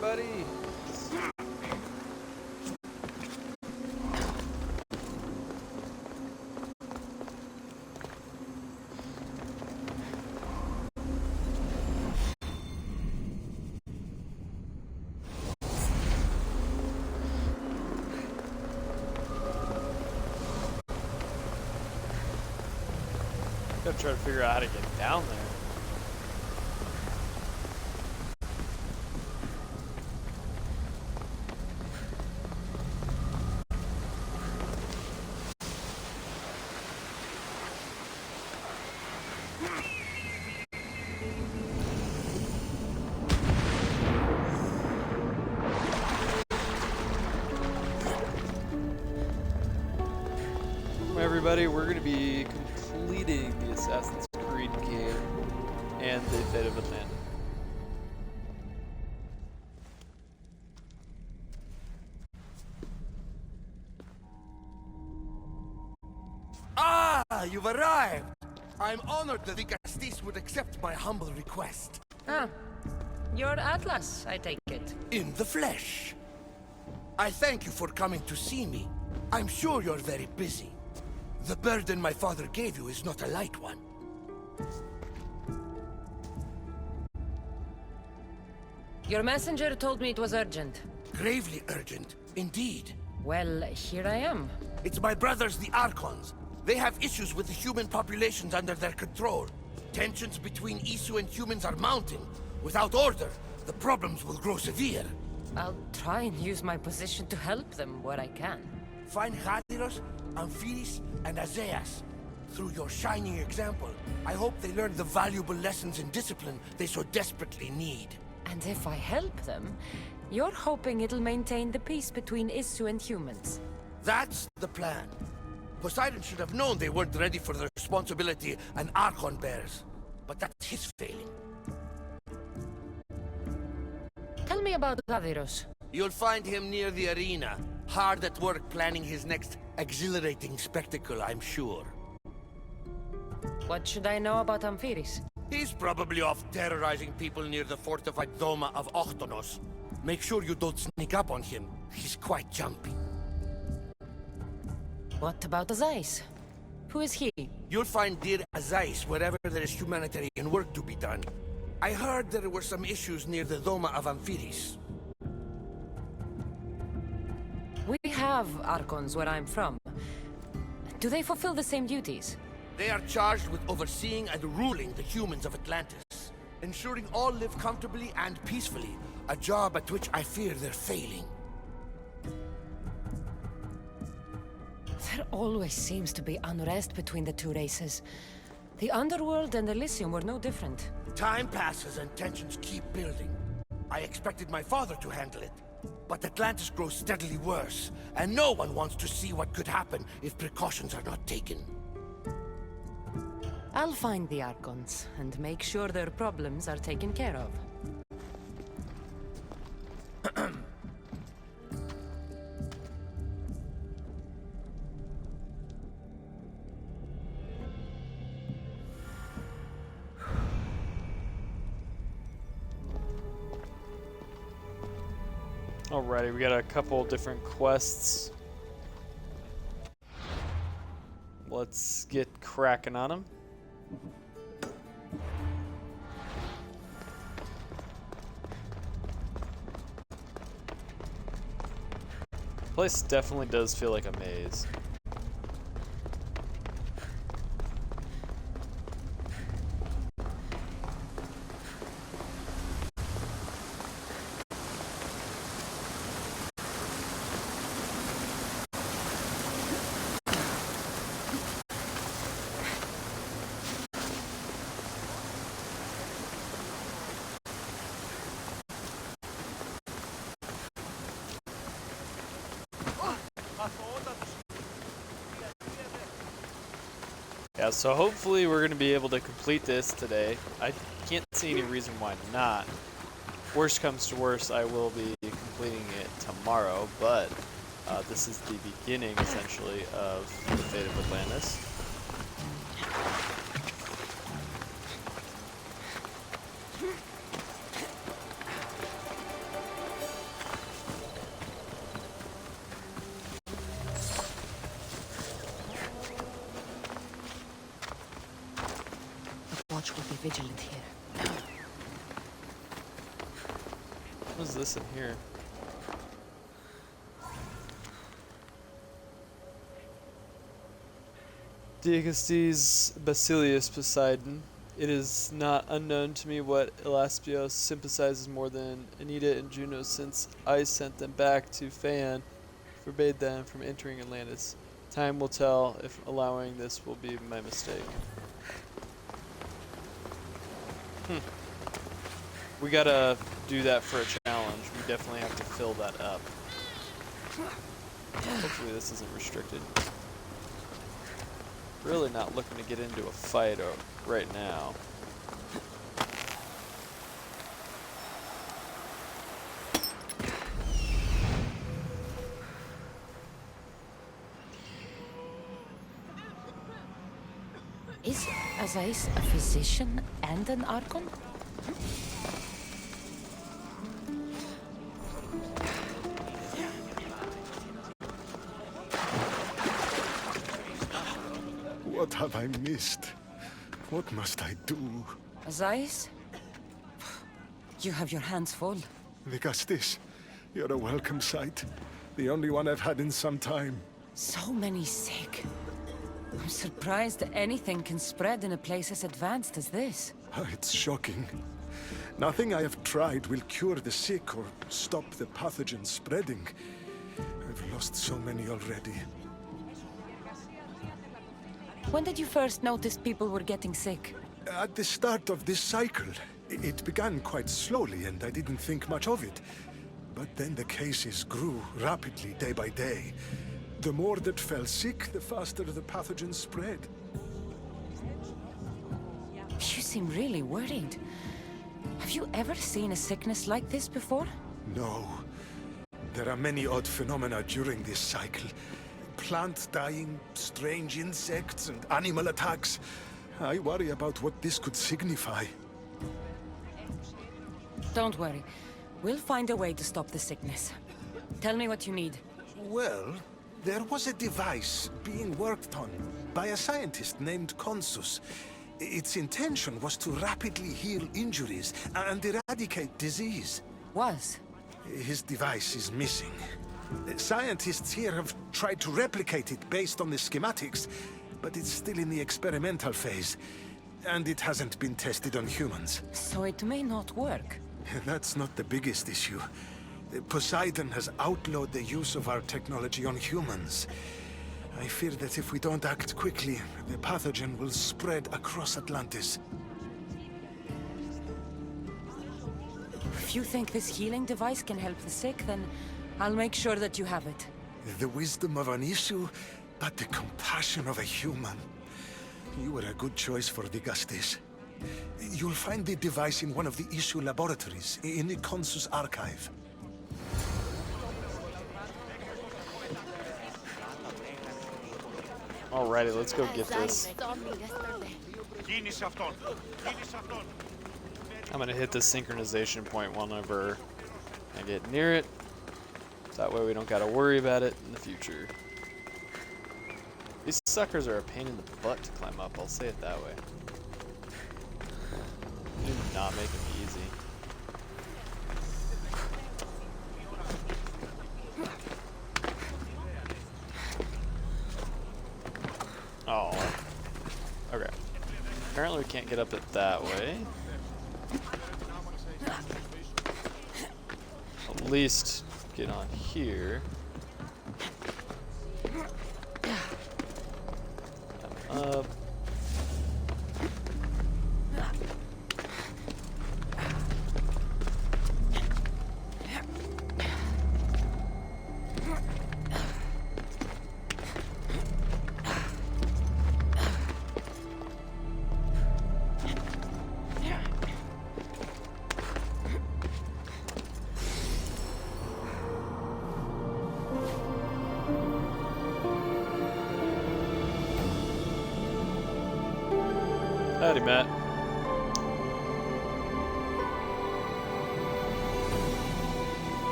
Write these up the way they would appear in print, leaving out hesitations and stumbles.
everybody. Gotta try to figure out how to get down there. Everybody, we're going to be completing the Assassin's Creed game and the Fate of Atlantis. Ah, you've arrived! I'm honored that the Castis would accept my humble request. Ah, you're Atlas, I take it. In the flesh. I thank you for coming to see me. I'm sure you're very busy. The burden my father gave you is not a light one. Your messenger told me it was urgent. Gravely urgent, indeed. Well, here I am. It's my brothers, the Archons. They have issues with the human populations under their control. Tensions between Isu and humans are mounting. Without order, the problems will grow severe. I'll try and use my position to help them where I can. Find Hadiros, Amphiris, and Azaeas. Through your shining example, I hope they learn the valuable lessons in discipline they so desperately need. And if I help them, you're hoping it'll maintain the peace between Isu and humans. That's the plan. Poseidon should have known they weren't ready for the responsibility an Archon bears. But that's his failing. Tell me about Gaviros. You'll find him near the arena, hard at work planning his next exhilarating spectacle, I'm sure. What should I know about Amphiris? He's probably off terrorizing people near the fortified Doma of Ochtonos. Make sure you don't sneak up on him. He's quite jumpy. What about Azais? Who is he? You'll find dear Azais wherever there is humanitarian work to be done. I heard there were some issues near the Doma of Amphiris. We have Archons where I'm from. Do they fulfill the same duties? They are charged with overseeing and ruling the humans of Atlantis. Ensuring all live comfortably and peacefully. A job at which I fear they're failing. There always seems to be unrest between the two races. The Underworld and Elysium were no different. Time passes and tensions keep building. I expected my father to handle it. But Atlantis grows steadily worse, and no one wants to see what could happen if precautions are not taken. I'll find the Archons and make sure their problems are taken care of. Alrighty, we got a couple different quests. Let's get cracking on them. Place definitely does feel like a maze. Yeah, so hopefully we're going to be able to complete this today. I can't see any reason why not. Worst comes to worst, I will be completing it tomorrow, but this is the beginning, essentially, of the Fate of Atlantis. vigilant here. What is this in here? Diagastes Basilius Poseidon. It is not unknown to me what Elaspios sympathizes more than Anita and Juno, since I sent them back to Phaon, forbade them from entering Atlantis. Time will tell if allowing this will be my mistake. We gotta do that for a challenge. We definitely have to fill that up. Hopefully this isn't restricted. Really not looking to get into a fight right now. Is Azais a physician and an Archon? What have I missed? What must I do? Azais? You have your hands full. Diagastes, you're a welcome sight. The only one I've had in some time. So many sick. I'm surprised that anything can spread in a place as advanced as this. It's shocking. Nothing I have tried will cure the sick or stop the pathogen spreading. I've lost so many already. When did you first notice people were getting sick? At the start of this cycle, it began quite slowly and I didn't think much of it. But then the cases grew rapidly day by day. The more that fell sick, the faster the pathogen spread. You seem really worried. Have you ever seen a sickness like this before? No. There are many odd phenomena during this cycle. Plant dying, strange insects, and animal attacks. I worry about what this could signify. Don't worry. We'll find a way to stop the sickness. Tell me what you need. Well, there was a device being worked on by a scientist named Consus. Its intention was to rapidly heal injuries and eradicate disease. Was? His device is missing. Scientists here have tried to replicate it based on the schematics, but it's still in the experimental phase, and it hasn't been tested on humans. So it may not work. That's not the biggest issue. Poseidon has outlawed the use of our technology on humans. I fear that if we don't act quickly, the pathogen will spread across Atlantis. If you think this healing device can help the sick, then I'll make sure that you have it. The wisdom of an issue, but the compassion of a human. You were a good choice for Diagastes. You'll find the device in one of the issue laboratories, in the Consus archive. Alrighty, let's go get this. I'm gonna hit the synchronization point whenever I get near it. So that way we don't gotta worry about it in the future. These suckers are a pain in the butt to climb up, I'll say it that way. Do not make them easy. Oh. Okay. Apparently we can't get up it that way. At least get on here. Up. Howdy, Matt.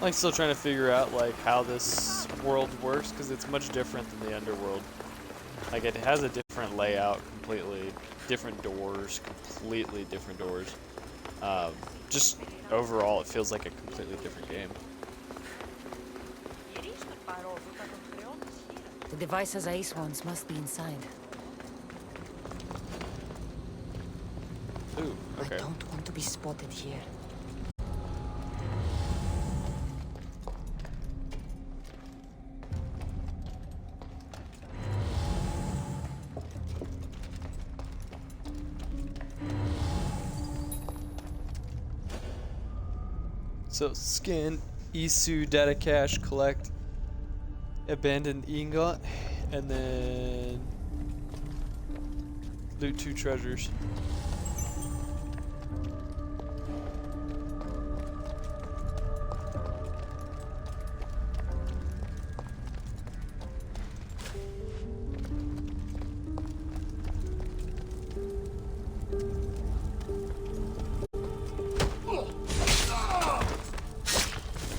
Like still trying to figure out like how this world works because it's much different than the underworld. Like it has a different layout, completely different doors, completely different doors. Just overall, it feels like a completely different game. The devices Ace wants must be inside. Ooh, okay. I don't want to be spotted here. So scan Isu data cache, collect abandoned ingot, and then loot 2 treasures.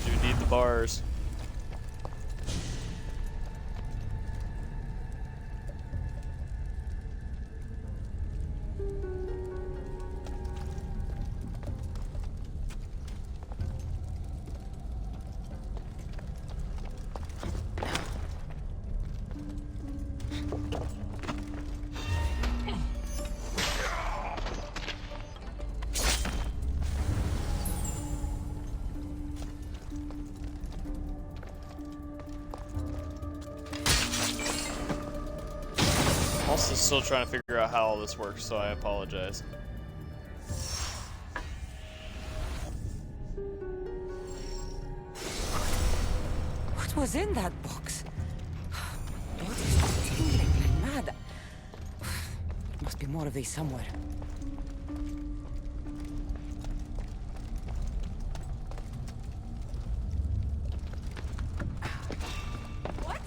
Do need the bars. Also still trying to figure out how all this works, so I apologize. What was in that box? My body's tingling like mad. Must be more of these somewhere. What?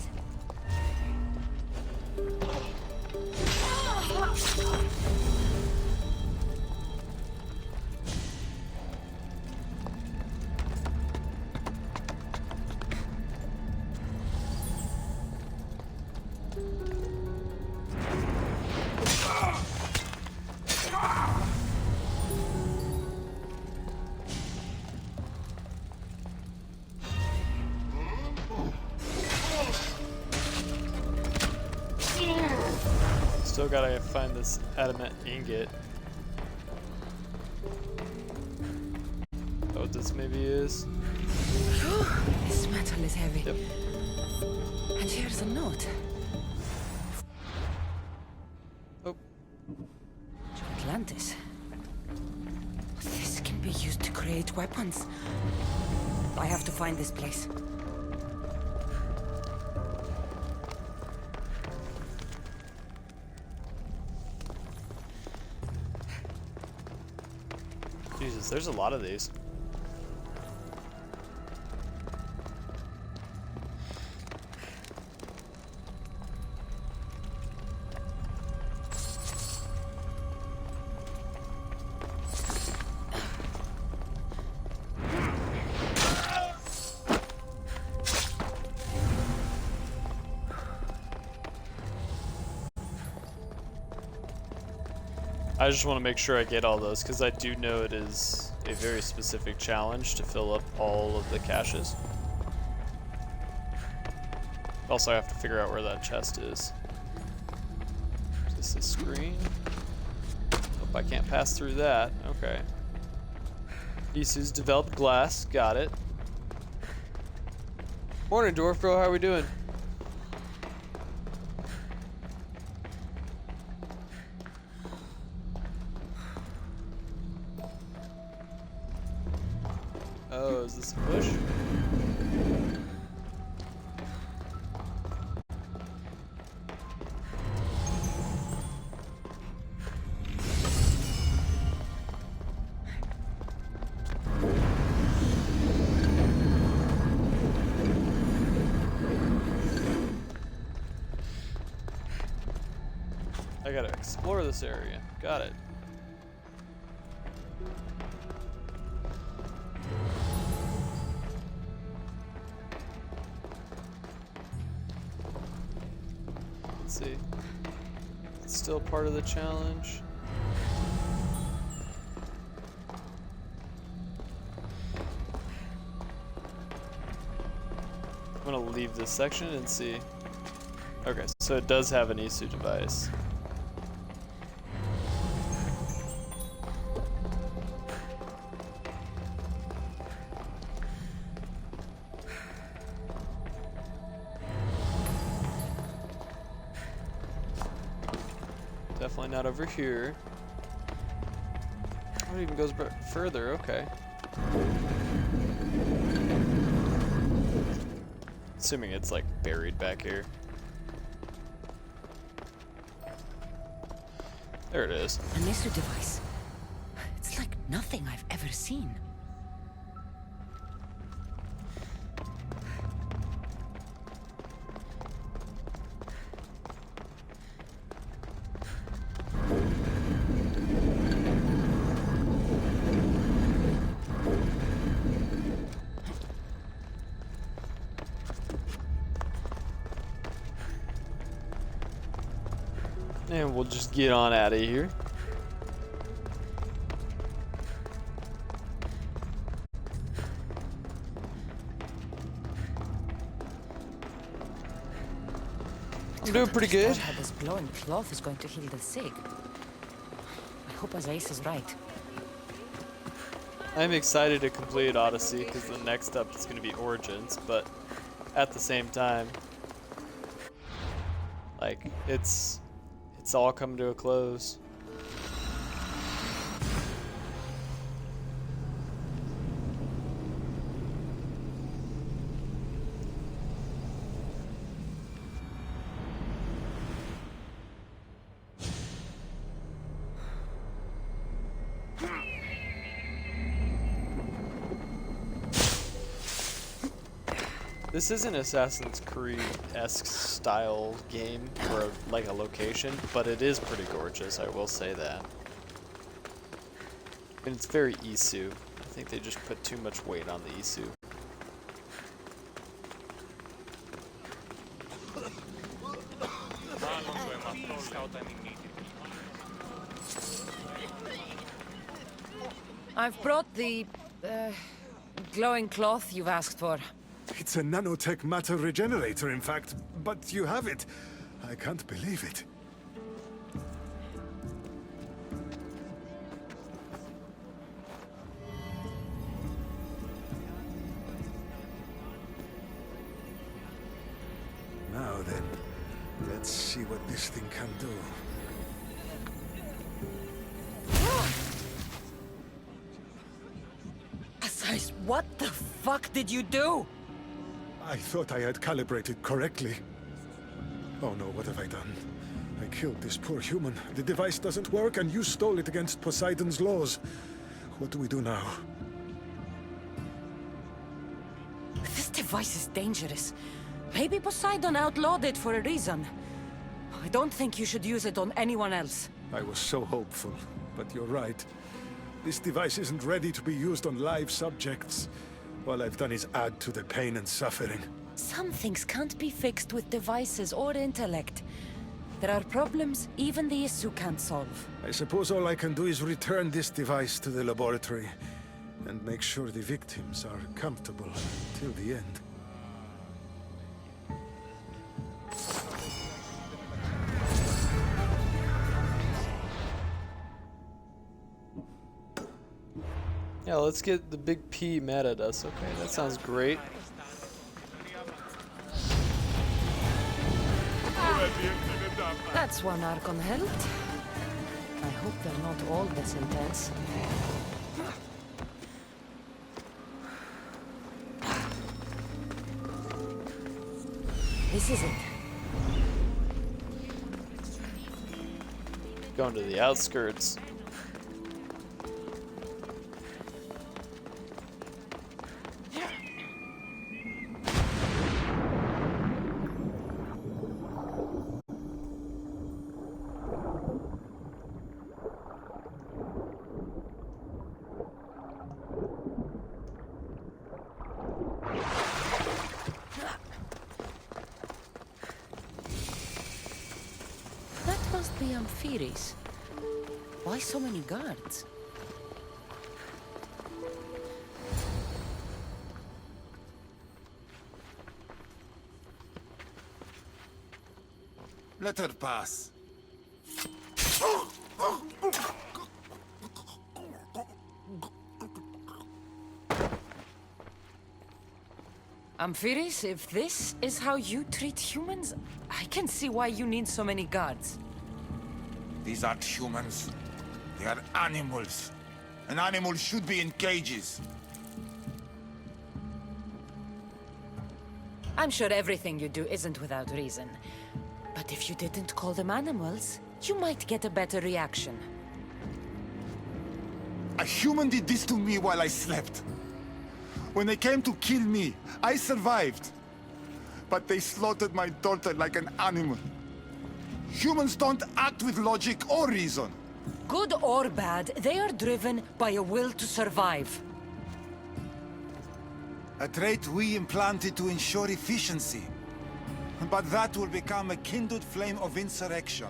Still gotta find this adamant ingot. Oh, this maybe is. This metal is heavy. Yep. And here's a note. Oh, To Atlantis. This can be used to create weapons. I have to find this place. Jesus, there's a lot of these. I just want to make sure I get all those because I do know it is a very specific challenge to fill up all of the caches. Also, I have to figure out where that chest is. Is this a screen? Hope I can't pass through that. Okay. Isu's developed glass. Got it. Morning, Dwarf Bro. How are we doing? Oh, is this a push? I gotta explore this area. Got it. It's still part of the challenge. I'm gonna leave this section and see. Okay, so it does have an ISU device. Definitely not over here. Oh, it even goes further, okay. Assuming it's like buried back here. There it is. A missile device. It's like nothing I've ever seen. And we'll just get on out of here. I'm doing pretty good. How this glowing cloth is going to heal the sick. I hope Azais is right. I'm excited to complete Odyssey because the next step is going to be Origins, but at the same time, like, it's all come to a close. This is an Assassin's Creed-esque style game for like a location, but it is pretty gorgeous, I will say that. And it's very ISU. I think they just put too much weight on the ISU. I've brought the glowing cloth you've asked for. It's a nanotech matter regenerator, in fact, but you have it. I can't believe it. Now then, let's see what this thing can do. Azais, what the fuck did you do? I thought I had calibrated correctly. Oh no, what have I done? I killed this poor human. The device doesn't work, and you stole it against Poseidon's laws. What do we do now? This device is dangerous. Maybe Poseidon outlawed it for a reason. I don't think you should use it on anyone else. I was so hopeful, but you're right. This device isn't ready to be used on live subjects. All I've done is add to the pain and suffering. Some things can't be fixed with devices or intellect. There are problems even the ISU can't solve. I suppose all I can do is return this device to the laboratory and make sure the victims are comfortable till the end. Yeah, let's get the big P mad at us. Okay, that sounds great. That's one Archon held. I hope they're not all this intense. This is it. Going to the outskirts. Amphiris. Why so many guards? Let her pass. Amphiris, if this is how you treat humans, I can see why you need so many guards. These aren't humans. They are animals. An animal should be in cages. I'm sure everything you do isn't without reason. But if you didn't call them animals, you might get a better reaction. A human did this to me while I slept. When they came to kill me, I survived. But they slaughtered my daughter like an animal. Humans don't act with logic or reason. Good or bad, they are driven by a will to survive. A trait we implanted to ensure efficiency. But that will become a kindled flame of insurrection.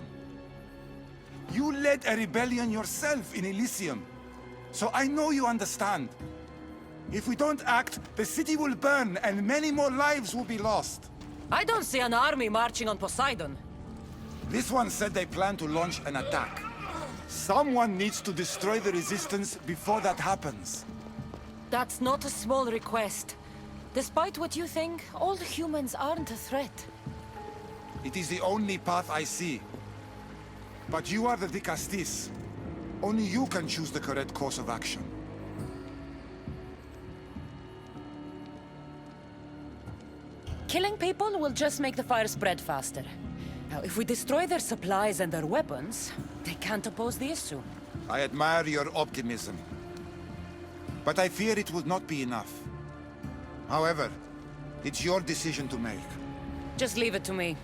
You led a rebellion yourself in Elysium, so I know you understand. If we don't act, the city will burn and many more lives will be lost. I don't see an army marching on Poseidon. This one said they plan to launch an attack. Someone needs to destroy the resistance before that happens. That's not a small request. Despite what you think, all humans aren't a threat. It is the only path I see. But you are the Dicastis. Only you can choose the correct course of action. Killing people will just make the fire spread faster. Now, if we destroy their supplies and their weapons, they can't oppose the issue. I admire your optimism. But I fear it will not be enough. However, it's your decision to make. Just leave it to me.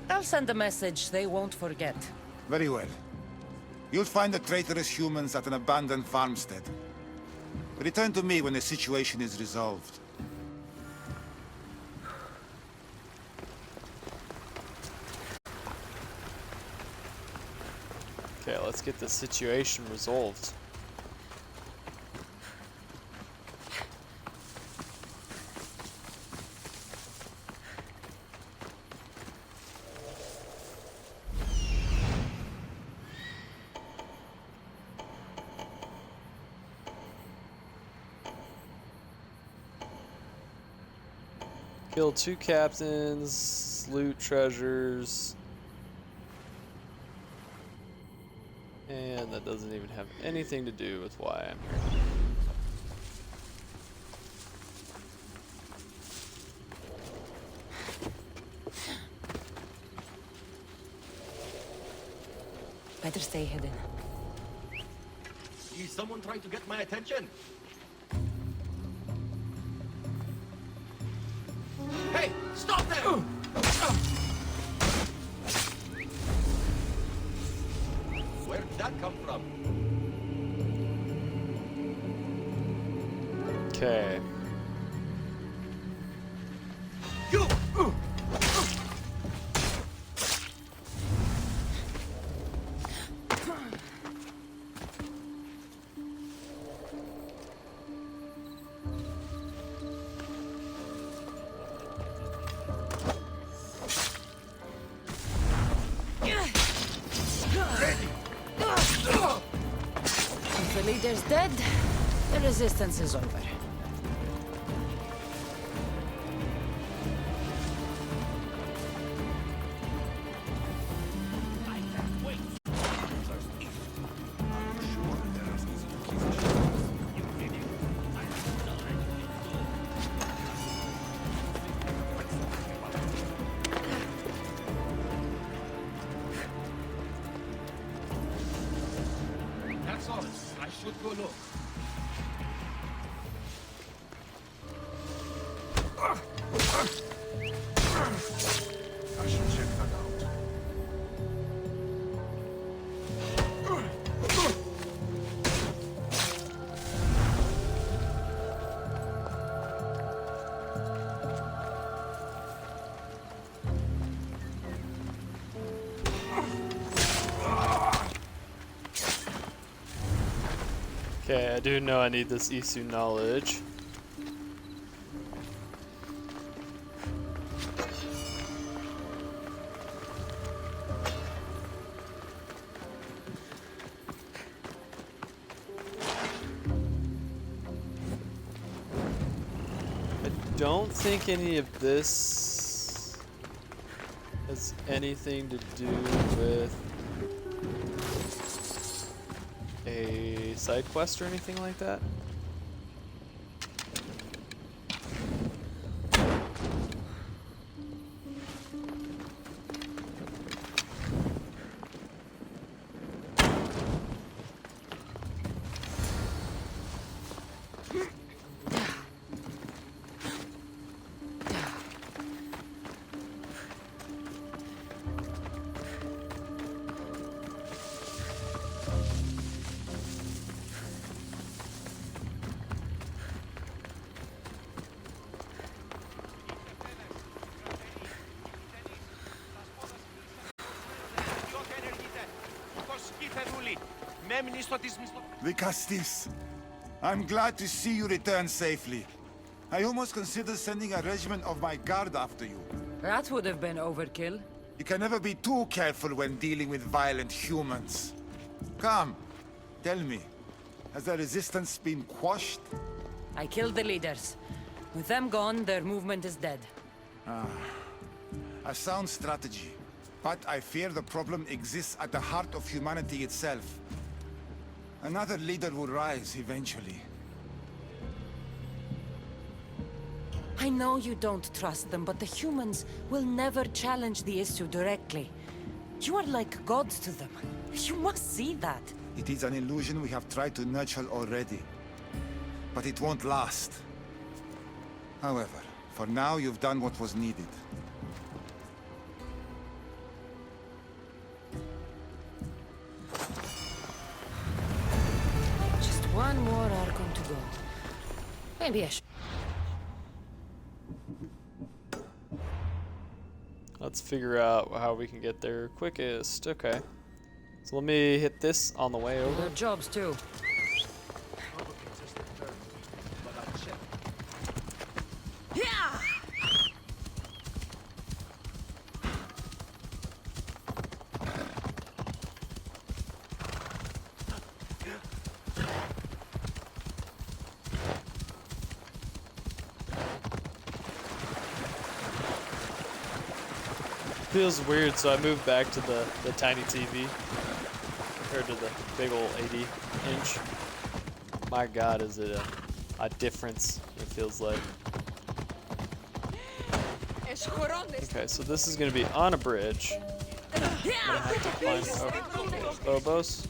I'll send a message they won't forget. Very well. You'll find the traitorous humans at an abandoned farmstead. Return to me when the situation is resolved. Okay, let's get the situation resolved. Kill 2 captains, loot treasures. And that doesn't even have anything to do with why I'm here. Better stay hidden. Is someone trying to get my attention? Hey, stop there! Where did that come from? Okay. You! If the leader's dead, the resistance is over. That's all. I should go look. I should check that out. Okay, I do know I need this Isu knowledge. I don't think any of this has anything to do with a side quest or anything like that. Vicastis, I'm glad to see you return safely. I almost considered sending a regiment of my guard after you. That would have been overkill. You can never be too careful when dealing with violent humans. Come, tell me, has the resistance been quashed? I killed the leaders. With them gone, their movement is dead. A sound strategy. But I fear the problem exists at the heart of humanity itself. Another leader will rise eventually. I know you don't trust them, but the humans will never challenge the issue directly. You are like gods to them. You must see that. It is an illusion we have tried to nurture already. But it won't last. However, for now you've done what was needed. Just one more Archon to go. Maybe I should. Let's figure out how we can get there quickest. Okay. So let me hit this on the way over. Good jobs too. Yeah! Feels weird, so I moved back to the tiny TV compared to the big old 80-inch. My God, is it a difference? It feels like. Okay, so this is gonna be on a bridge. I'm gonna have to climb over those Bobos.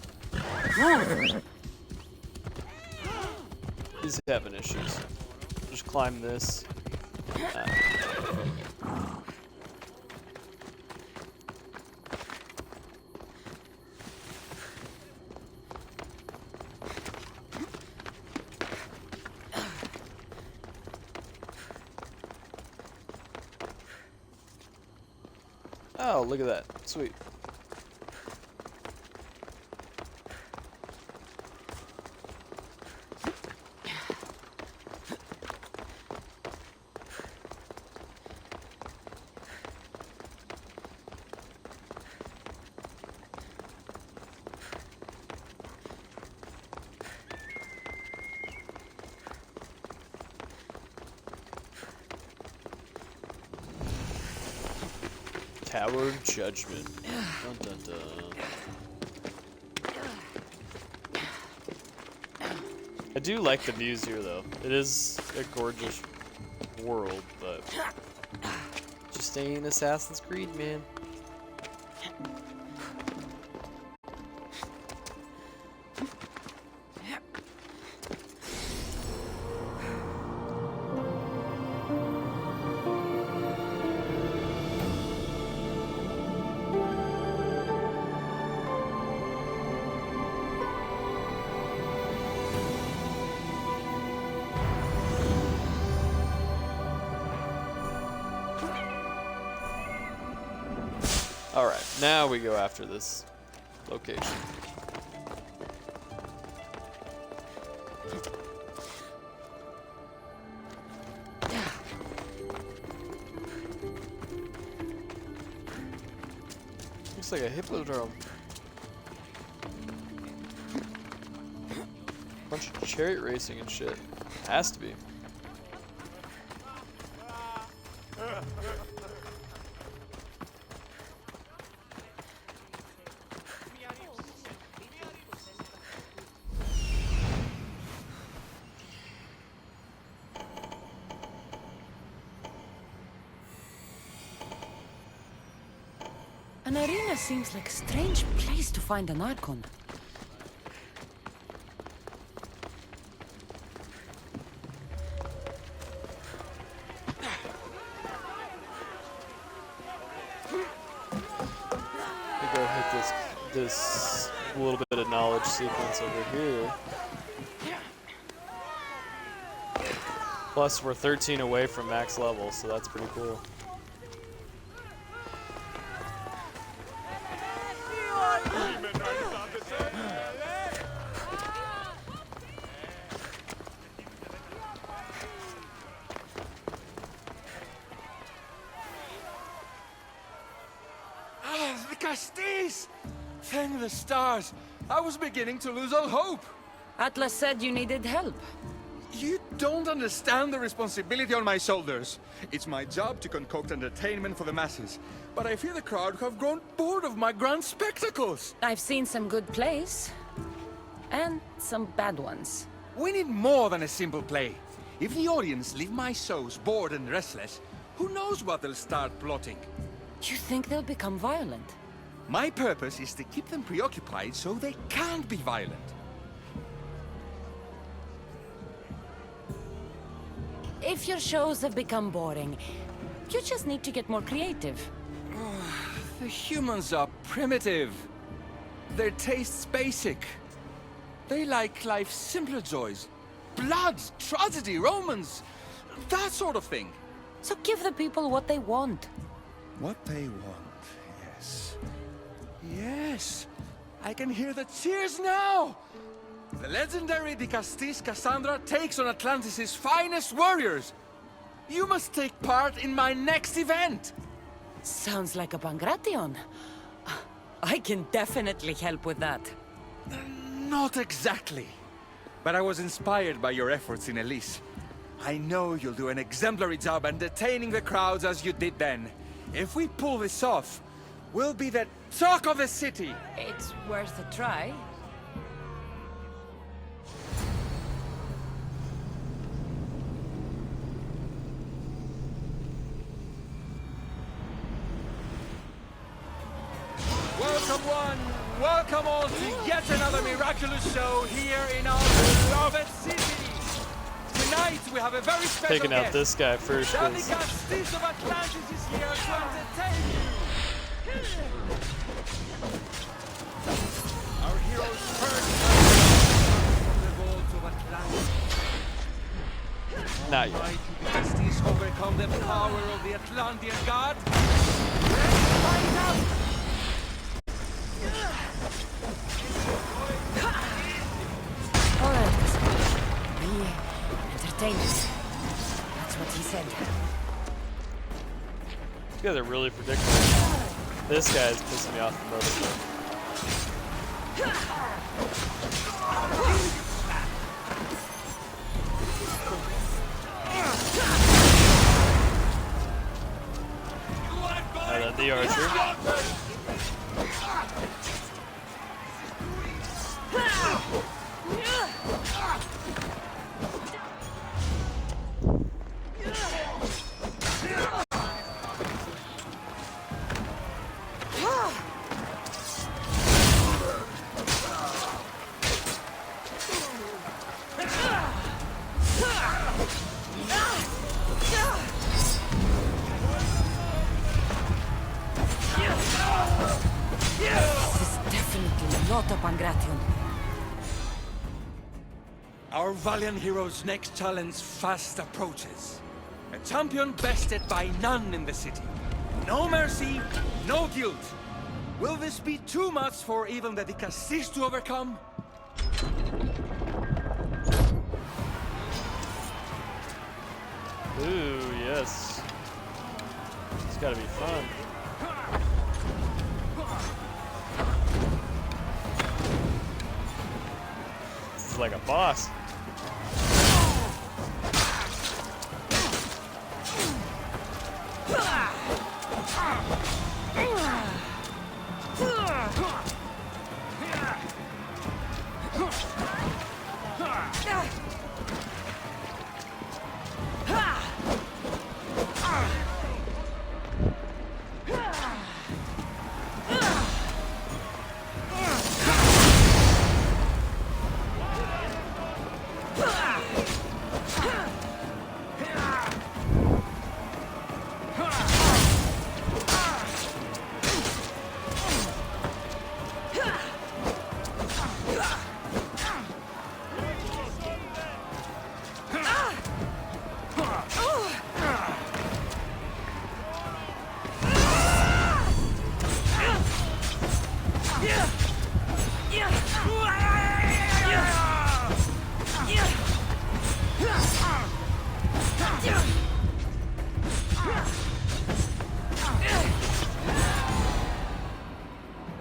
He's having issues. Just climb this. Oh, look at that. Sweet. Tower of Judgment. Dun, dun, dun. I do like the views here, though. It is a gorgeous world, but just ain't Assassin's Creed, man. Alright, now we go after this location. Looks like a hippodrome. Bunch of chariot racing and shit. Has to be. An arena seems like a strange place to find an Archon. Go hit this little bit of knowledge sequence over here. Plus, we're 13 away from max level, so that's pretty cool. Ah, the Castis! Thank the stars. I was beginning to lose all hope. Atlas said you needed help. You don't understand the responsibility on my shoulders. It's my job to concoct entertainment for the masses. But I fear the crowd have grown bored of my grand spectacles. I've seen some good plays. And some bad ones. We need more than a simple play. If the audience leave my shows bored and restless, who knows what they'll start plotting? You think they'll become violent? My purpose is to keep them preoccupied so they can't be violent. If your shows have become boring, you just need to get more creative. The humans are primitive. Their tastes basic. They like life's simpler joys. Blood, tragedy, romance, that sort of thing. So give the people what they want. What they want, yes. Yes, I can hear the cheers now! The legendary De Castis Cassandra takes on Atlantis' finest warriors! You must take part in my next event! Sounds like a Pangration. I can definitely help with that. Not exactly. But I was inspired by your efforts in Elise. I know you'll do an exemplary job entertaining the crowds as you did then. If we pull this off, we'll be the talk of the city! It's worth a try. Welcome one, welcome all to yet another miraculous show here in our beloved city! Tonight we have a very special Taking out guest. this guy first, The because Castis of Atlantis is here to entertain you! Our heroes first from the vaults of Atlantis. not yet. Mighty Castis overcome the power of the Atlantean god? Let's find out! All right, be entertained. That's what he said. You guys are really predictable. This guy is pissing me off the most. And then the archer. Not a Pangration. Our valiant hero's next challenge fast approaches. A champion bested by none in the city. No mercy, no guilt. Will this be too much for even the De Castis to overcome? Ooh, yes. It's gotta be fun. This is like a boss.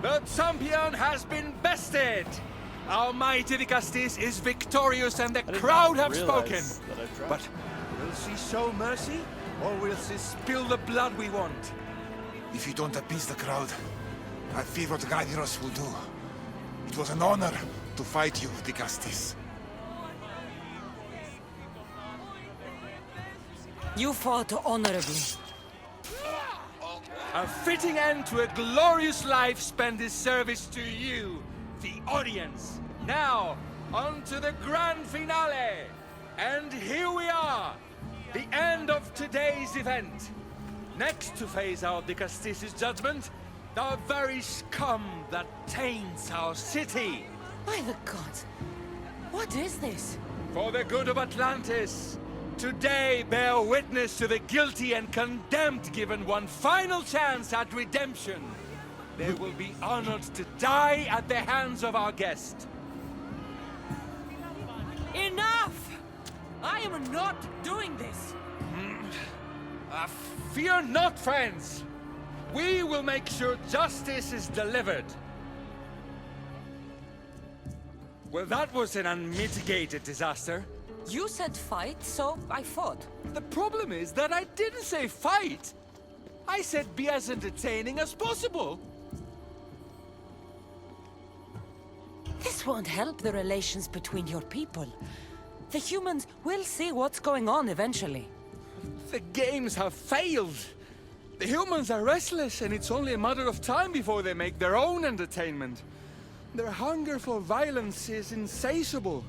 The champion has been bested! Our mighty Dicastis is victorious and the I did crowd not have spoken! realize that I dropped. But will she show mercy? Or will she spill the blood we want? If you don't appease the crowd, I fear what Gaidiros will do. It was an honor to fight you, Dicastis. You fought honorably. A fitting end to a glorious life spent in service to you, the audience. Now, on to the grand finale! And here we are, the end of today's event. Next to face our Dicastis' judgment, the very scum that taints our city. By the gods, what is this? For the good of Atlantis, today bear witness to the guilty and condemned given one final chance at redemption. They will be honored to die at the hands of our guest. Enough! I am not doing this! Fear not, friends. We will make sure justice is delivered. Well, that was an unmitigated disaster. You said fight, so I fought. The problem is that I didn't say fight. I said be as entertaining as possible. This won't help the relations between your people. The humans will see what's going on eventually. The games have failed. The humans are restless, and it's only a matter of time before they make their own entertainment. Their hunger for violence is insatiable.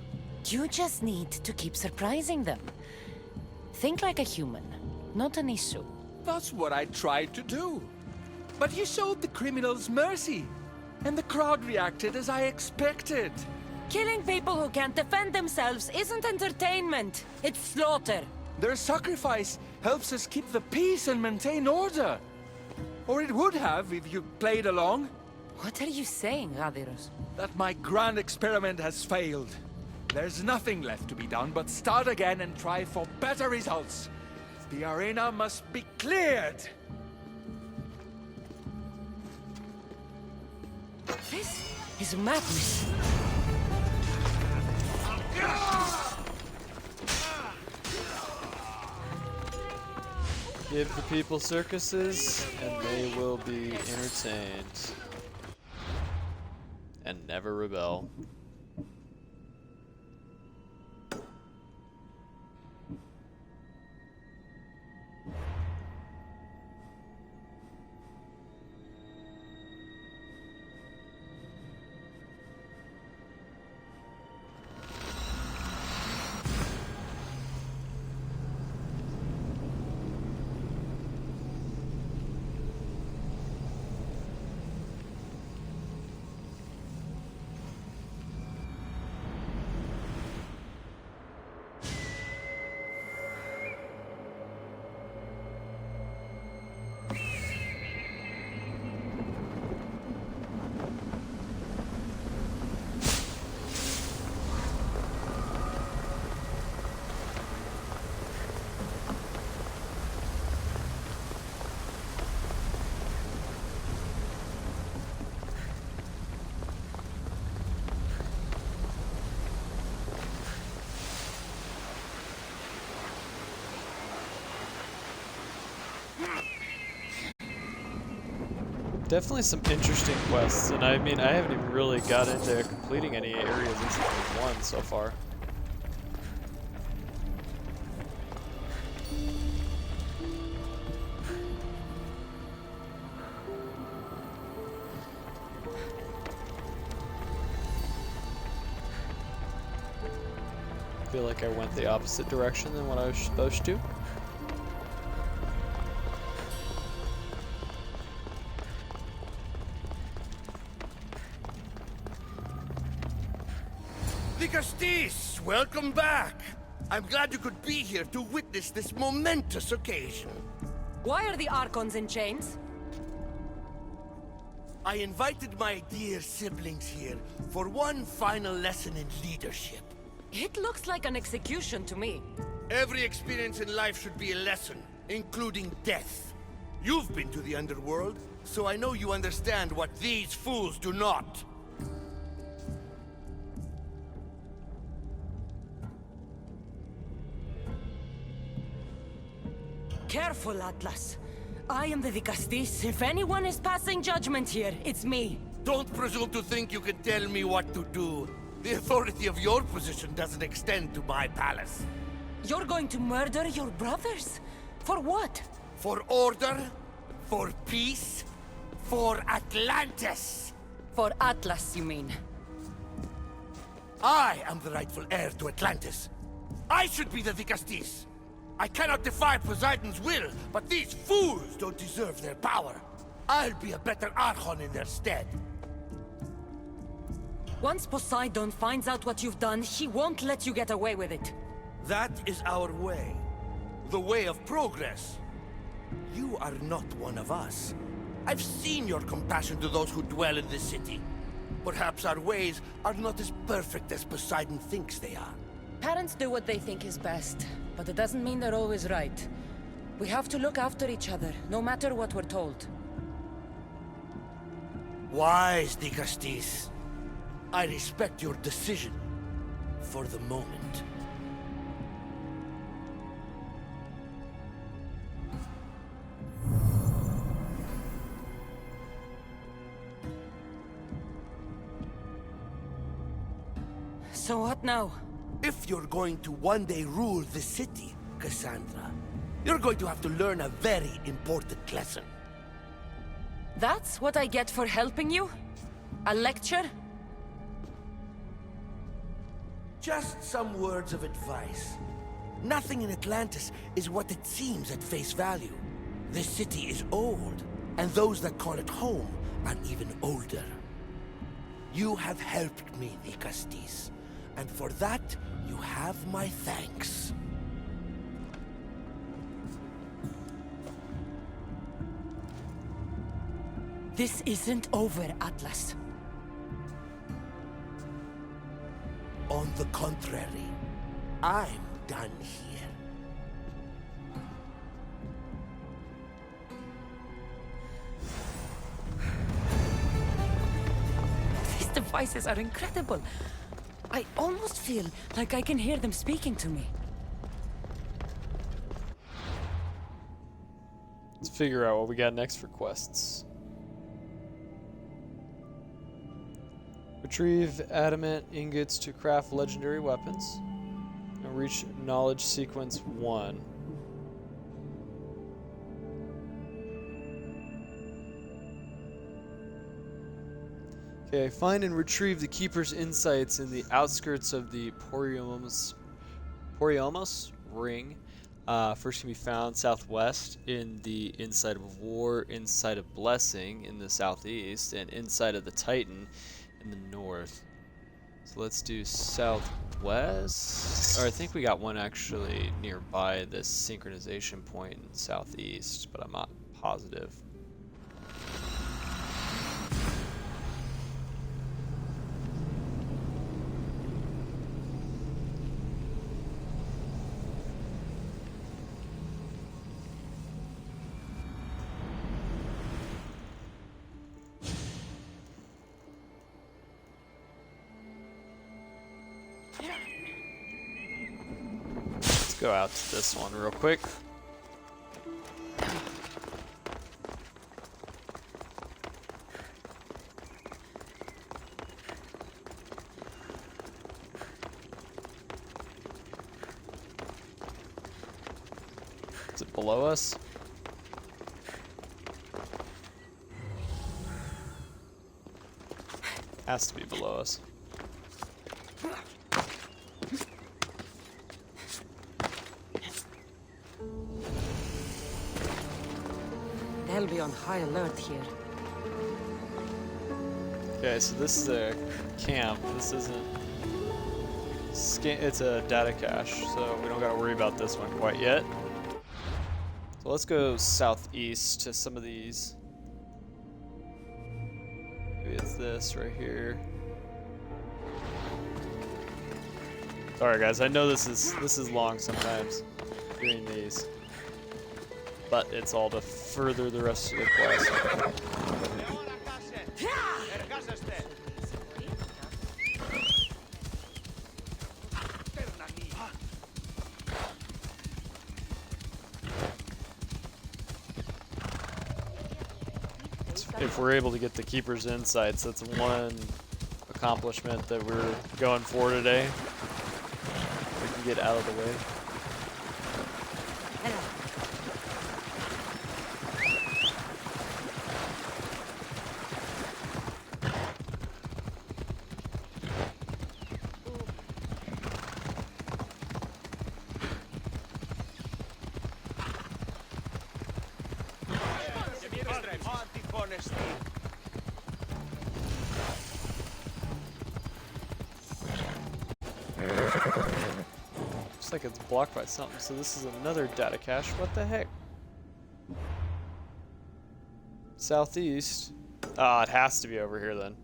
You just need to keep surprising them. Think like a human, not an issue. That's what I tried to do. But you showed the criminals mercy, and the crowd reacted as I expected. Killing people who can't defend themselves isn't entertainment. It's slaughter. Their sacrifice helps us keep the peace and maintain order. Or it would have if you played along. What are you saying, Gadiros? That my grand experiment has failed. There's nothing left to be done but start again and try for better results. The arena must be cleared. This is madness. Give the people circuses, and they will be entertained. And never rebel. Definitely some interesting quests, and I mean, I haven't even really got into completing any areas in Season 1 so far. I feel like I went the opposite direction than what I was supposed to. Castis, welcome back. I'm glad you could be here to witness this momentous occasion. Why are the Archons in chains? I invited my dear siblings here for one final lesson in leadership. It looks like an execution to me. Every experience in life should be a lesson, including death. You've been to the underworld, so I know you understand what these fools do not. Careful, Atlas. I am the Vicastis. If anyone is passing judgment here, it's me. Don't presume to think you can tell me what to do. The authority of your position doesn't extend to my palace. You're going to murder your brothers? For what? For order, for peace, for Atlantis. For Atlas, you mean? I am the rightful heir to Atlantis. I should be the Vicastis. I cannot defy Poseidon's will, but these fools don't deserve their power. I'll be a better Archon in their stead. Once Poseidon finds out what you've done, he won't let you get away with it. That is our way. The way of progress. You are not one of us. I've seen your compassion to those who dwell in this city. Perhaps our ways are not as perfect as Poseidon thinks they are. Parents do what they think is best, but it doesn't mean they're always right. We have to look after each other, no matter what we're told. Wise, Dicastis. I respect your decision. For the moment. So what now? If you're going to one day rule the city, Cassandra, you're going to have to learn a very important lesson. That's what I get for helping you? A lecture? Just some words of advice. Nothing in Atlantis is what it seems at face value. This city is old, and those that call it home are even older. You have helped me, Dicastis, and for that, you have my thanks. This isn't over, Atlas. On the contrary, I'm done here. These devices are incredible. I almost feel like I can hear them speaking to me. Let's figure out what we got next for quests. Retrieve adamant ingots to craft legendary weapons. And reach knowledge sequence 1. Okay, find and retrieve the Keeper's insights in the outskirts of the Poriomos ring. First can be found southwest in the Inside of War, Inside of Blessing in the southeast, and Inside of the Titan in the north. So let's do southwest. Or I think we got one actually nearby this synchronization point in southeast, but I'm not positive. Go out to this one real quick. Is it below us? Has to be below us. They'll be on high alert here. Okay, so this is a camp. This isn't... It's a data cache, so we don't gotta worry about this one quite yet. So let's go southeast to some of these. Maybe it's this right here. Sorry guys, I know this is long sometimes doing these, but it's all to further the rest of the quest. If we're able to get the Keeper's Insights, that's one accomplishment that we're going for today. We can get out of the way. Looks like it's blocked by something, so this is another data cache. What the heck? Southeast? Ah, it has to be over here then.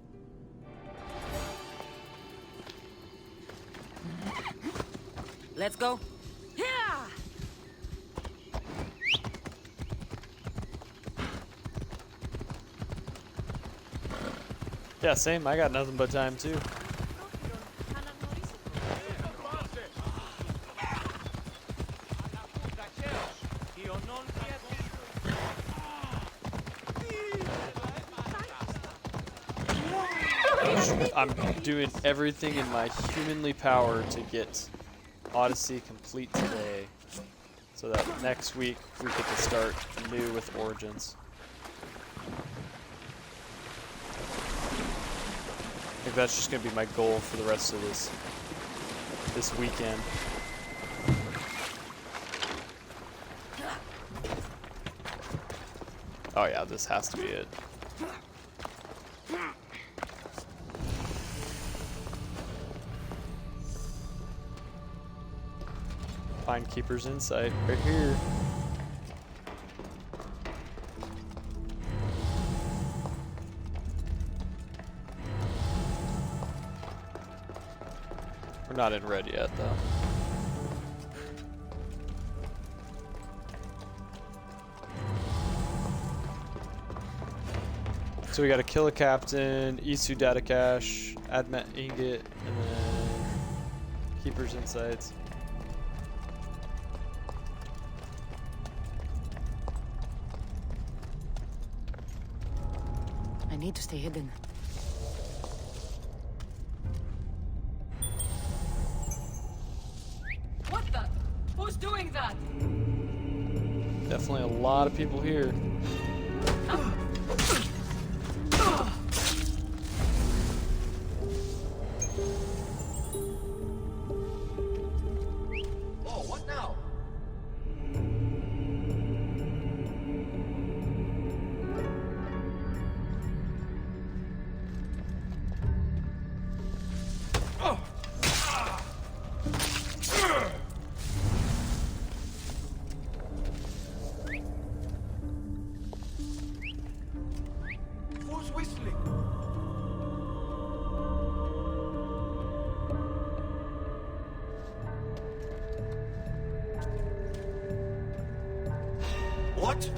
Let's go. Yeah, same. I got nothing but time too. I'm doing everything in my humanly power to get Odyssey complete today, so that next week we get to start new with Origins. I think that's just gonna be my goal for the rest of this weekend. Oh yeah, this has to be it. Find Keeper's Insight right here. We're not in red yet, though. So we gotta kill a captain, Isu data cache, Admet ingot, and then Keeper's Insights. I need to stay hidden. What the? Who's doing that? Definitely a lot of people here. Oh, what now? Who's whistling? What?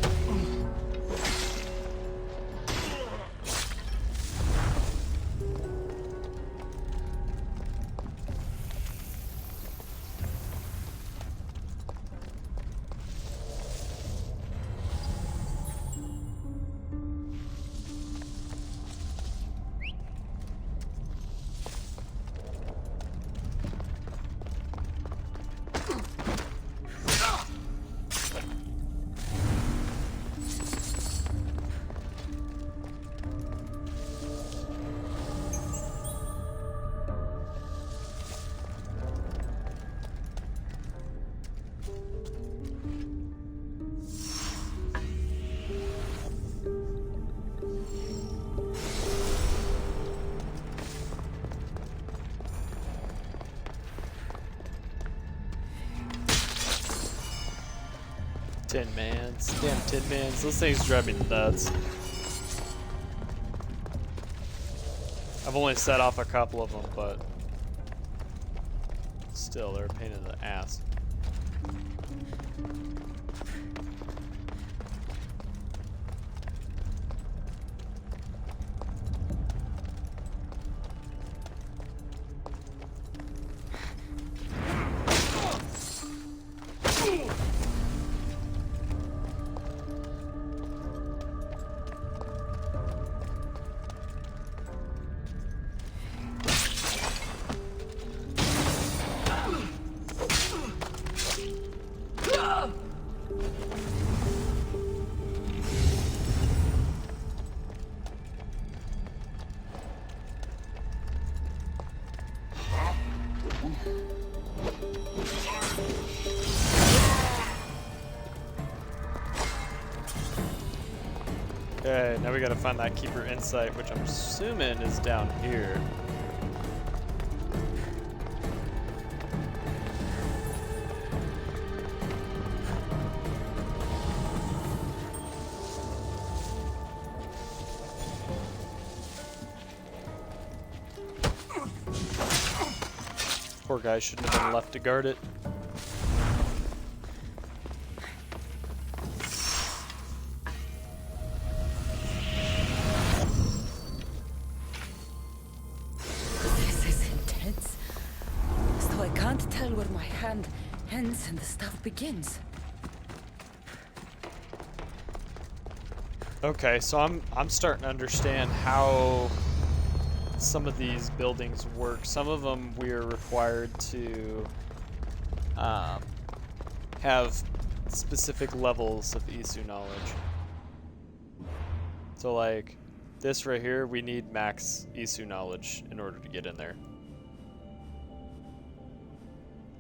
Tin Mans. Damn Tin Mans. Those things drive me nuts. I've only set off a couple of them, but still, they're a pain in the ass. Okay, now we gotta find that Keeper Insight, which I'm assuming is down here. Poor guy shouldn't have been left to guard it. This is intense. So I can't tell where my hand ends and the stuff begins. Okay, so I'm starting to understand how some of these buildings work. Some of them we're required to have specific levels of Isu knowledge. So like this right here, we need max Isu knowledge in order to get in there.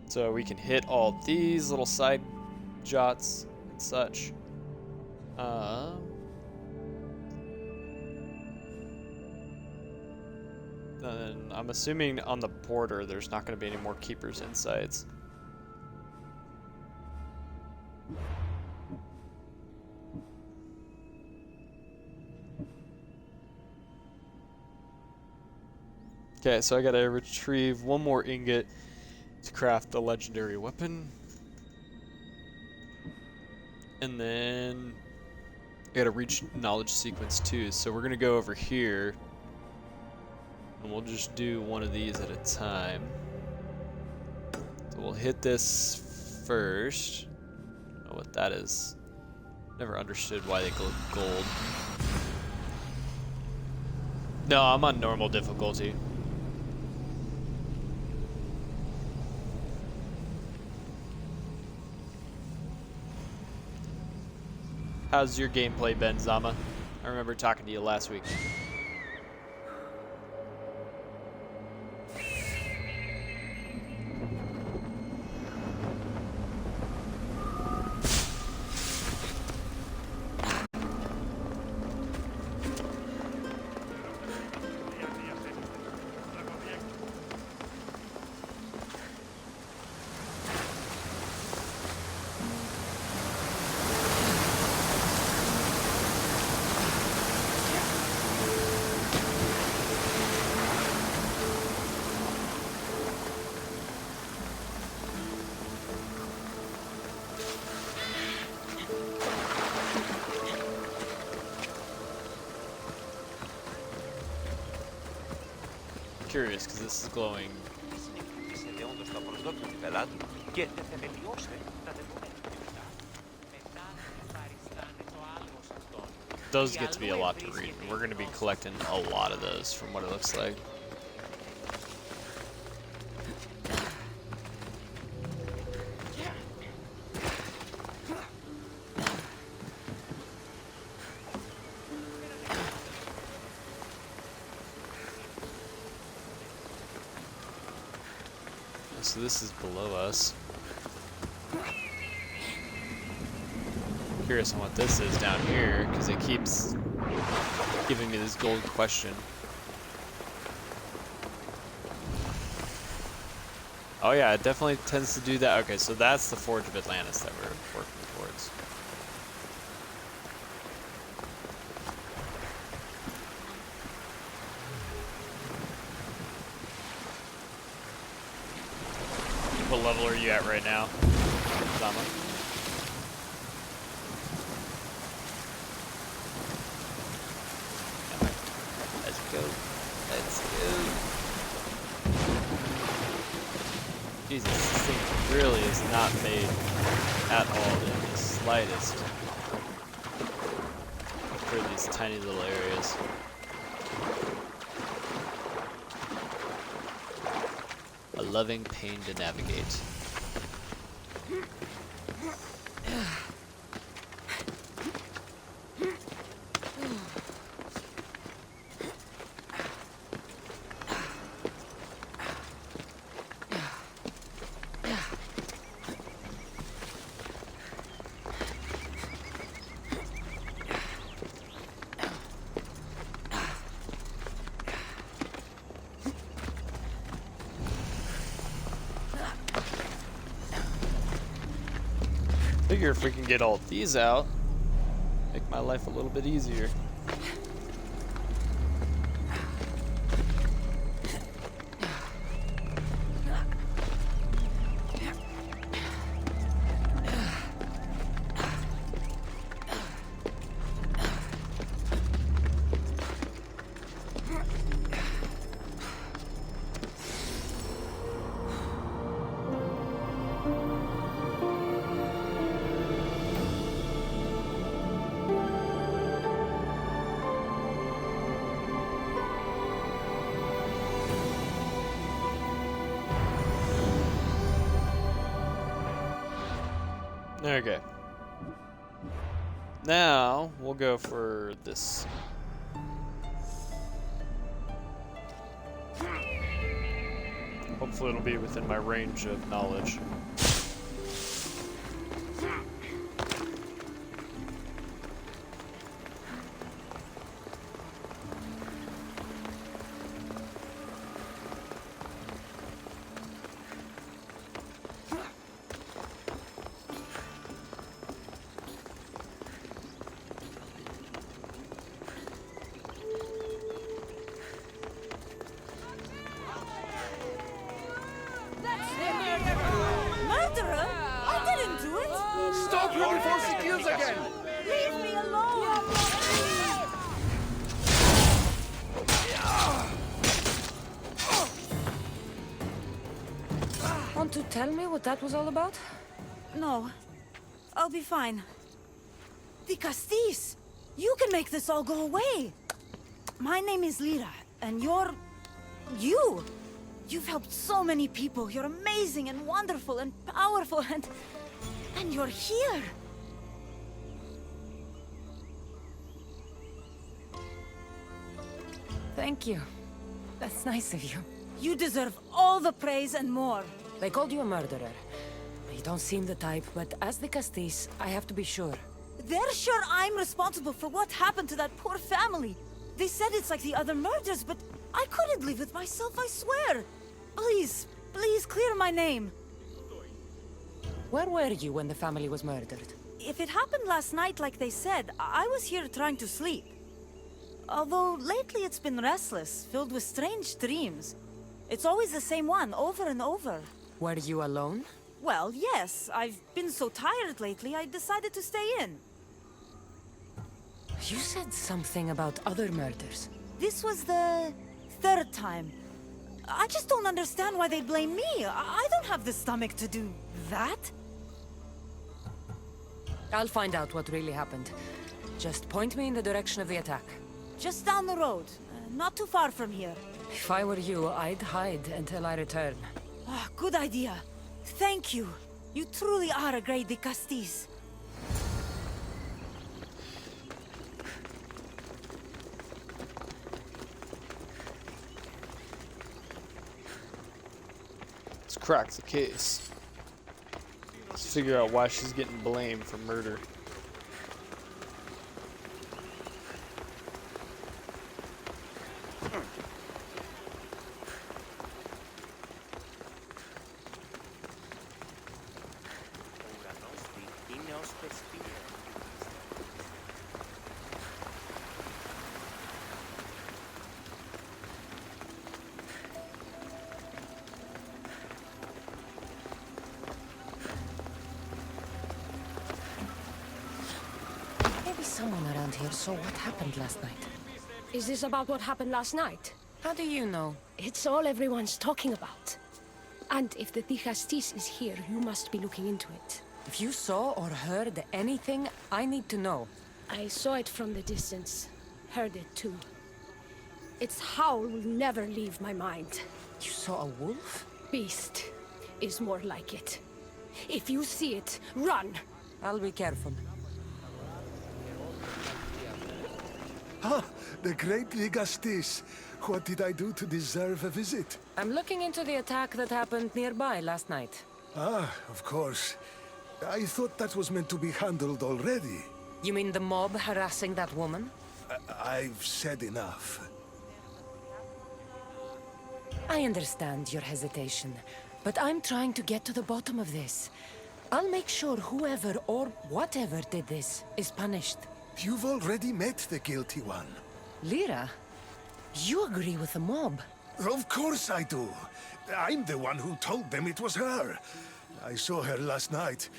So we can hit all these little side jots and such. And I'm assuming on the border there's not going to be any more Keeper's Insights. Okay, so I gotta retrieve one more ingot to craft the legendary weapon. And then I gotta reach knowledge sequence 2, so we're gonna go over here. And we'll just do one of these at a time. So we'll hit this first. I don't know what that is. Never understood why they glow gold. No, I'm on normal difficulty. How's your gameplay been, Zama? I remember talking to you last week. Curious, because this is glowing. Those get to be a lot to read. We're going to be collecting a lot of those from what it looks like. So this is below us. Curious on what this is down here, because it keeps giving me this gold question. Oh yeah, it definitely tends to do that. Okay, so that's the Forge of Atlantis that we're working towards. What level are you at right now, Zama? Let's go. Let's go. Jesus, this thing really is not made at all in the slightest for these tiny little areas. A loving pain to navigate. Figure if we can get all of these out, make my life a little bit easier. Okay. Now, we'll go for this. Hopefully it'll be within my range of knowledge. Murderer? I didn't do it! Stop her before she kills again! Leave me alone! Want to tell me what that was all about? No. I'll be fine. The Castis! You can make this all go away! My name is Lyra, and you're... you! You've helped so many people. You're amazing and wonderful and powerful and you're here! Thank you. That's nice of you. You deserve all the praise and more. They called you a murderer. You don't seem the type, but as the Castis, I have to be sure. They're sure I'm responsible for what happened to that poor family. They said it's like the other murders, but I couldn't live with myself, I swear. Please, please clear my name. Where were you when the family was murdered? If it happened last night like they said, I was here trying to sleep. Although lately it's been restless, filled with strange dreams. It's always the same one, over and over. Were you alone? Well, yes. I've been so tired lately, I decided to stay in. You said something about other murders. This was the third time. I just don't understand why they blame me. I don't have the stomach to do that. I'll find out what really happened. Just point me in the direction of the attack. Just down the road. Not too far from here. If I were you, I'd hide until I return. Ah, good idea. Thank you. You truly are a great Castis. Let's crack the case. Let's figure out why she's getting blamed for murder. someone around here saw what happened last night. Is this about what happened last night? How do you know? It's all everyone's talking about. And if the Dicastis is here, you must be looking into it. If you saw or heard anything, I need to know. I saw it from the distance. Heard it too. Its howl will never leave my mind. You saw a wolf? Beast is more like it. If you see it, run! I'll be careful. Ah, the great Ligastis. What did I do to deserve a visit? I'm looking into the attack that happened nearby last night. Ah, of course. I thought that was meant to be handled already. You mean the mob harassing that woman? I've said enough. I understand your hesitation, but I'm trying to get to the bottom of this. I'll make sure whoever or whatever did this is punished. You've already met the guilty one. Lyra, you agree with the mob? Of course I do. I'm the one who told them it was her. I saw her last night,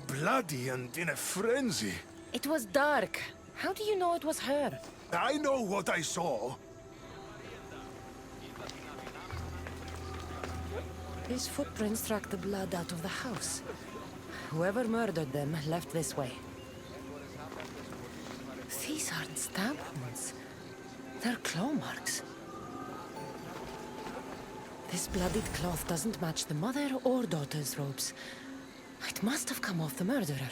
bloody and in a frenzy. It was dark. How do you know it was her? I know what I saw. These footprints track the blood out of the house. Whoever murdered them left this way. These aren't stab wounds. They're claw marks. This bloodied cloth doesn't match the mother or daughter's robes. It must have come off the murderer.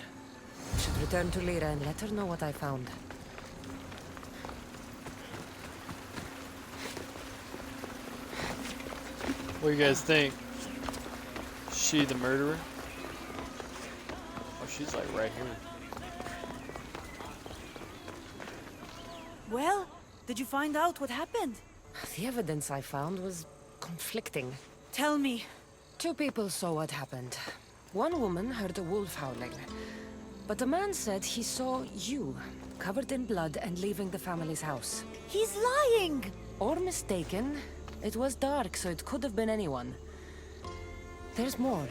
I should return to Lyra and let her know what I found. What do you guys think? She the murderer? Oh, she's like right here. Well, did you find out what happened? The evidence I found was conflicting. Tell me. 2 people saw what happened. One woman heard a wolf howling, but a man said he saw you, covered in blood and leaving the family's house. He's lying! Or mistaken. It was dark, so it could have been anyone. There's more.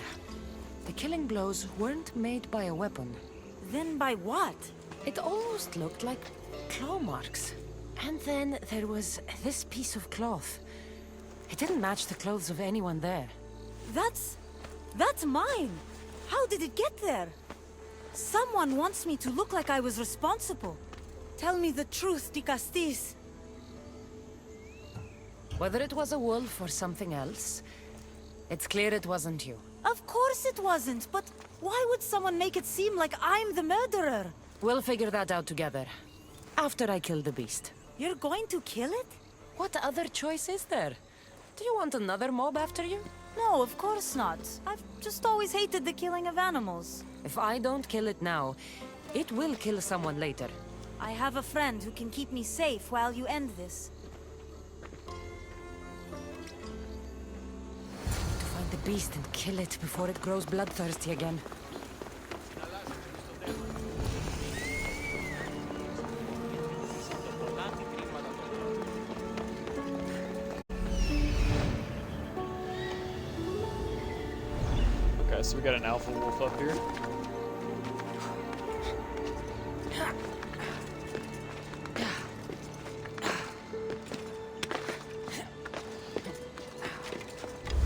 The killing blows weren't made by a weapon. Then by what? It almost looked like claw marks. And then there was this piece of cloth. It didn't match the clothes of anyone there. That's mine! How did it get there? Someone wants me to look like I was responsible. Tell me the truth, Dicastis. Whether it was a wolf or something else, it's clear it wasn't you. Of course it wasn't, but why would someone make it seem like I'm the murderer? We'll figure that out together. After I kill the beast. You're going to kill it? What other choice is there? Do you want another mob after you? No, of course not. I've just always hated the killing of animals. If I don't kill it now, it will kill someone later. I have a friend who can keep me safe while you end this. To find the beast and kill it before it grows bloodthirsty again. Okay, so we got an alpha wolf up here.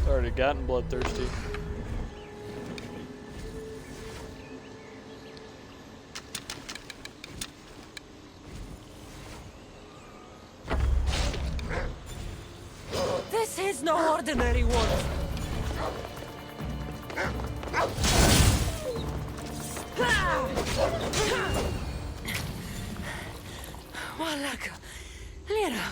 Already gotten bloodthirsty. This is no ordinary wolf. Walaka, Lyra.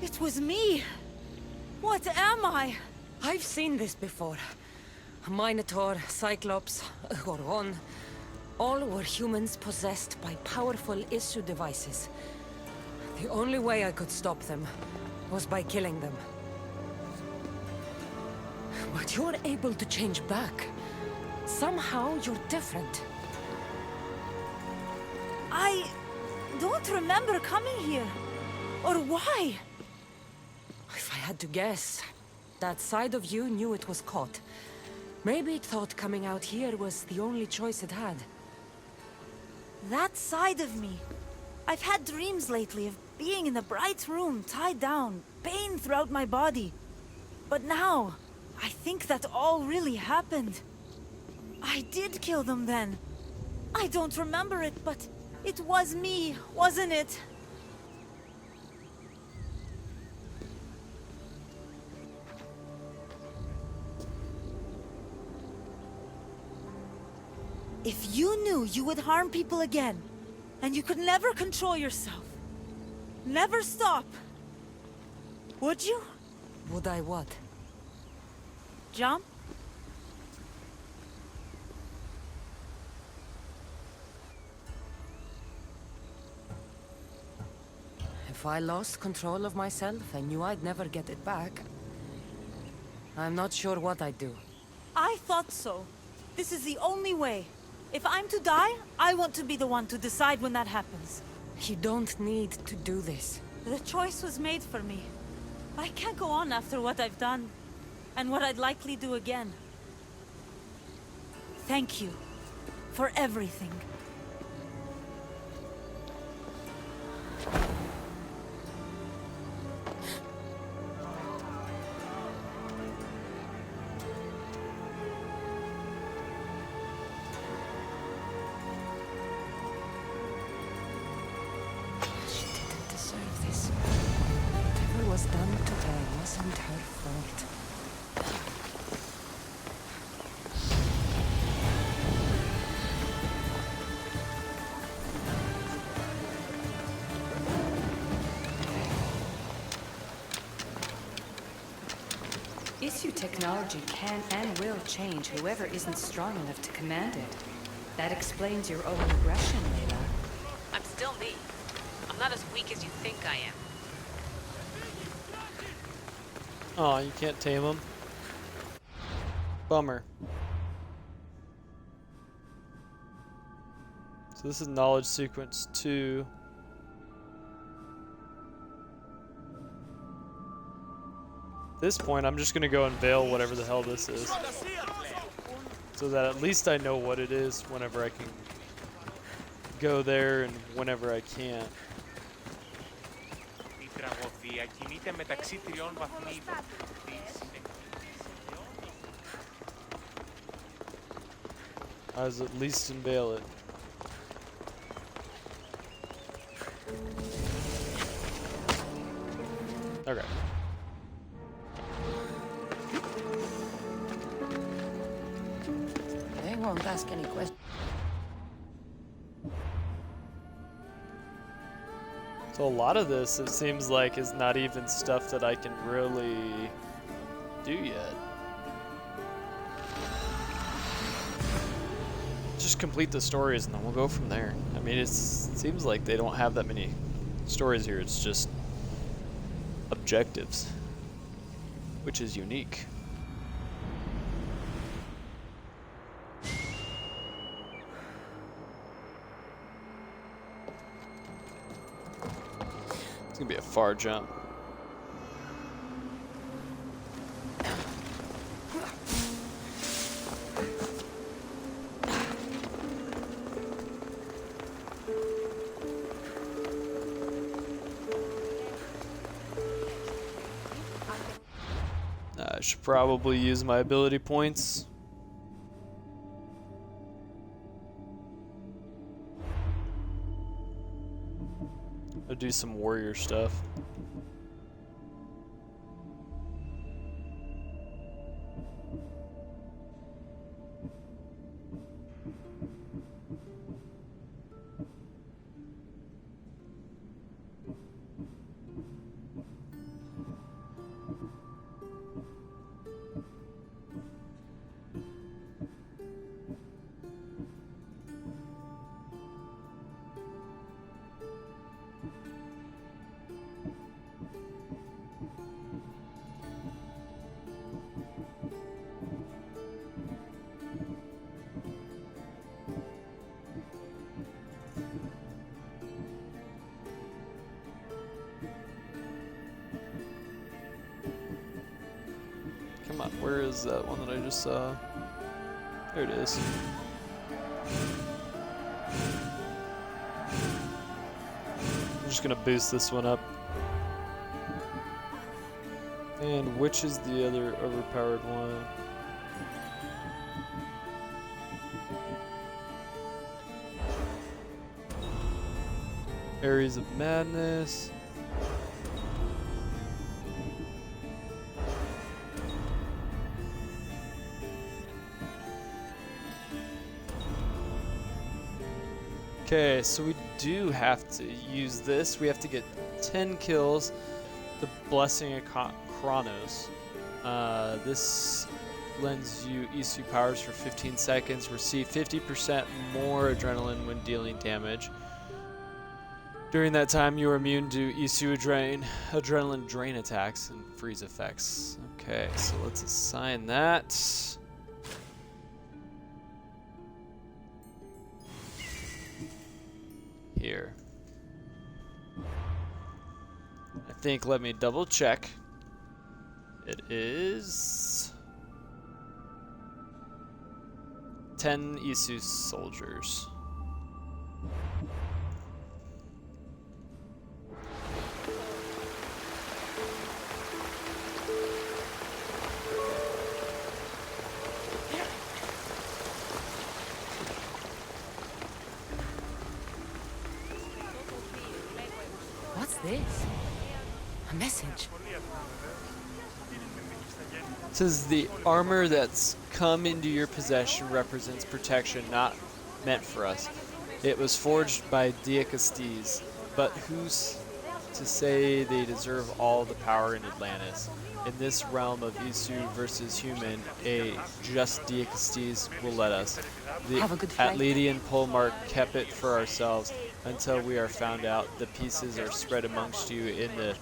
It was me! What am I? I've seen this before. A Minotaur, Cyclops, a Goron. All were humans possessed by powerful issue devices. The only way I could stop them was by killing them. But you're able to change back. Somehow you're different. I don't remember coming here. Or why? If I had to guess, that side of you knew it was caught. Maybe it thought coming out here was the only choice it had. That side of me. I've had dreams lately of being in a bright room, tied down, pain throughout my body. But now, I think that all really happened. I did kill them then. I don't remember it, but it was me, wasn't it? If you knew you would harm people again, and you could never control yourself, never stop, would you? Would I what? Jump? If I lost control of myself, I knew I'd never get it back. I'm not sure what I'd do. I thought so. This is the only way. If I'm to die, I want to be the one to decide when that happens. You don't need to do this. The choice was made for me. I can't go on after what I've done, and what I'd likely do again. Thank you for everything. She didn't deserve this. Whatever was done to her wasn't her fault. Issue technology can and will change whoever isn't strong enough to command it. That explains your own aggression, Layla. I'm still me. I'm not as weak as you think I am. Oh, you can't tame him. Bummer. So this is knowledge sequence 2. At this point, I'm just gonna go and veil whatever the hell this is, so that at least I know what it is whenever I can go there and whenever I can't. Η τραγωδία κινείται μεταξύ 3 βαθμίδων. I was at least unveil it. Okay. They won't ask any questions. So a lot of this, it seems like, is not even stuff that I can really do yet. Just complete the stories and then we'll go from there. I mean, it seems like they don't have that many stories here. It's just objectives, which is unique. It's gonna be a far jump. I should probably use my ability points. I'll do some warrior stuff. Come on, where is that one that I just saw? There it is. I'm just gonna boost this one up. And which is the other overpowered one? Areas of Madness. Okay, so we do have to use this. We have to get 10 kills. The Blessing of Chronos. This lends you Isu powers for 15 seconds. Receive 50% more adrenaline when dealing damage. During that time, you are immune to Isu adrenaline drain attacks and freeze effects. Okay, so let's assign that. Here. I think, let me double check. It is 10 Isu soldiers. What's this? A message. It says the armor that's come into your possession represents protection not meant for us. It was forged by Diacastes, but who's to say they deserve all the power in Atlantis? In this realm of Isu versus human, a just Diacastes will let us. The Have a good flight. Atlantean polemark kept it for ourselves until we are found out. The pieces are spread amongst you in the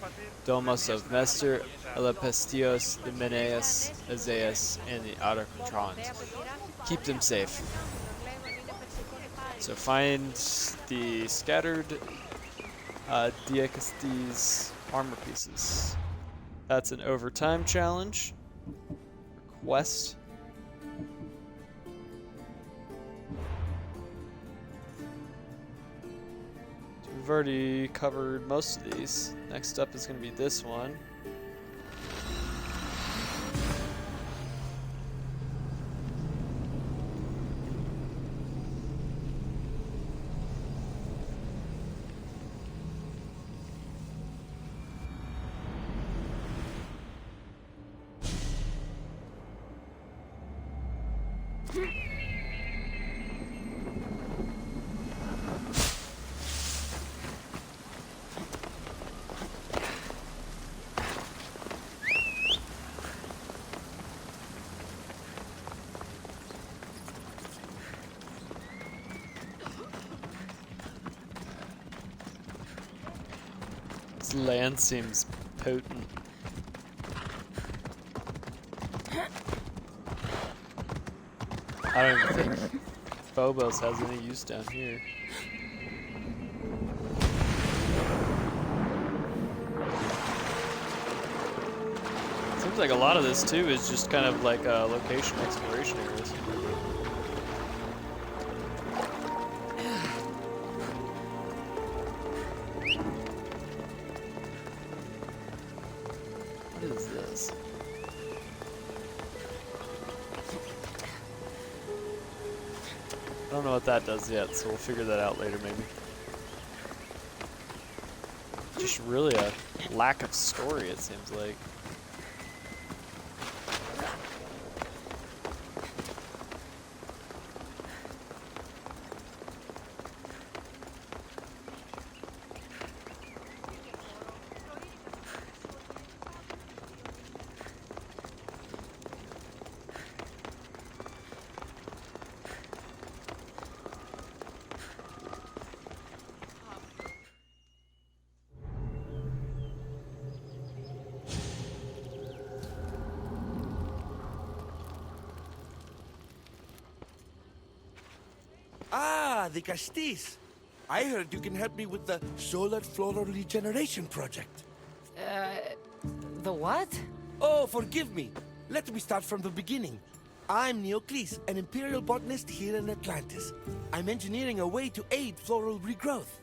Domos of Mester, Elapestios, the Meneas, Azaeus, and the Autocontrons. Keep them safe. So find the scattered Diacastes armor pieces. That's an overtime challenge. Request. So we've already covered most of these. Next up is going to be this one. This land seems potent. I don't even think Phobos has any use down here. Seems like a lot of this too is just kind of like location exploration areas. What is this? I don't know what that does yet, so we'll figure that out later maybe. Just really a lack of story, it seems like. Ah, the Castis. I heard you can help me with the solar floral regeneration project. The what? Oh, forgive me. Let me start from the beginning. I'm Neocles, an imperial botanist here in Atlantis. I'm engineering a way to aid floral regrowth.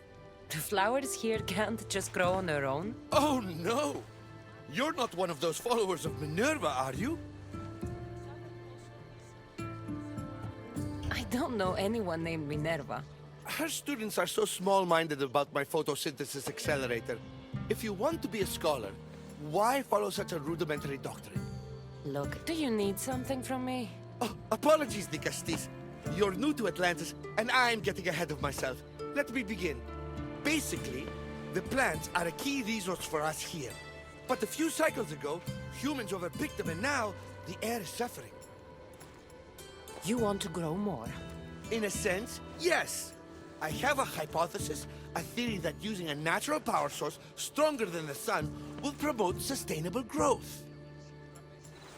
The flowers here can't just grow on their own? Oh no! You're not one of those followers of Minerva, are you? I don't know anyone named Minerva. Her students are so small-minded about my photosynthesis accelerator. If you want to be a scholar, why follow such a rudimentary doctrine? Look, do you need something from me? Oh, apologies, Dicastis. You're new to Atlantis, and I'm getting ahead of myself. Let me begin. Basically, the plants are a key resource for us here. But a few cycles ago, humans overpicked them, and now the air is suffering. You want to grow more? In a sense, yes. I have a hypothesis, a theory that using a natural power source stronger than the sun will promote sustainable growth.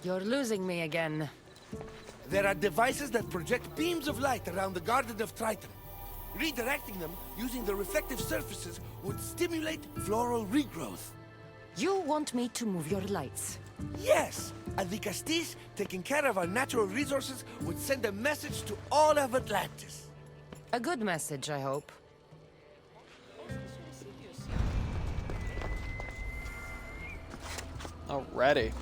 You're losing me again. There are devices that project beams of light around the Garden of Triton. Redirecting them using the reflective surfaces would stimulate floral regrowth. You want me to move your lights? Yes! And the Castis, taking care of our natural resources, would send a message to all of Atlantis. A good message, I hope. Alrighty.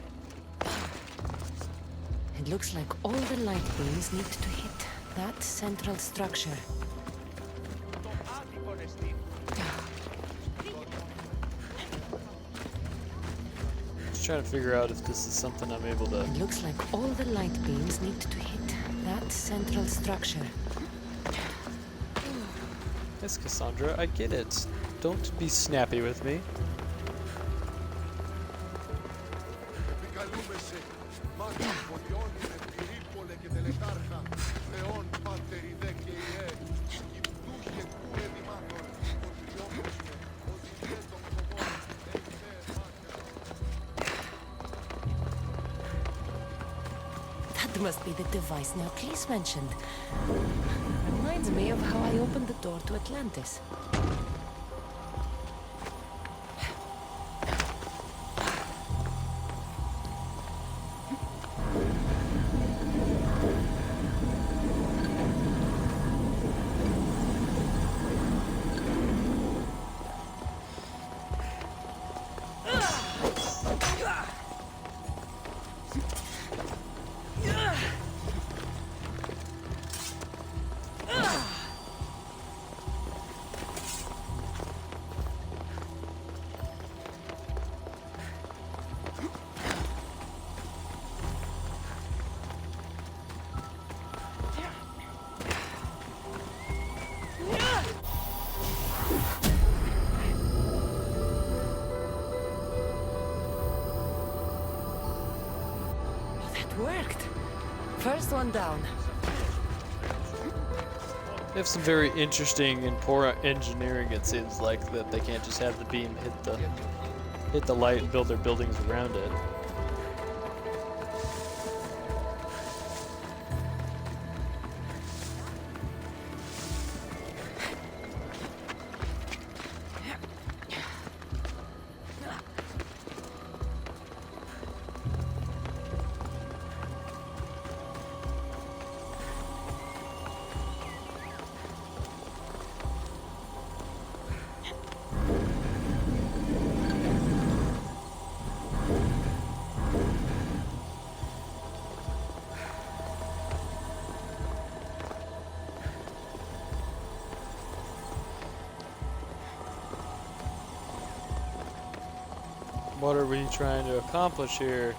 It looks like all the light beams need to hit that central structure. Just trying to figure out if this is something I'm able to... It looks like all the light beams need to hit that central structure. Yes, Cassandra, I get it. Don't be snappy with me. That must be the device Neocles mentioned. Reminds me of how I opened the door to Atlantis. Worked. First one down. They have some very interesting and poor engineering, it seems like, that they can't just have the beam hit the light and build their buildings around it. What are we trying to accomplish here?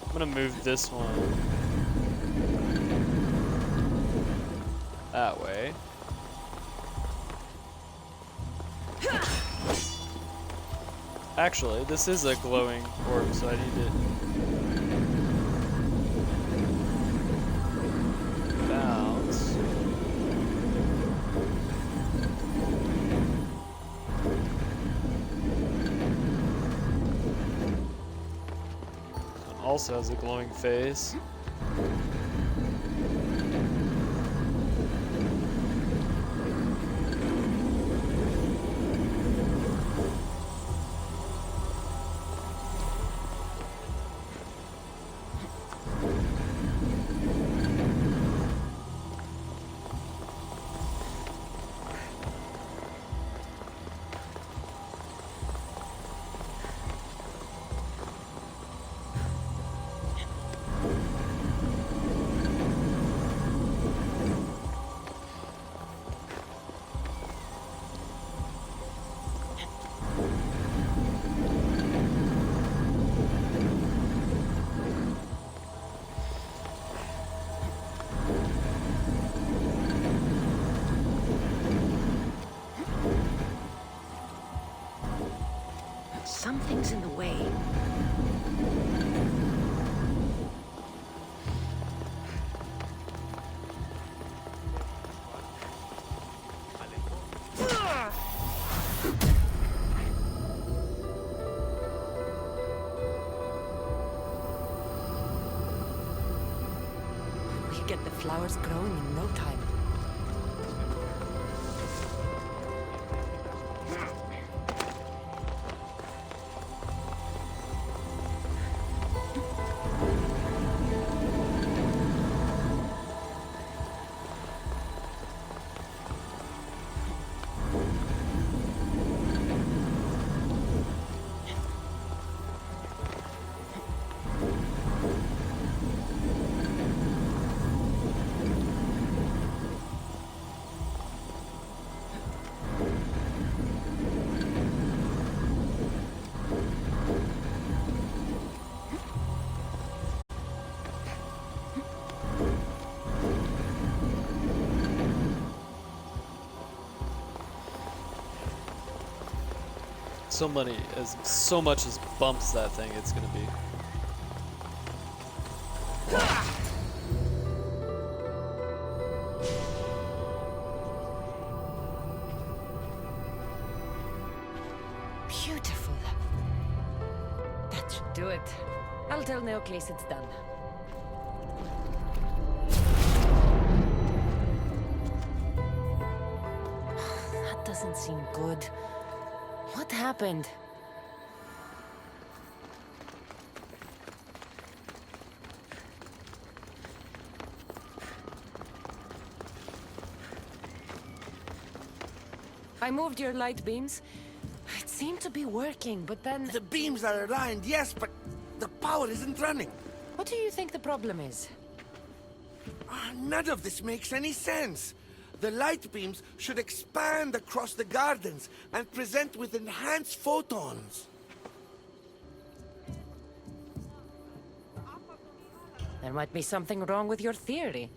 I'm gonna move this one that way. Actually, this is a glowing orb, so I need to bounce. It also has a glowing face. Something's in the way. We get the flowers growing in no time. So much as bumps that thing, it's gonna be. Beautiful. That should do it. I'll tell Neocles it's done. That doesn't seem good. What happened? I moved your light beams. It seemed to be working, but then... The beams are aligned, yes, but the power isn't running. What do you think the problem is? None of this makes any sense. The light beams should expand across the gardens and present with enhanced photons. There might be something wrong with your theory.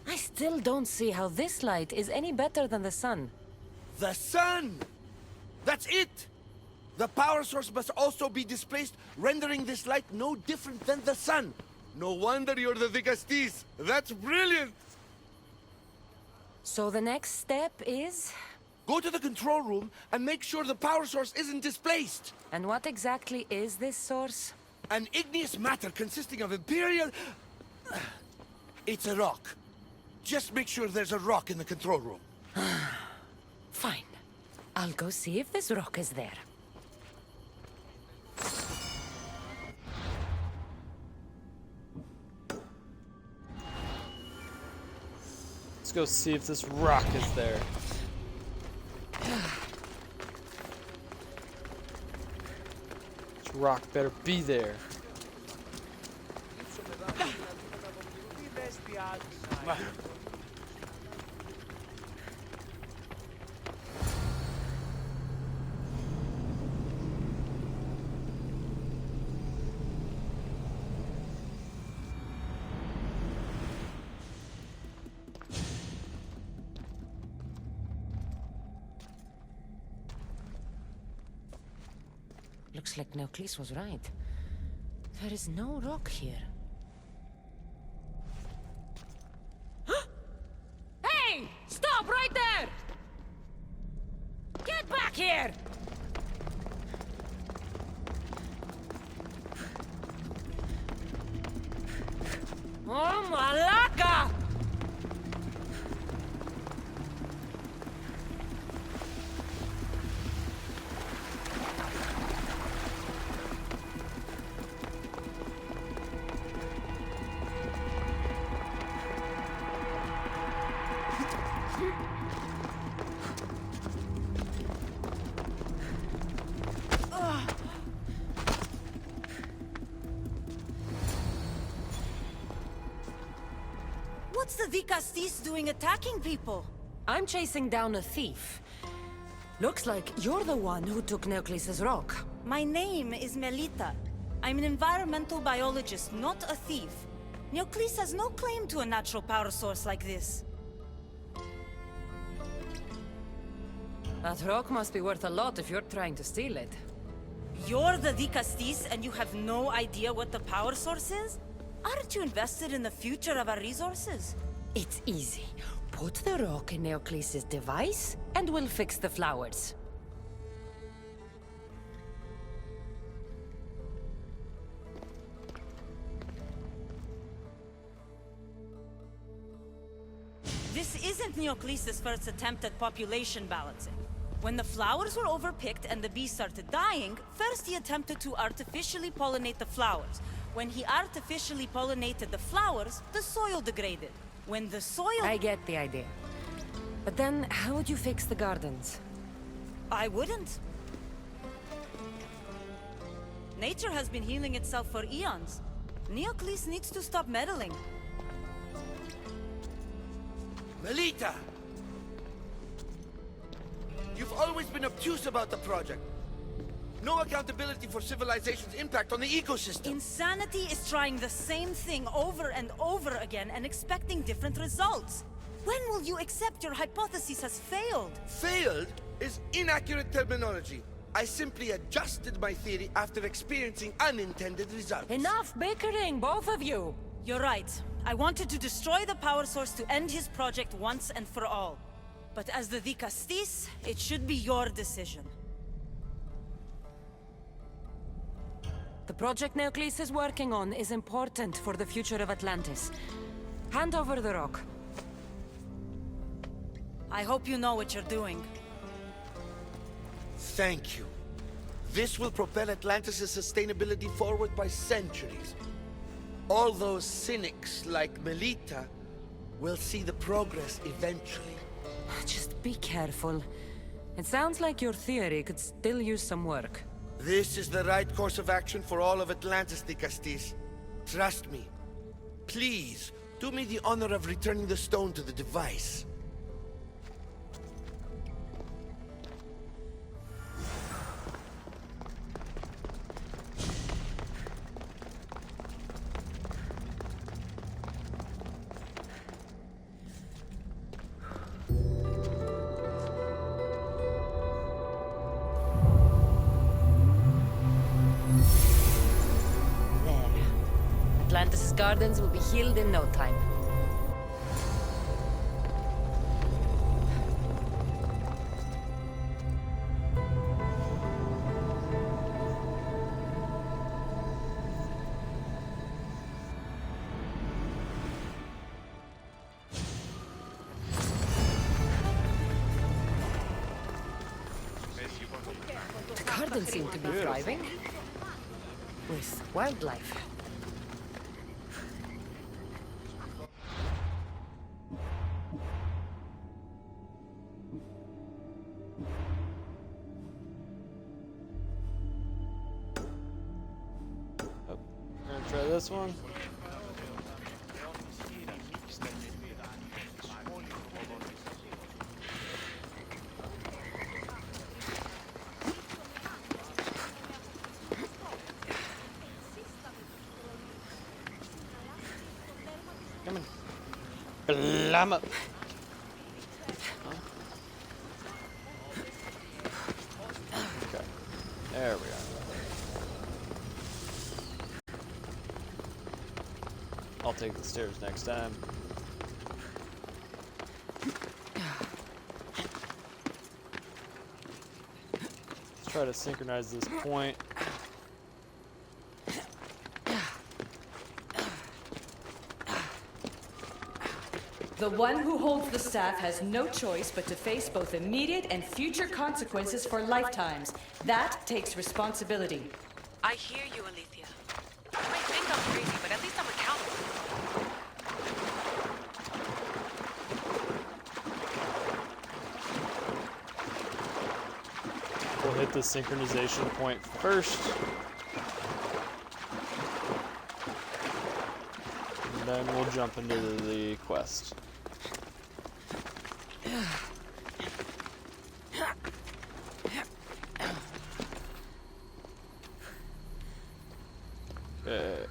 I still don't see how this light is any better than the sun. The sun! That's it! The power source must also be displaced, rendering this light no different than the sun. No wonder you're the Vicastis. That's brilliant! So the next step is... Go to the control room and make sure the power source isn't displaced. And what exactly is this source? An igneous matter consisting of Imperial... It's a rock. Just make sure there's a rock in the control room. Fine. I'll go see if this rock is there. Let's go see if this rock is there. This rock better be there. Looks like Neocles was right. There is no rock here. Hey! Stop right there! Get back here! Oh, Malaka! What's the Vicastis doing attacking people? I'm chasing down a thief. Looks like you're the one who took Neocles' rock. My name is Melita. I'm an environmental biologist, not a thief. Neocles has no claim to a natural power source like this. That rock must be worth a lot if you're trying to steal it. You're the Dicastis and you have no idea what the power source is? Aren't you invested in the future of our resources? It's easy. Put the rock in Neocles' device, and we'll fix the flowers. This isn't Neocles' first attempt at population balancing. When the flowers were overpicked and the bees started dying, first he attempted to artificially pollinate the flowers. When he artificially pollinated the flowers, the soil degraded. When the soil... I get the idea. But then, how would you fix the gardens? I wouldn't. Nature has been healing itself for eons. Neocles needs to stop meddling. Melita! You've always been obtuse about the project. No accountability for civilization's impact on the ecosystem. Insanity is trying the same thing over and over again and expecting different results. When will you accept your hypothesis has failed? Failed is inaccurate terminology. I simply adjusted my theory after experiencing unintended results. Enough bickering, both of you! You're right. I wanted to destroy the power source to end his project once and for all. But as the Dicastis, it should be your decision. The project Neocles is working on is important for the future of Atlantis. Hand over the rock. I hope you know what you're doing. Thank you. This will propel Atlantis' sustainability forward by centuries. All those cynics like Melita will see the progress eventually. Just be careful. It sounds like your theory could still use some work. This is the right course of action for all of Atlantis, Dicastis. Trust me. Please, do me the honor of returning the stone to the device. Atlantis' gardens will be healed in no time. The gardens seem to be thriving. With wildlife. Try this one. Come on. Blam up. Okay. There we are. I'll take the stairs next time. Let's try to synchronize this point. The one who holds the staff has no choice but to face both immediate and future consequences for lifetimes. That takes responsibility. I hear you, Alethea. You may think I'm crazy, but at least I'm accountable. We'll hit the synchronization point first. And then we'll jump into the quest. Okay.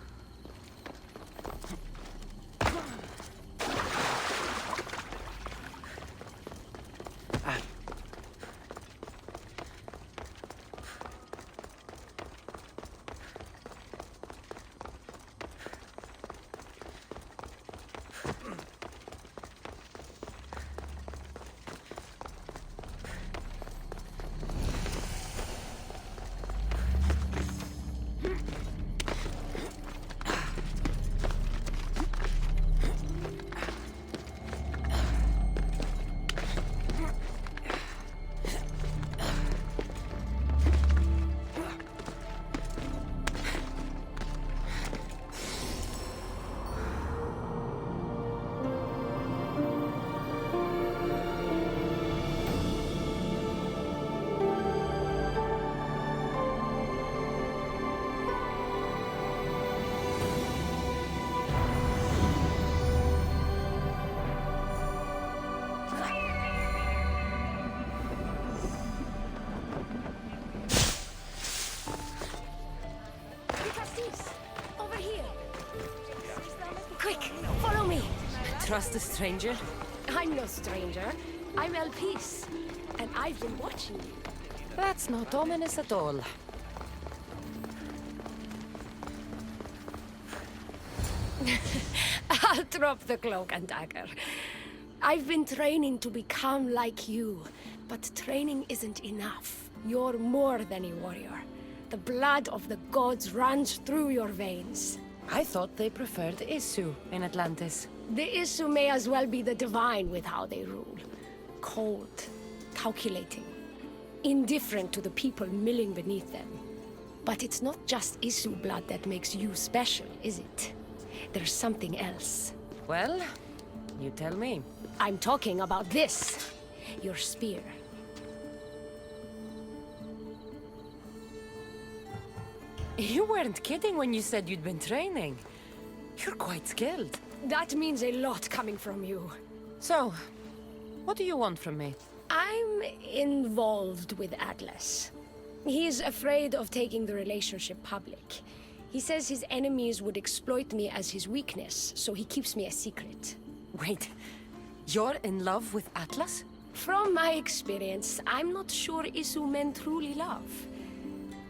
trust a stranger? I'm no stranger. I'm El Peace, and I've been watching you. That's not ominous at all. I'll drop the cloak and dagger. I've been training to become like you, but training isn't enough. You're more than a warrior. The blood of the gods runs through your veins. I thought they preferred Isu in Atlantis. The Isu may as well be the divine with how they rule. Cold, calculating, indifferent to the people milling beneath them. But it's not just Isu blood that makes you special, is it? There's something else. Well, you tell me. I'm talking about this. Your spear. You weren't kidding when you said you'd been training. You're quite skilled. That means a lot coming from you. So, what do you want from me? I'm involved with Atlas. He's afraid of taking the relationship public. He says his enemies would exploit me as his weakness, so he keeps me a secret. Wait, you're in love with Atlas? From my experience, I'm not sure Isu men truly love.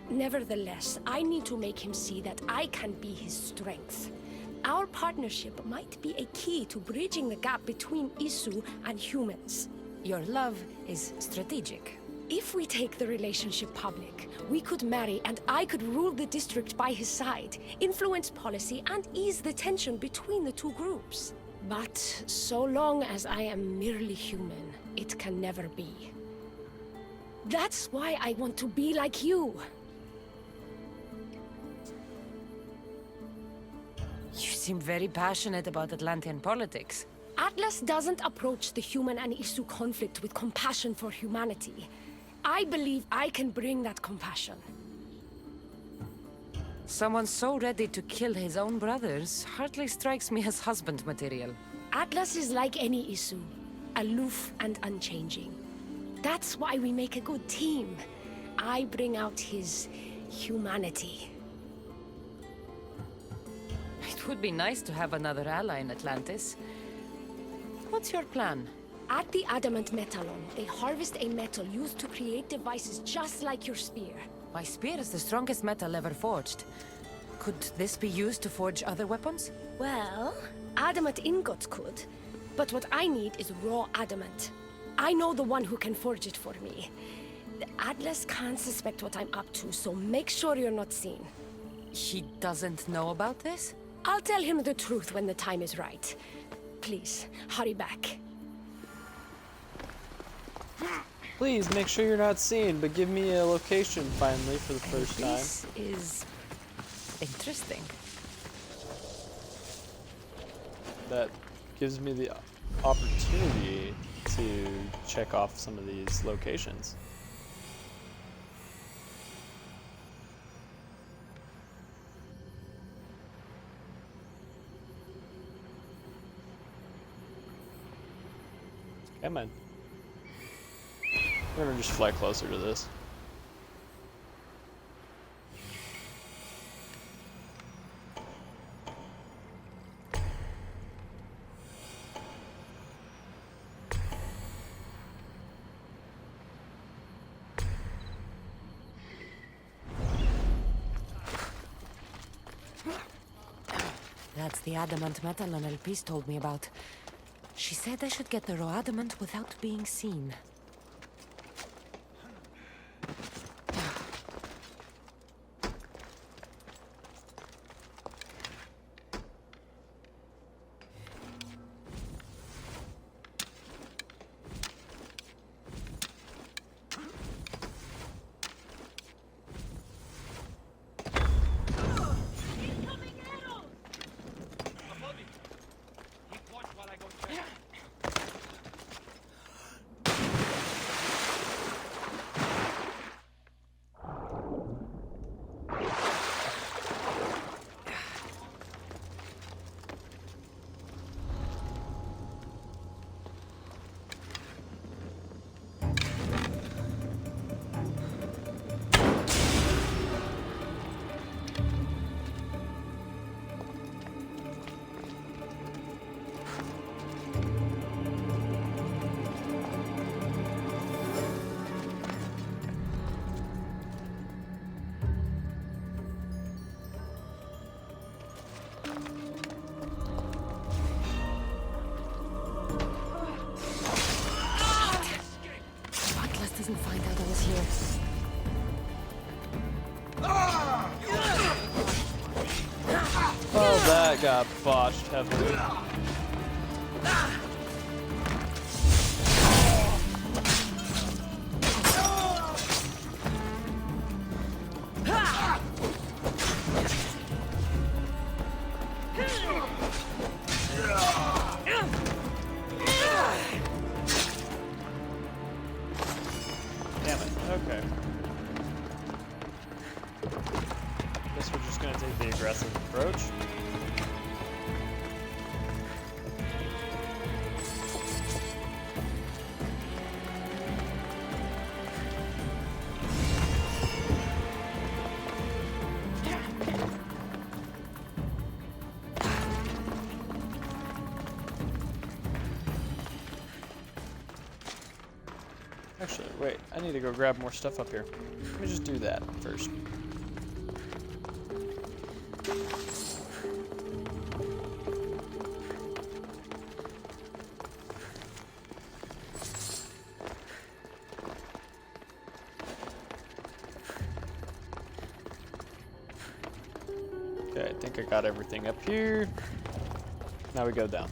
Nevertheless, I need to make him see that I can be his strength. Our partnership might be a key to bridging the gap between Isu and humans. Your love is strategic. If we take the relationship public, we could marry and I could rule the district by his side, influence policy and ease the tension between the two groups. But so long as I am merely human, it can never be. That's why I want to be like you. You seem very passionate about Atlantean politics. Atlas doesn't approach the human and Isu conflict with compassion for humanity. I believe I can bring that compassion. Someone so ready to kill his own brothers hardly strikes me as husband material. Atlas is like any Isu, aloof and unchanging. That's why we make a good team. I bring out his humanity. It would be nice to have another ally in Atlantis. What's your plan? At the Adamant Metallon, they harvest a metal used to create devices just like your spear. My spear is the strongest metal ever forged. Could this be used to forge other weapons? Well, adamant ingots could. But what I need is raw adamant. I know the one who can forge it for me. The Atlas can't suspect what I'm up to, so make sure you're not seen. He doesn't know about this? I'll tell him the truth when the time is right. Please, hurry back. Please make sure you're not seen, but give me a location finally for the first time. This is interesting. That gives me the opportunity to check off some of these locations. Come on. We're gonna just fly closer to this. That's the adamant metal El Peace told me about. She said I should get the raw adamant without being seen. that got botched heavily. Damn it, okay. Guess we're just gonna take the aggressive approach. Actually, wait, I need to go grab more stuff up here. Let me just do that first. Okay, I think I got everything up here. Now we go down.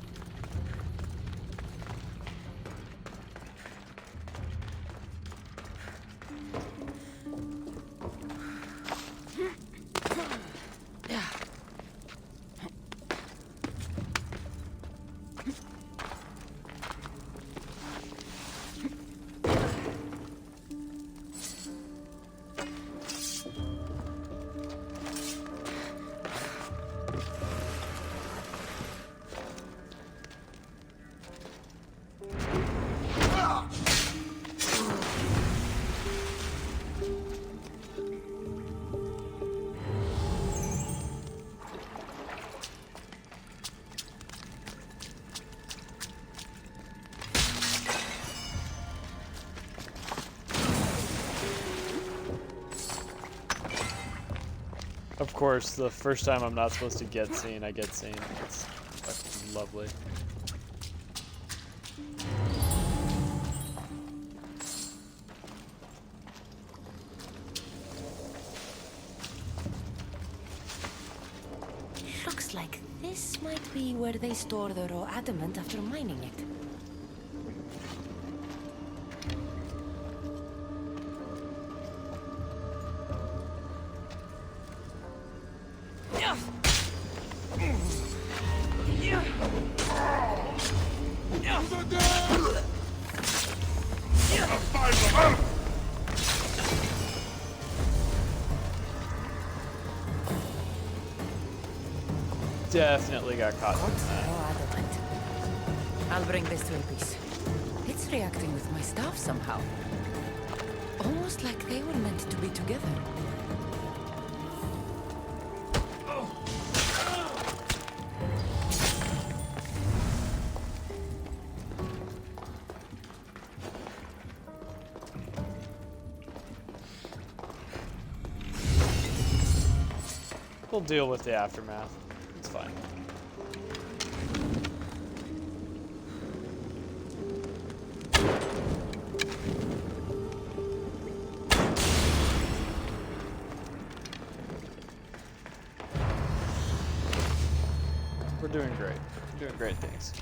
Of course, the first time I'm not supposed to get seen, I get seen. It's fucking lovely. Looks like this might be where they store the raw adamant after mining it. Definitely got caught. Raw adamant. I'll bring this to a piece. It's reacting with my stuff somehow. Almost like they were meant to be together. We'll deal with the aftermath. It's fine. We're doing great. We're doing great things.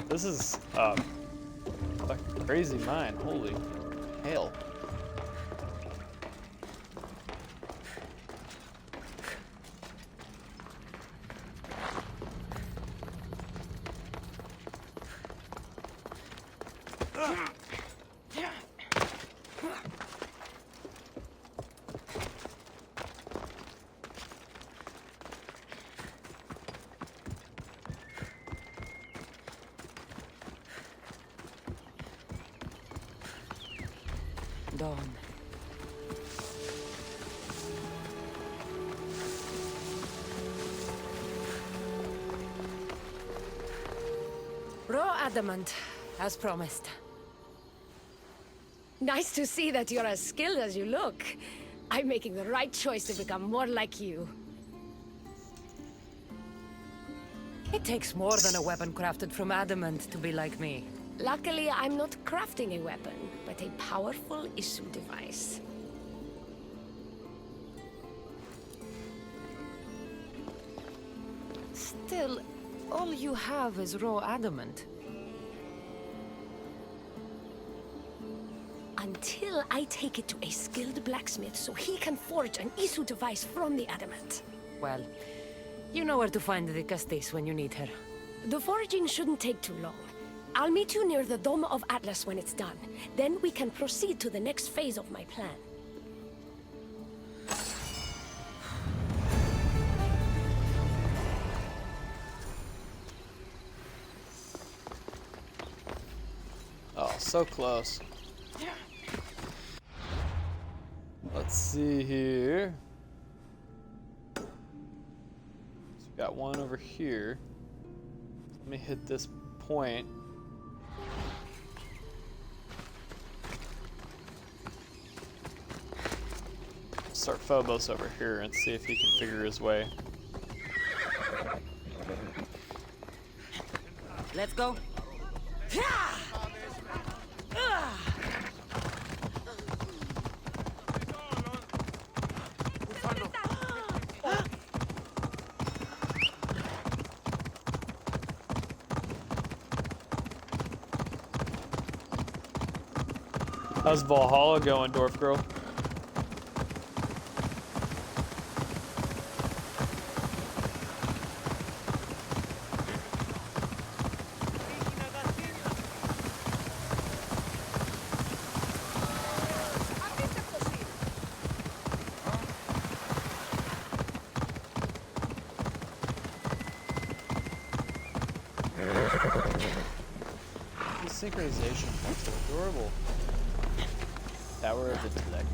This is a crazy mine. Holy hell. Dawn. Adamant, as promised. Nice to see that you're as skilled as you look. I'm making the right choice to become more like you. It takes more than a weapon crafted from adamant to be like me. Luckily, I'm not crafting a weapon, but a powerful issue device. Still, all you have is raw adamant. Until I take it to a skilled blacksmith so he can forge an issue device from the adamant. Well, you know where to find the Castis when you need her. The foraging shouldn't take too long. I'll meet you near the Dome of Atlas when it's done. Then we can proceed to the next phase of my plan. Oh, so close. Let's see here. So we got one over here. Let me hit this point. Start Phobos over here and see if he can figure his way. Let's go. How's Valhalla going, Dwarf Girl? The synchronization is so adorable. Tower of Intellect.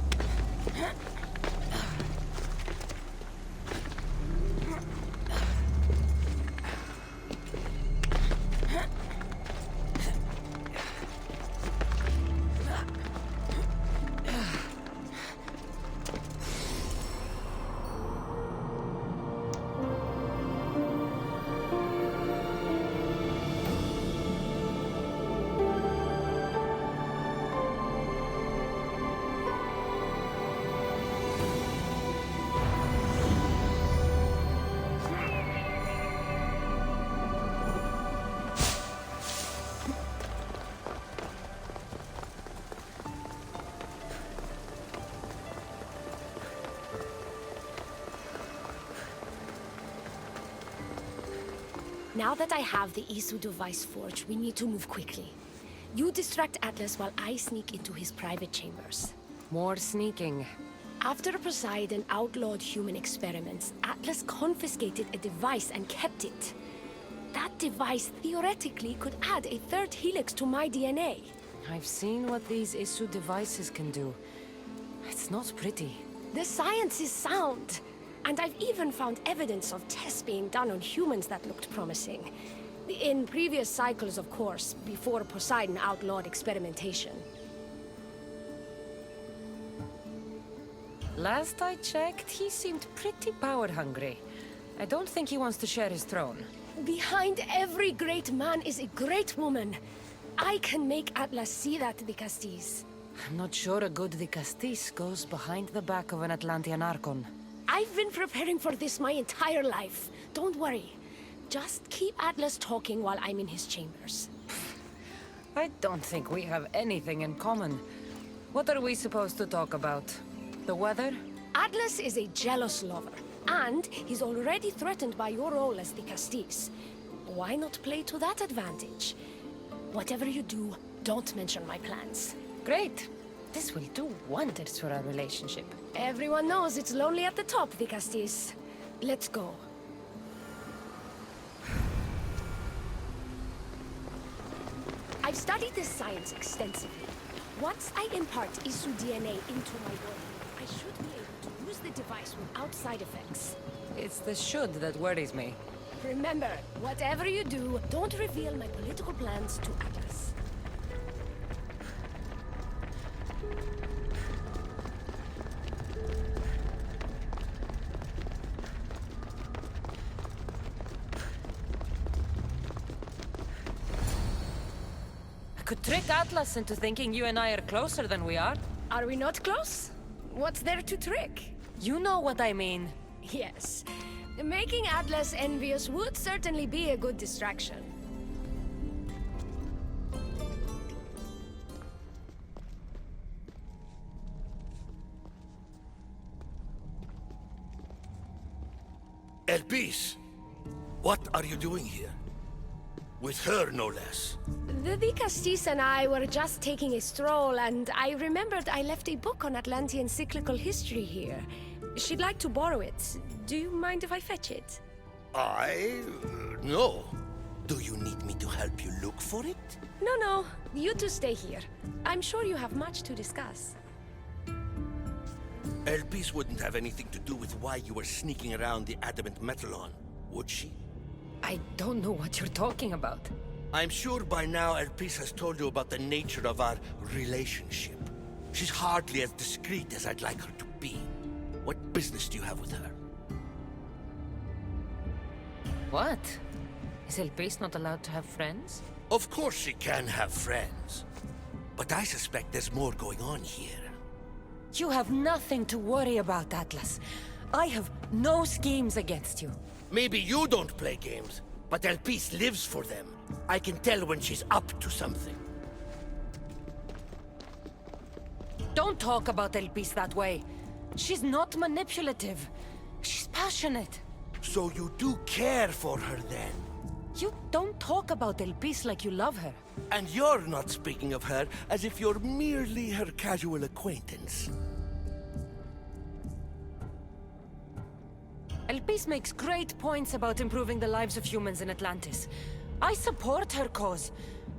Now that I have the Isu device forged, we need to move quickly. You distract Atlas while I sneak into his private chambers. More sneaking. After Poseidon outlawed human experiments, Atlas confiscated a device and kept it. That device theoretically could add a third helix to my DNA. I've seen what these Isu devices can do. It's not pretty. The science is sound. And I've even found evidence of tests being done on humans that looked promising. In previous cycles, of course, before Poseidon outlawed experimentation. Last I checked, he seemed pretty power-hungry. I don't think he wants to share his throne. Behind every great man is a great woman. I can make Atlas see that, the Castis. I'm not sure a good Castis goes behind the back of an Atlantean Archon. I've been preparing for this my entire life. Don't worry. Just keep Atlas talking while I'm in his chambers. I don't think we have anything in common. What are we supposed to talk about? The weather? Atlas is a jealous lover, and he's already threatened by your role as the Castis. Why not play to that advantage? Whatever you do, don't mention my plans. Great. This will do wonders for our relationship. Everyone knows it's lonely at the top, the Castis. Let's go. I've studied this science extensively. Once I impart Isu DNA into my body, I should be able to use the device without side effects. It's the should that worries me. Remember, whatever you do, don't reveal my political plans to Atlas. I could trick Atlas into thinking you and I are closer than we are. Are we not close? What's there to trick? You know what I mean. Yes. Making Atlas envious would certainly be a good distraction. Elpis, what are you doing here? With her, no less. The Castis and I were just taking a stroll, and I remembered I left a book on Atlantean cyclical history here. She'd like to borrow it. Do you mind if I fetch it? No. Do you need me to help you look for it? No. You two stay here. I'm sure you have much to discuss. Elpis wouldn't have anything to do with why you were sneaking around the adamant metalon, would she? I don't know what you're talking about. I'm sure by now Elpis has told you about the nature of our relationship. She's hardly as discreet as I'd like her to be. What business do you have with her? What? Is Elpis not allowed to have friends? Of course she can have friends. But I suspect there's more going on here. You have nothing to worry about, Atlas. I have no schemes against you. Maybe you don't play games, but Elpis lives for them. I can tell when she's up to something. Don't talk about Elpis that way. She's not manipulative. She's passionate. So you do care for her then? You don't talk about Elpis like you love her. And you're not speaking of her as if you're merely her casual acquaintance. Elpis makes great points about improving the lives of humans in Atlantis. I support her cause.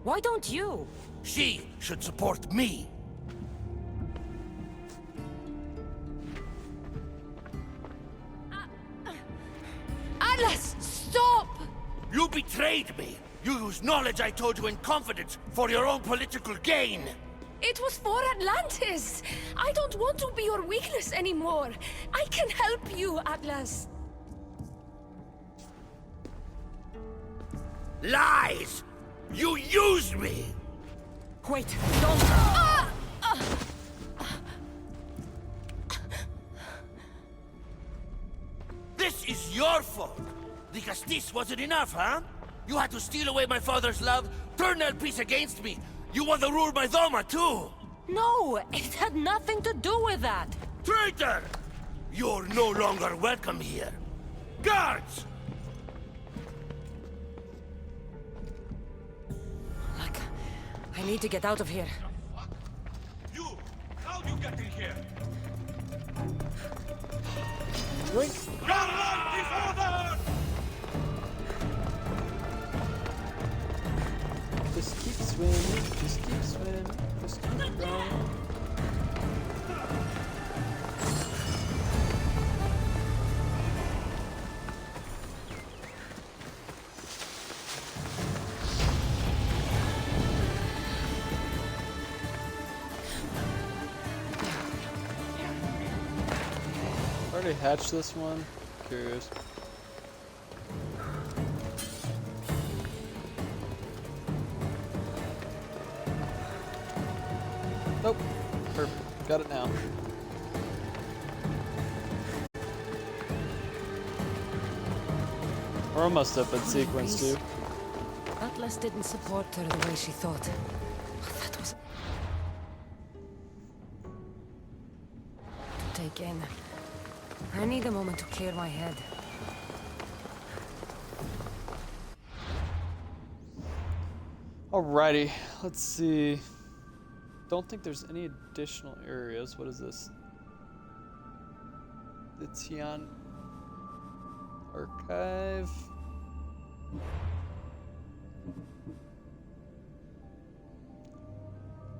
Why don't you? She should support me. Atlas, stop! You betrayed me! You used knowledge I told you in confidence for your own political gain! It was for Atlantis! I don't want to be your weakness anymore. I can help you, Atlas. Lies! You used me! Wait, don't... This is your fault! The Castis wasn't enough, huh? You had to steal away my father's love, turn Elpis against me. You want to rule my Doma, too! No, it had nothing to do with that. Traitor! You're no longer welcome here. Guards! Look, I need to get out of here. You! How'd you get in here? Drink. Your life is ordered! Just keep swimming, just keep swimming, just keep going. Already hatched this one? Curious. Nope. Perfect. Got it now. We're almost up in sequence too. Atlas didn't support her the way she thought. That was... to take in. I need a moment to clear my head. Alrighty, let's see. Don't think there's any additional areas. What is this? The Tian Archive.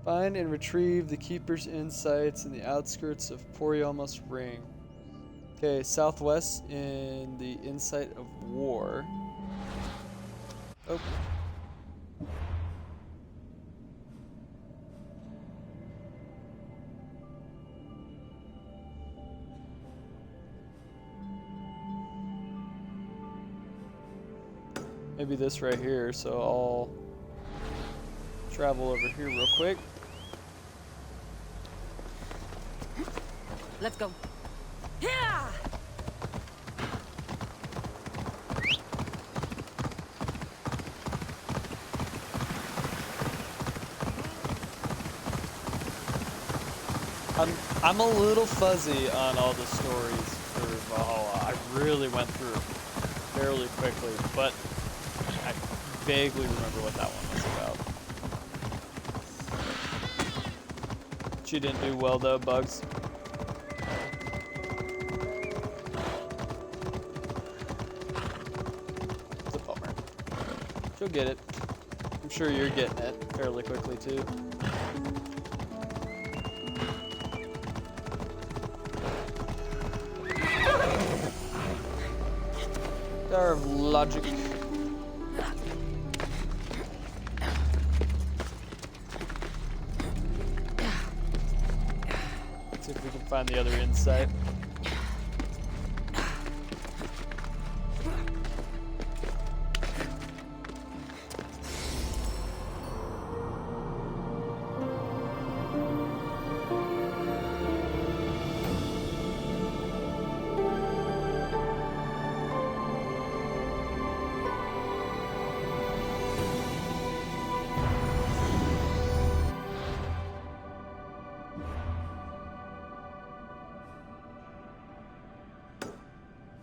Find and retrieve the Keeper's insights in the outskirts of Poriomos Ring. Okay, southwest in the Insight of War. Oh. Maybe this right here, so I'll travel over here real quick. Let's go. Yeah! I'm a little fuzzy on all the stories for Valhalla. I really went through it fairly quickly, but I vaguely remember what that one was about. She didn't do well though, Bugs. It's a bummer. She'll get it. I'm sure you're getting it fairly quickly too. Star of Logic. Let's see if we can find the other insight.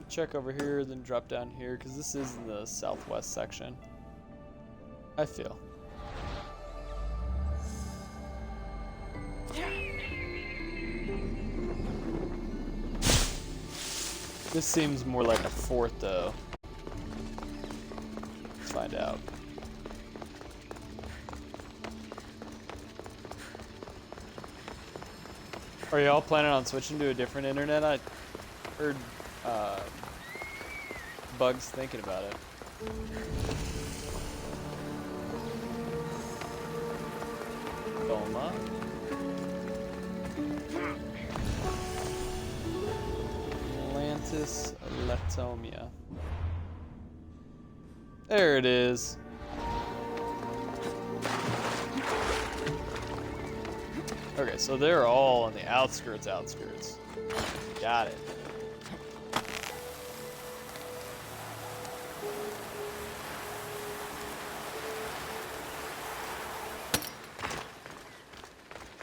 Check over here, then drop down here, because this is in the southwest section. I feel. This seems more like a fort, though. Let's find out. Are y'all planning on switching to a different internet? I heard Bugs thinking about it. Boma. Atlantis, Latomia. There it is. Okay, so they're all on the outskirts. Got it.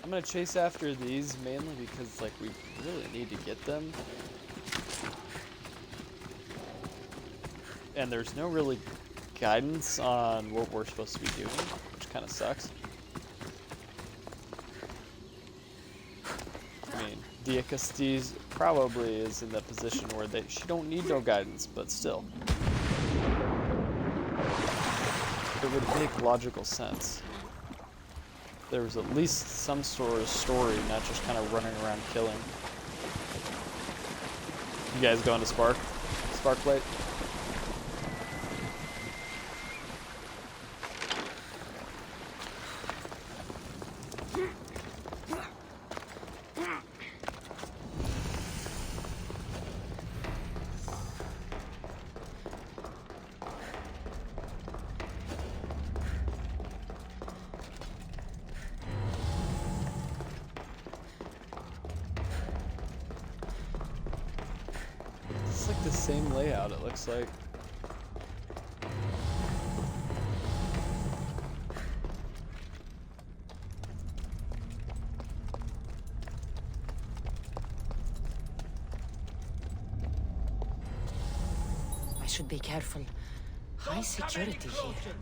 I'm gonna chase after these mainly because like we really need to get them. And there's no really guidance on what we're supposed to be doing, which kind of sucks. I mean, Dia Castillo probably is in that position where she don't need no guidance, but still. It would make logical sense. There was at least some sort of story, not just kind of running around killing. You guys going to Sparkplate? It's like the same layout, it looks like. I should be careful. High security here.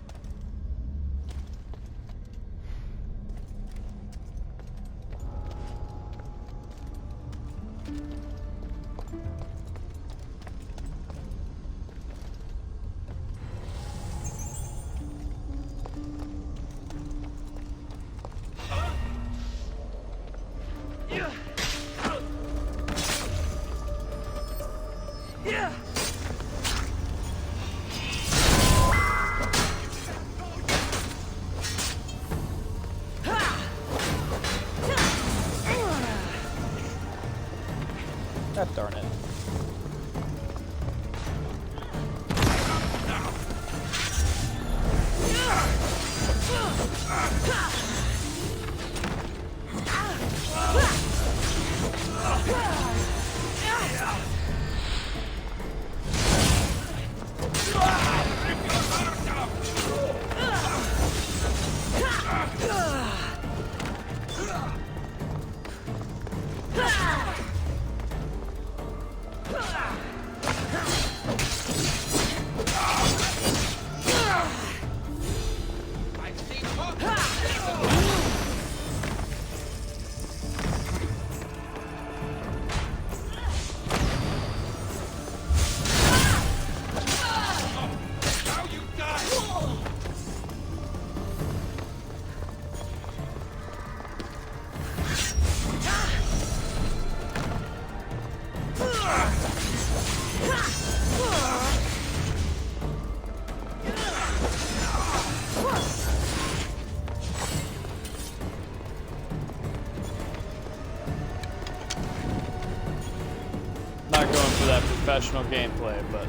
Not going for that professional gameplay, but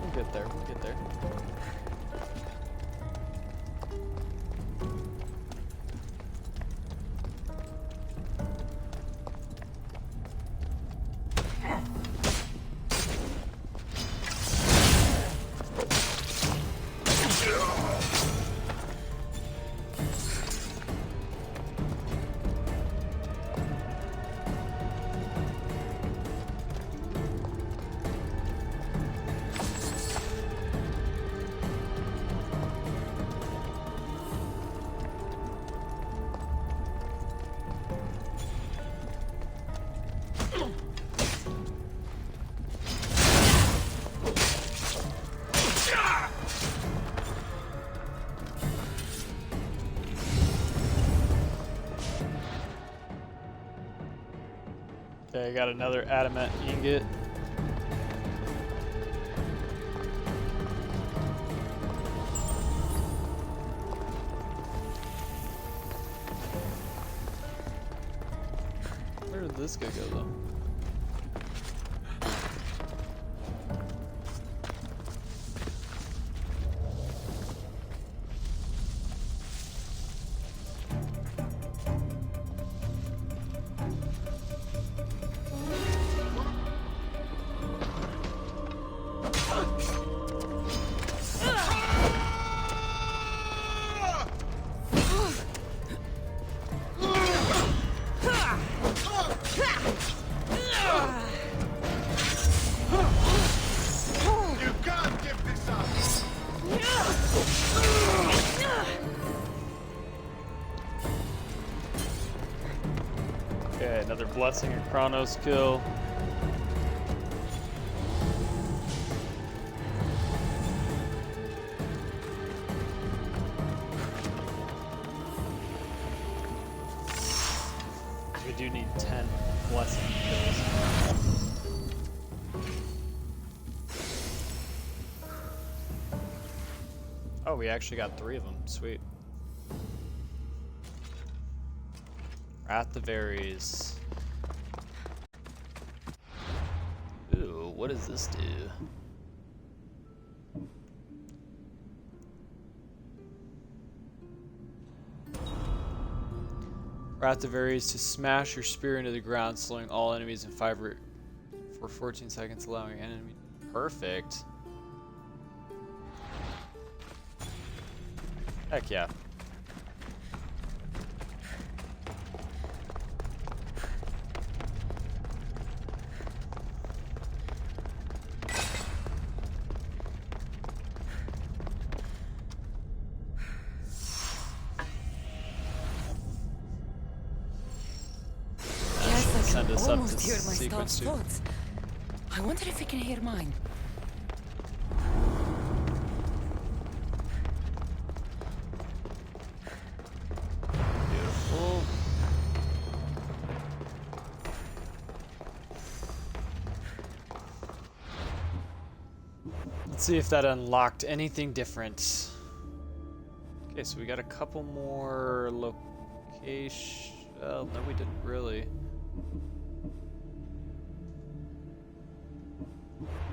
we'll get there. We'll get there. Okay, I got another adamant ingot. Where did this guy go though? Okay, another blessing and Chronos kill. We do need 10 blessing kills. Oh, we actually got 3 of them. Sweet. At the Berries. Ooh, what does this do? Rat the Berries to smash your spear into the ground, slowing all enemies in 5 for 14 seconds, allowing enemy. Perfect. Heck yeah. Send us up Almost to hear my sequence staff's 2. thoughts. I wonder if it can hear mine. Beautiful. Let's see if that unlocked anything different. Okay, so we got a couple more location. Well, no, we didn't really.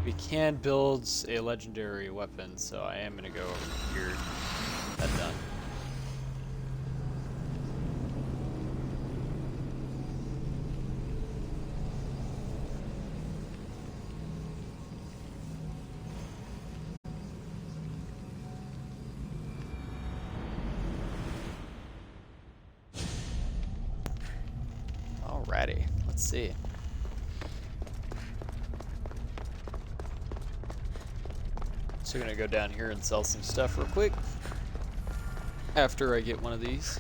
We can build a legendary weapon, so I am gonna go over here. That done. Alrighty, let's see. So we're gonna go down here and sell some stuff real quick after I get one of these.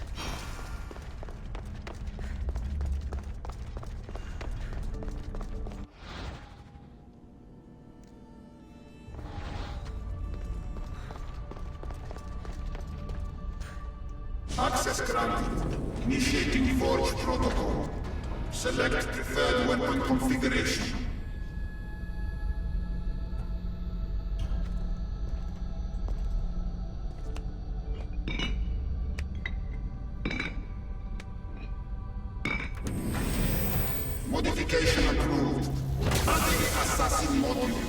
Access granted. Initiating Forge protocol. Select preferred weapon configuration. Modification approved. Adding assassin module.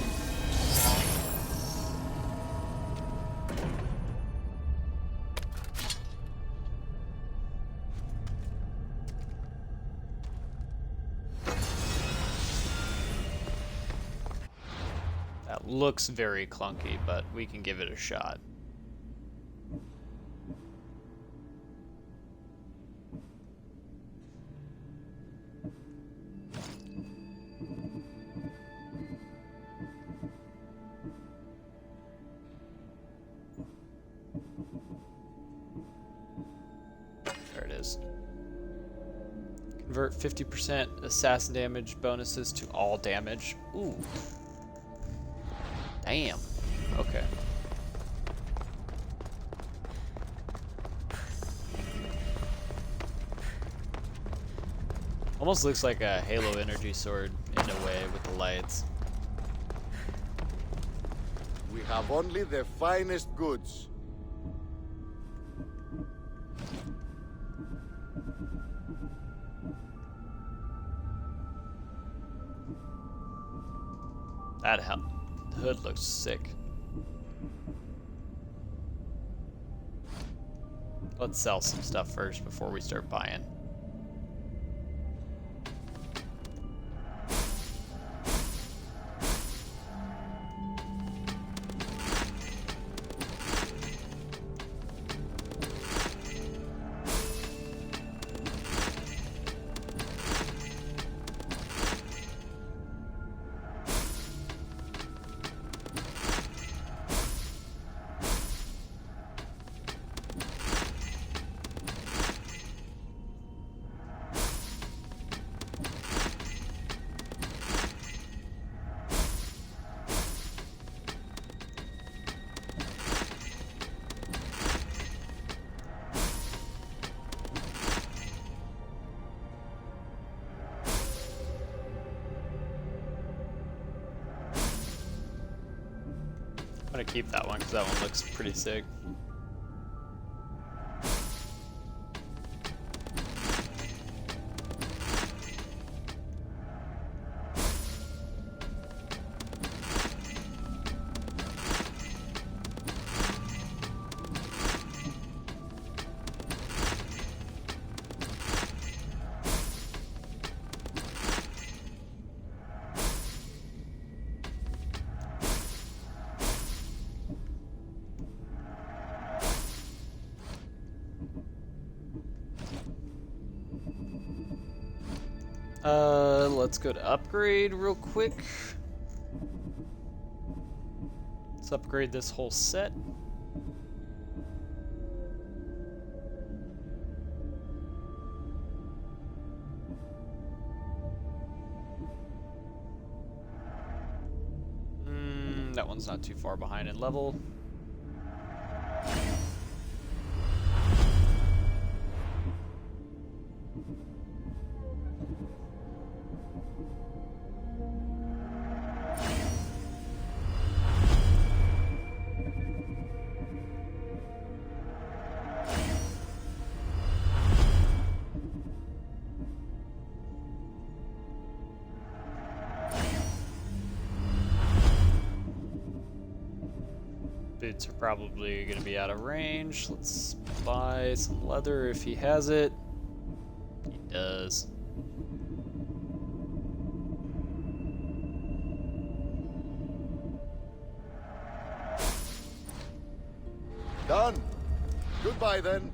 That looks very clunky, but we can give it a shot. There it is. Convert 50% assassin damage bonuses to all damage. Ooh. Damn. Okay. Almost looks like a Halo energy sword in a way with the lights. We have only the finest goods. That hood looks sick. Let's sell some stuff first before we start buying. I'm gonna keep that one because that one looks pretty sick. Let's go to upgrade real quick. Let's upgrade this whole set. That one's not too far behind in level. Boots are probably going to be out of range. Let's buy some leather if he has it. He does. Done. Goodbye then.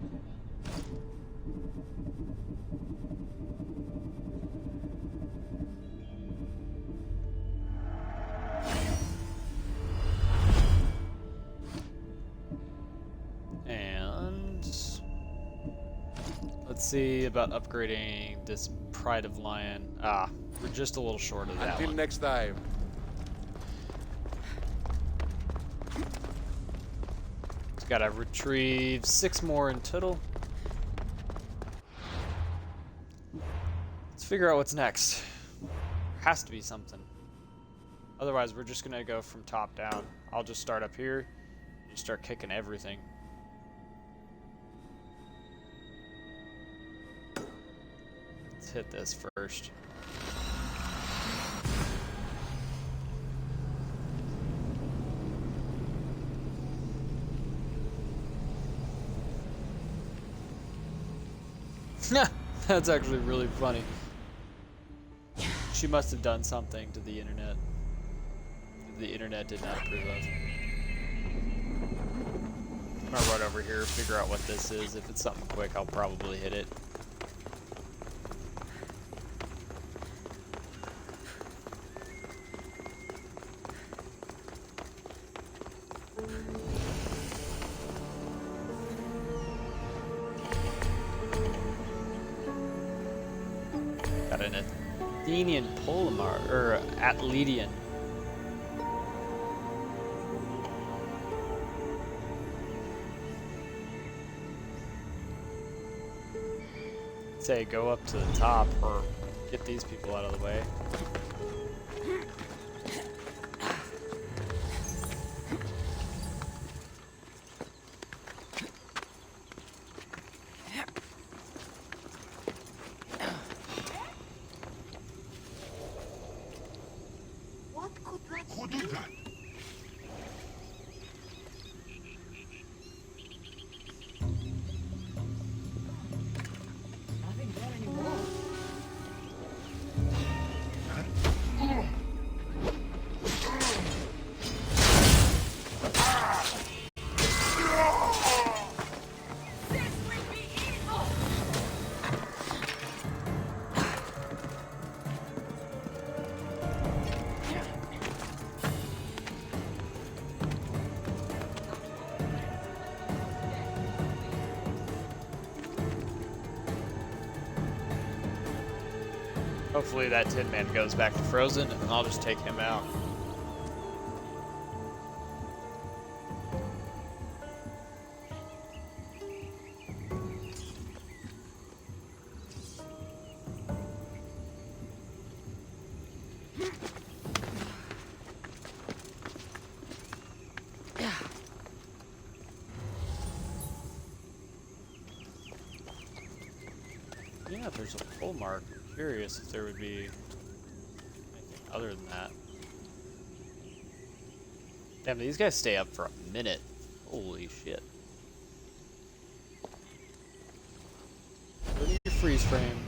And let's see about upgrading this Pride of Lion. Ah, we're just a little short of that Until one. next time. Just gotta retrieve 6 more in total. Let's figure out what's next. Has to be something. Otherwise, we're just gonna go from top down. I'll just start up here and start kicking everything. Let's hit this first. That's actually really funny. She must have done something to the internet. The internet did not approve of. I'm gonna run over here, figure out what this is. If it's something quick, I'll probably hit it. Got an Athenian Polymar, or Atlantian. Say go up to the top or get these people out of the way. Who did that? Hopefully that Tin Man goes back to Frozen, and then I'll just take him out. Yeah, there's a full mark. I'm curious if there would be anything other than that. Damn, these guys stay up for a minute. Holy shit. Go to your freeze frame.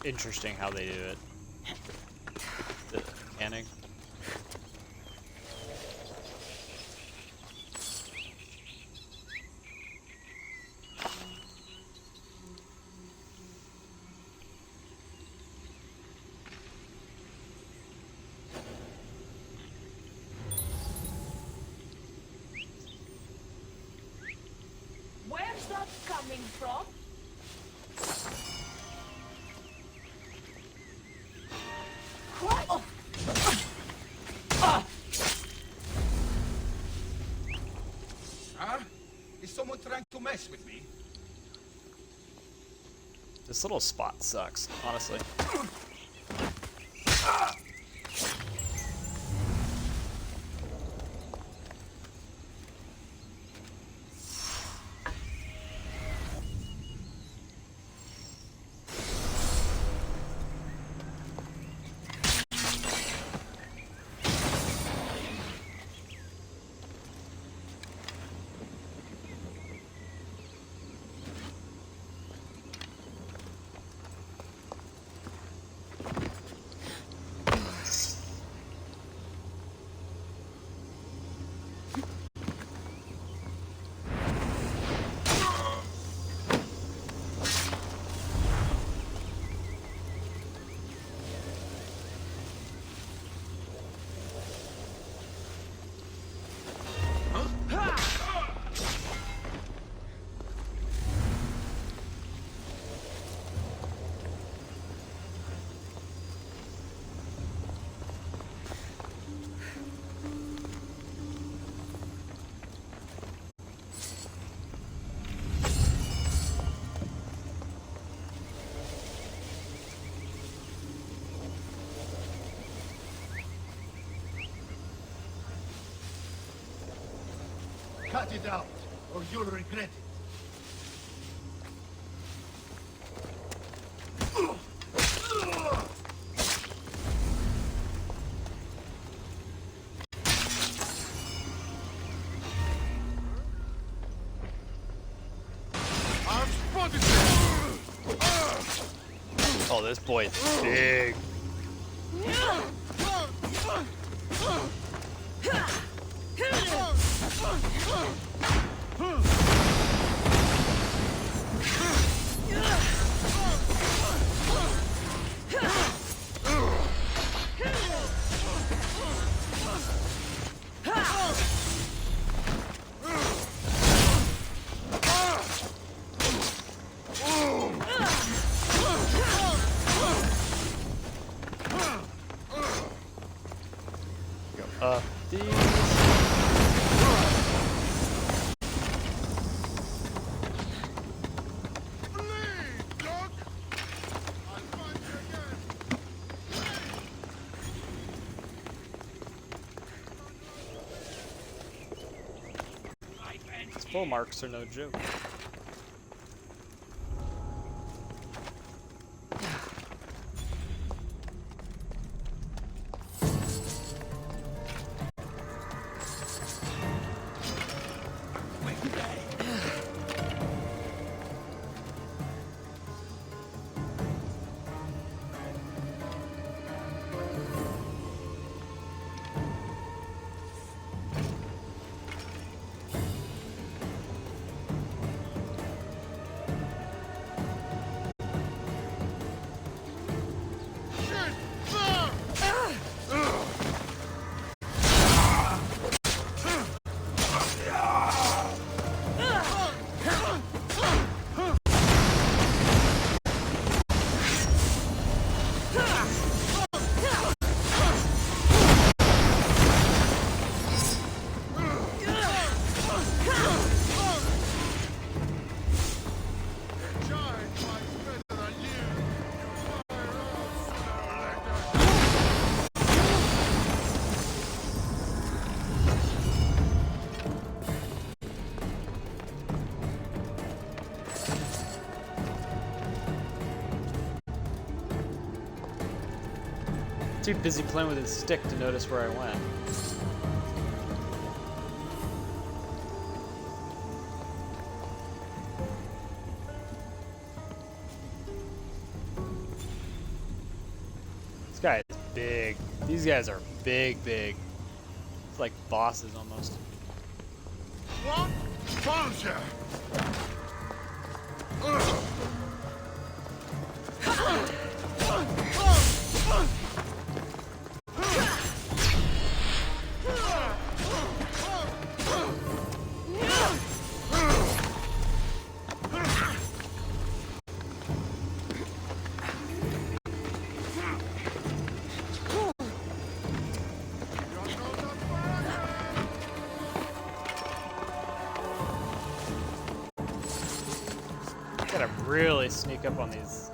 Interesting how they do it. The mechanic. Where's that coming from? Huh? Is someone trying to mess with me? This little spot sucks, honestly. Cut it out, or you'll regret it. Oh, this boy's big. Full marks are no joke. Too busy playing with his stick to notice where I went. This guy is big. These guys are big. It's like bosses almost. What? Soldier! Gotta really sneak up on these.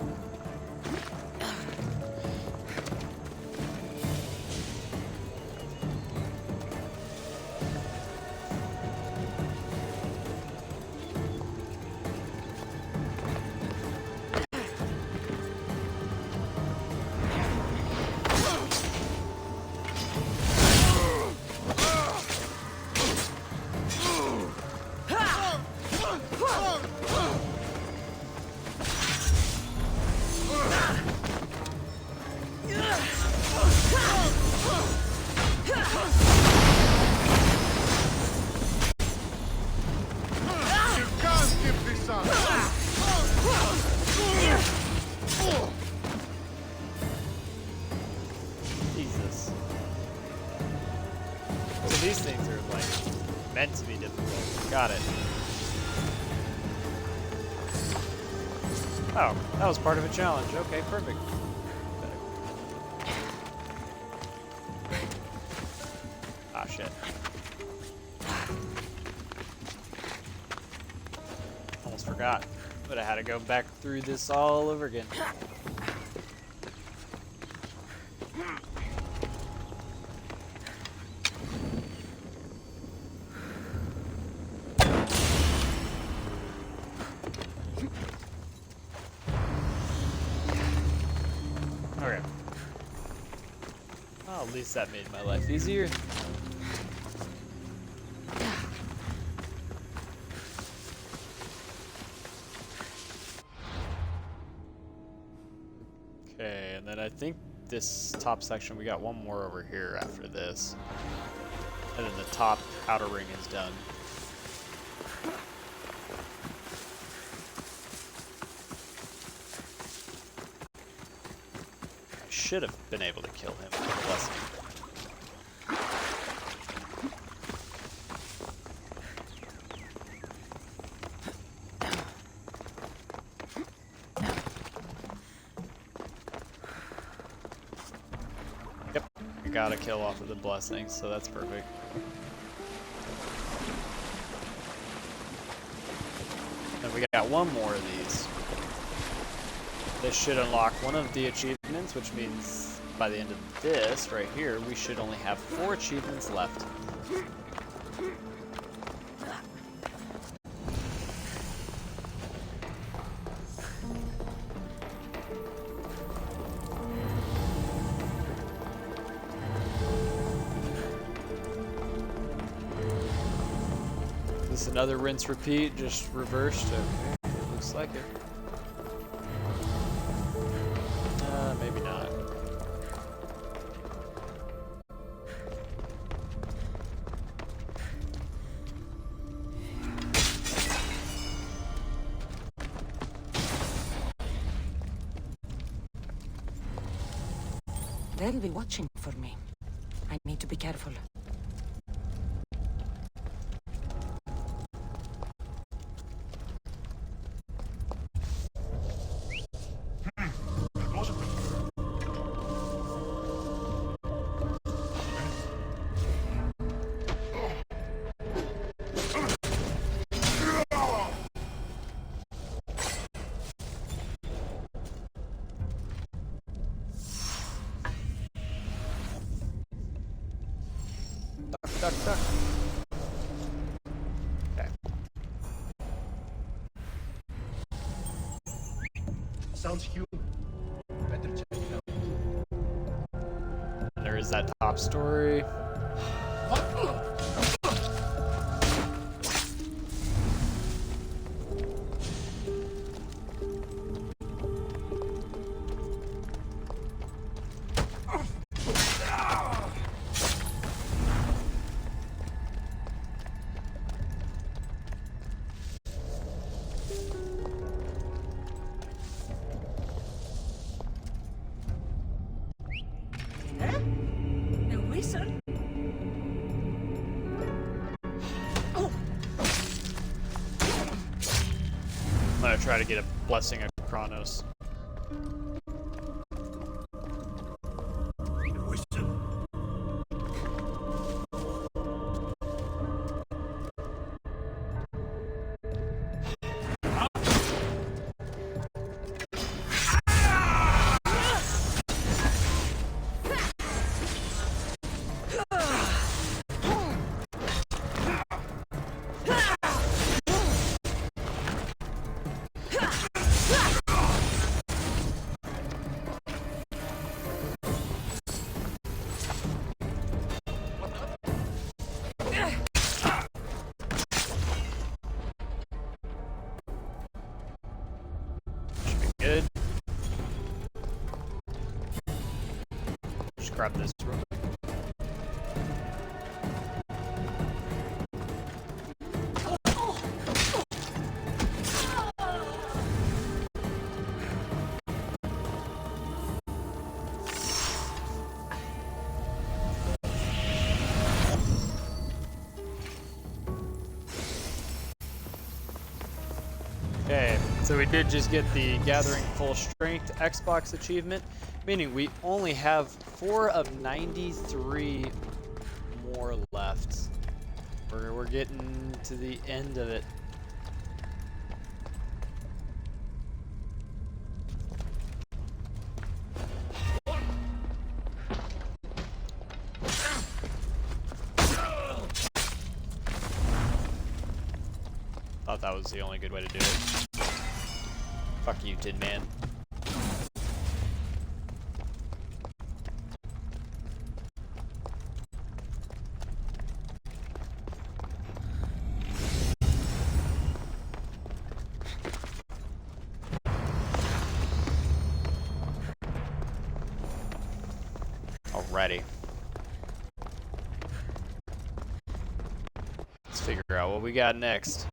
Jesus. So these things are like meant to be difficult. Got it. Oh, that was part of a challenge. Okay, perfect. Ah, shit. Almost forgot. But I had to go back through this all over again. Well, at least that made my life easier. Okay, and then I think this top section, we got one more over here after this. And then the top outer ring is done. I should have been able to kill him with a blessing. Got a kill off of the blessing, so that's perfect. And we got one more of these. This should unlock one of the achievements, which means by the end of this right here, we should only have 4 achievements left. Another rinse repeat, just reversed. Okay, looks like it. Maybe not. They'll be watching for me. I need to be careful. Duck, duck. Okay. Sounds human. Better check it out. And there is that top story. I'm gonna try to get a blessing of Kronos. Good. Just grab this real quick. Okay, so we did just get the Gathering Full Strength Xbox achievement, meaning we only have 4 of 93 more left. We're getting to the end of it. Thought that was the only good way to do it. Fuck you, Tin Man. ready. Let's figure out what we got next.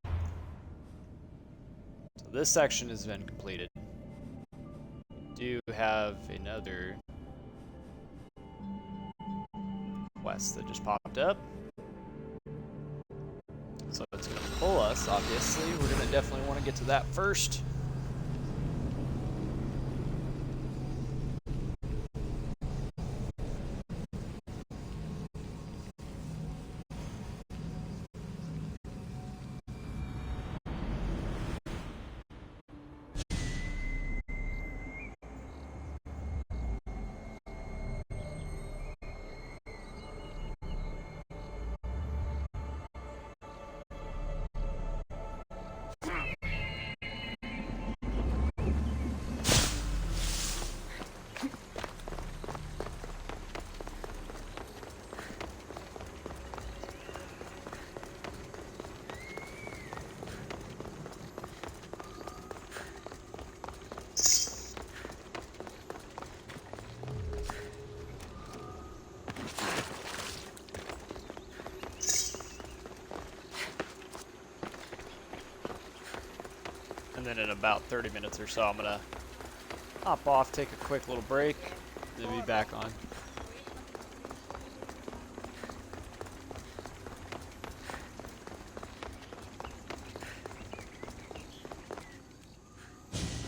So this section has been completed. We do have another quest that just popped up. So it's going to pull us, obviously. We're going to definitely want to get to that first. And then in about 30 minutes or so, I'm gonna hop off, take a quick little break, then be back on.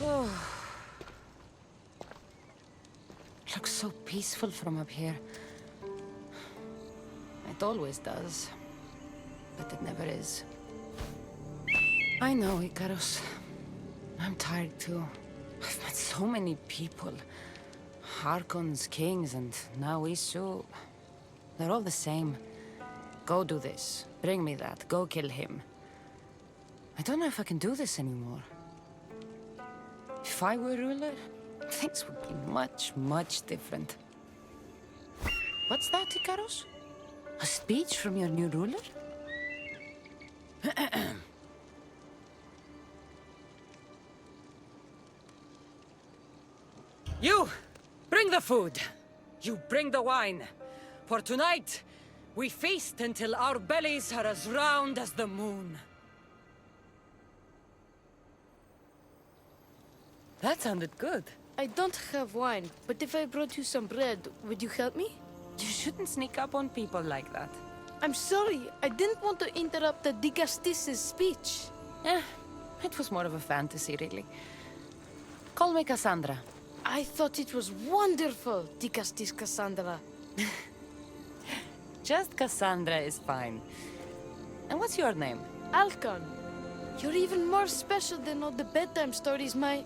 Oh. Looks so peaceful from up here. It always does, but it never is. I know, Icarus. I'm tired too. I've met so many people. Archons, kings, and now Isu. They're all the same. Go do this. Bring me that. Go kill him. I don't know if I can do this anymore. If I were ruler, things would be much, much different. What's that, Icarus? A speech from your new ruler? You! Bring the food! You bring the wine! For tonight, we feast until our bellies are as round as the moon. That sounded good. I don't have wine, but if I brought you some bread, would you help me? You shouldn't sneak up on people like that. I'm sorry, I didn't want to interrupt the Dicastis' speech. It was more of a fantasy, really. Call me Cassandra. I thought it was wonderful, Dicastis Cassandra. Just Cassandra is fine. And what's your name? Alcon. You're even more special than all the bedtime stories my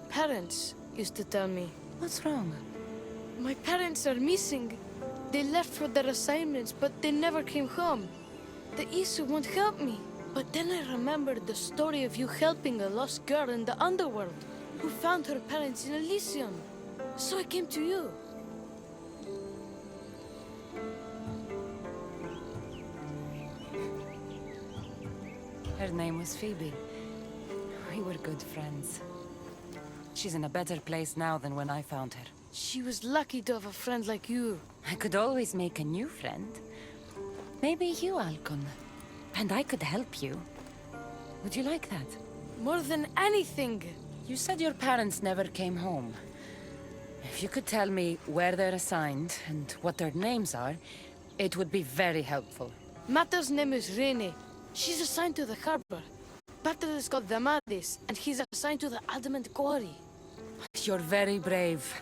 parents used to tell me. What's wrong? My parents are missing. They left for their assignments, but they never came home. The Isu won't help me. But then I remembered the story of you helping a lost girl in the underworld, who found her parents in Elysium. So I came to you. Her name was Phoebe. We were good friends. She's in a better place now than when I found her. She was lucky to have a friend like you. I could always make a new friend. Maybe you, Alcon. And I could help you. Would you like that? More than anything. You said your parents never came home. If you could tell me where they're assigned and what their names are, it would be very helpful. Mata's name is Rene. She's assigned to the harbor. Pater is called Damadis, and he's assigned to the Adamant Quarry. You're very brave.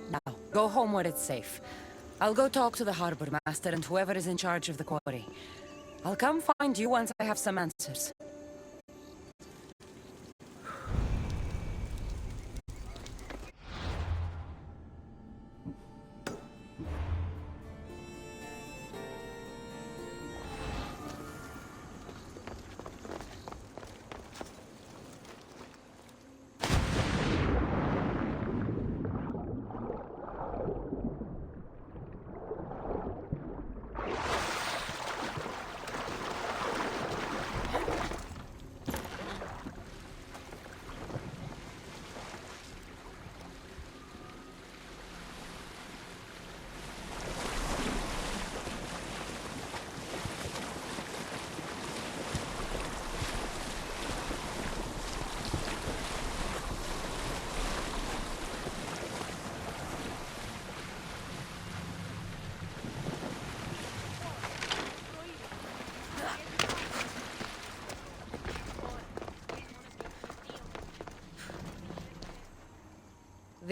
Now, go home where it's safe. I'll go talk to the harbor master and whoever is in charge of the quarry. I'll come find you once I have some answers.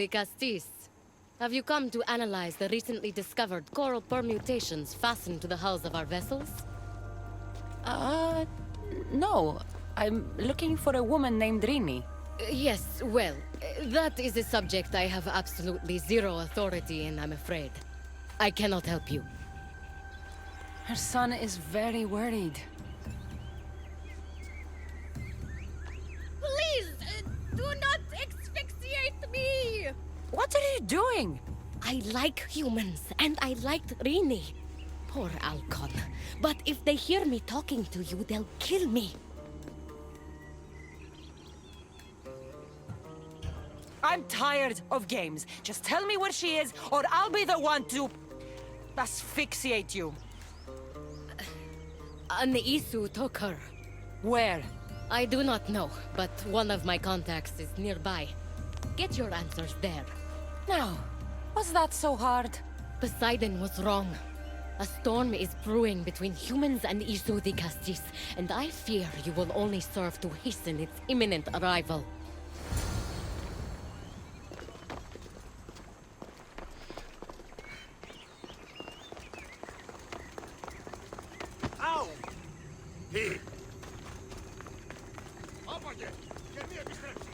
the Castis. Have you come to analyze the recently discovered coral permutations fastened to the hulls of our vessels? No. I'm looking for a woman named Rini. Yes, well, that is a subject I have absolutely zero authority in, I'm afraid. I cannot help you. Her son is very worried. Please, do not asphyxiate me! What are you doing? I like humans, and I liked Rini. Poor Alcon. But if they hear me talking to you, they'll kill me. I'm tired of games. Just tell me where she is, or I'll be the one to asphyxiate you. An Isu took her. Where? I do not know, but one of my contacts is nearby. Get your answers there. Now, was that so hard? Poseidon was wrong. A storm is brewing between humans and Isu the Castis, and I fear you will only serve to hasten its imminent arrival. Au! Hii! Apage! Ja mie επιστρέψεις!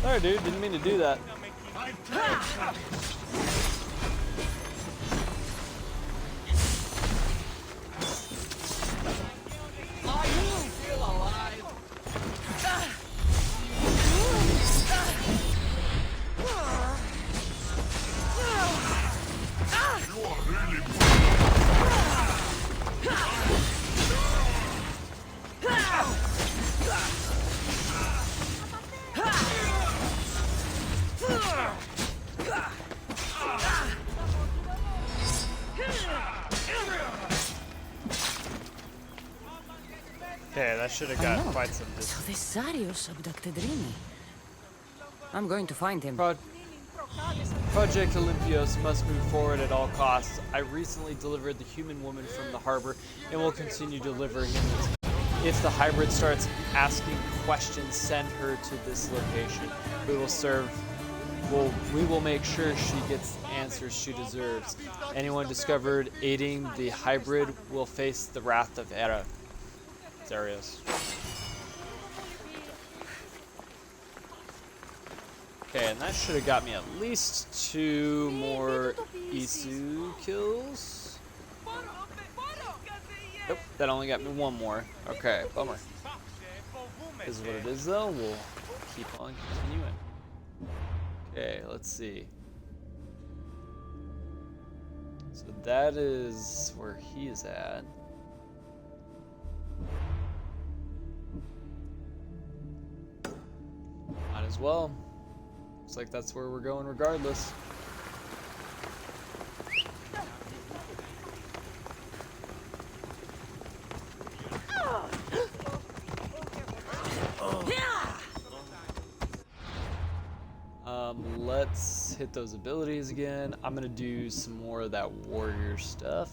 Sorry, dude. Didn't mean to do that. Okay, that should have got quite some distance. So this Zarius abducted Rini. I'm going to find him. Project Olympios must move forward at all costs. I recently delivered the human woman from the harbor and will continue delivering it. If the hybrid starts asking questions, send her to this location. We will make sure she gets the answers she deserves. Anyone discovered aiding the hybrid will face the wrath of Zarius. Okay, and that should have got me at least 2 more Isu kills. Nope, that only got me 1 more. Okay, bummer. This is what it is though, we'll keep on continuing. Okay, let's see. So that is where he is at. Might as well. Looks like that's where we're going regardless. Let's hit those abilities again. I'm gonna do some more of that warrior stuff.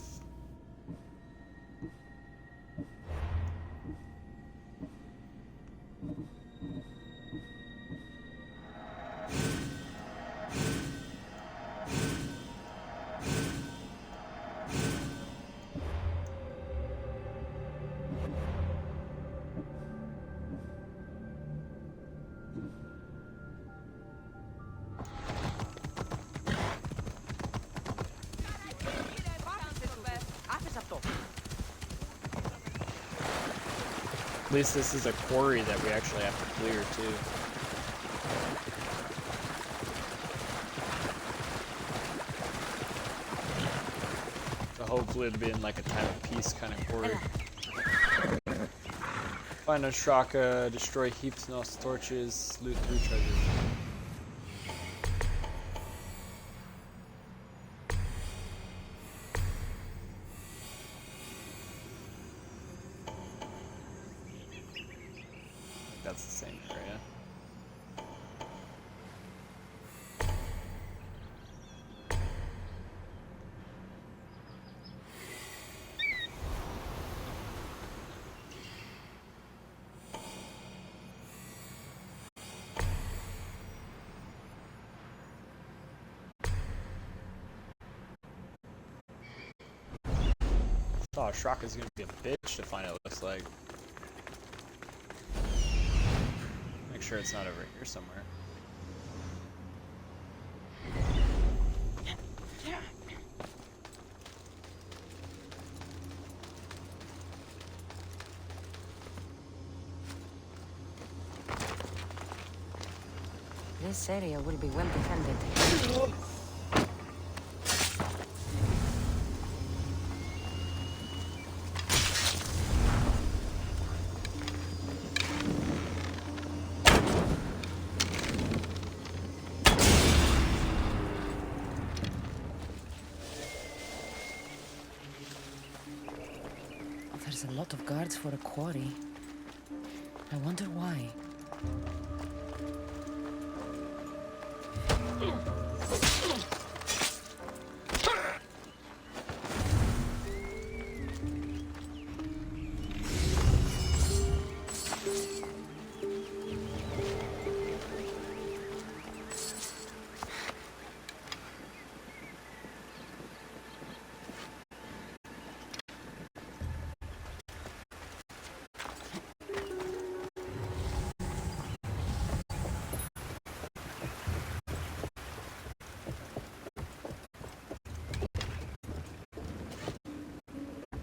least this is a quarry that we actually have to clear too. So hopefully it'll be in like a time of peace kind of quarry. Find a Shraka, destroy Hypnos torches, loot 3 treasures. That's the same area. Oh, Shraka's gonna be a bitch to find, it looks like. Make sure it's not over here somewhere. This area will be well defended. There's a lot of guards for a quarry. I wonder why.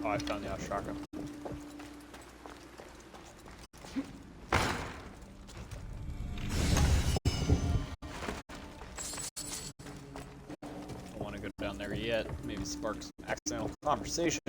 Oh, I found the Ashraka. Don't want to go down there yet. Maybe spark some accidental conversation.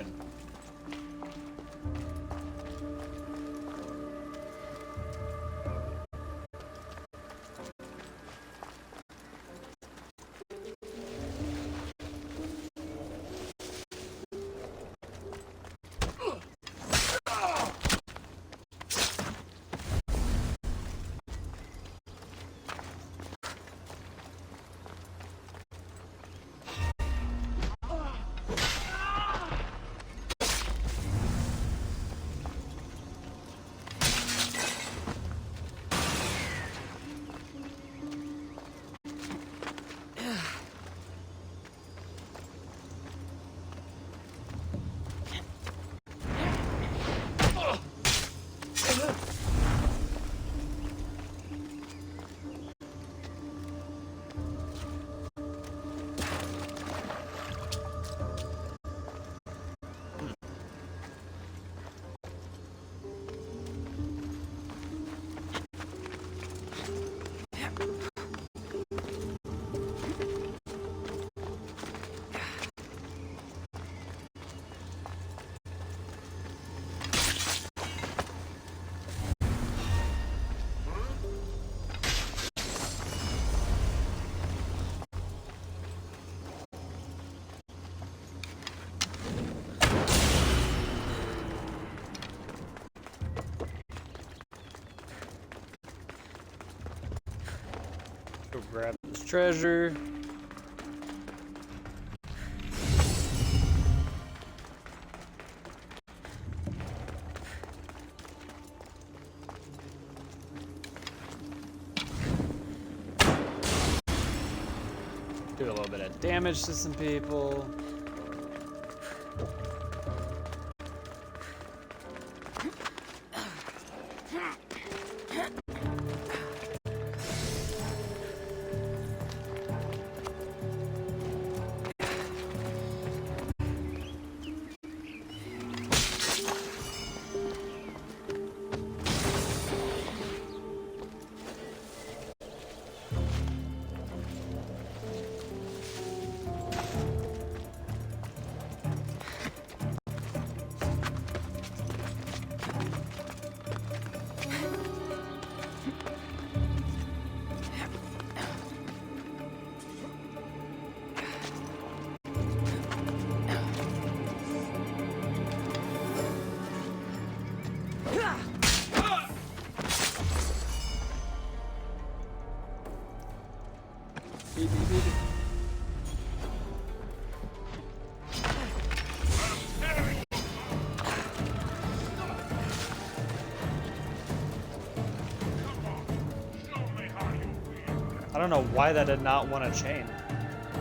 Go grab this treasure. Do a little bit of damage to some people. I don't know why that did not want a chain.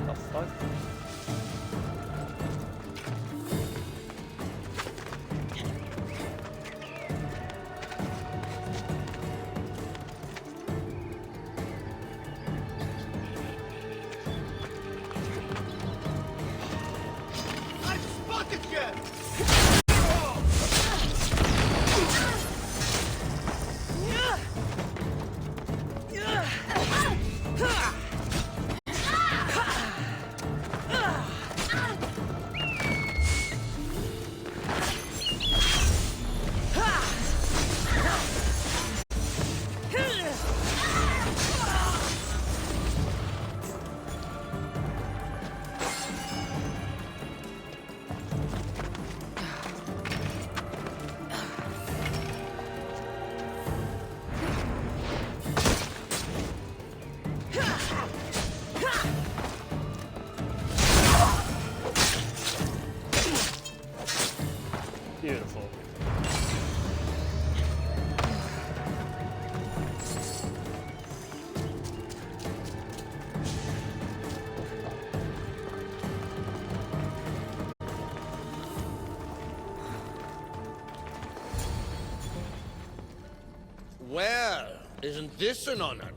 The fuck? Beautiful. Well, isn't this an honor?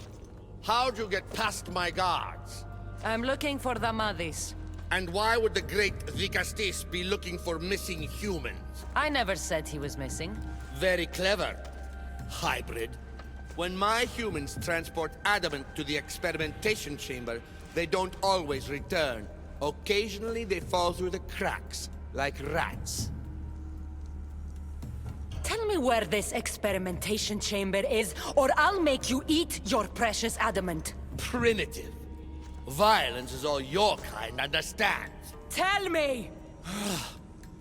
How'd you get past my guards? I'm looking for the Madis. And why would the great Vicastis be looking for missing humans? I never said he was missing. Very clever. Hybrid. When my humans transport adamant to the experimentation chamber, they don't always return. Occasionally they fall through the cracks, like rats. Tell me where this experimentation chamber is, or I'll make you eat your precious adamant. Primitive. Violence is all your kind understands. Tell me!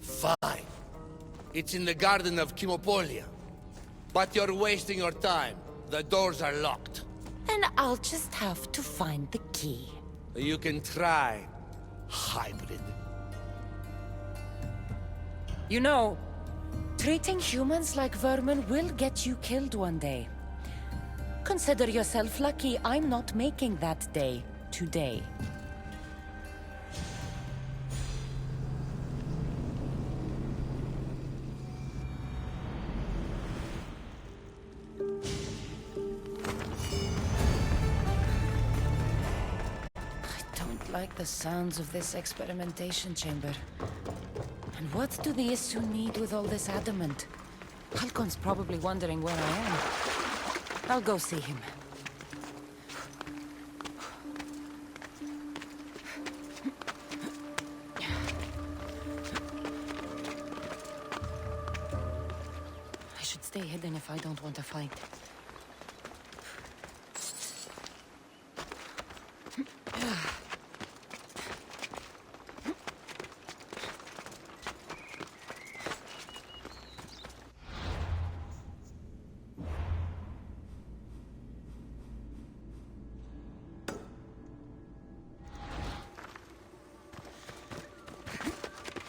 Fine. It's in the garden of Chimopolia. But you're wasting your time. The doors are locked. Then I'll just have to find the key. You can try, hybrid. You know, treating humans like vermin will get you killed one day. Consider yourself lucky I'm not making that day today. I don't like the sounds of this experimentation chamber. And what do the Isu need with all this adamant? Halcon's probably wondering where I am. I'll go see him. I should stay hidden if I don't want a fight.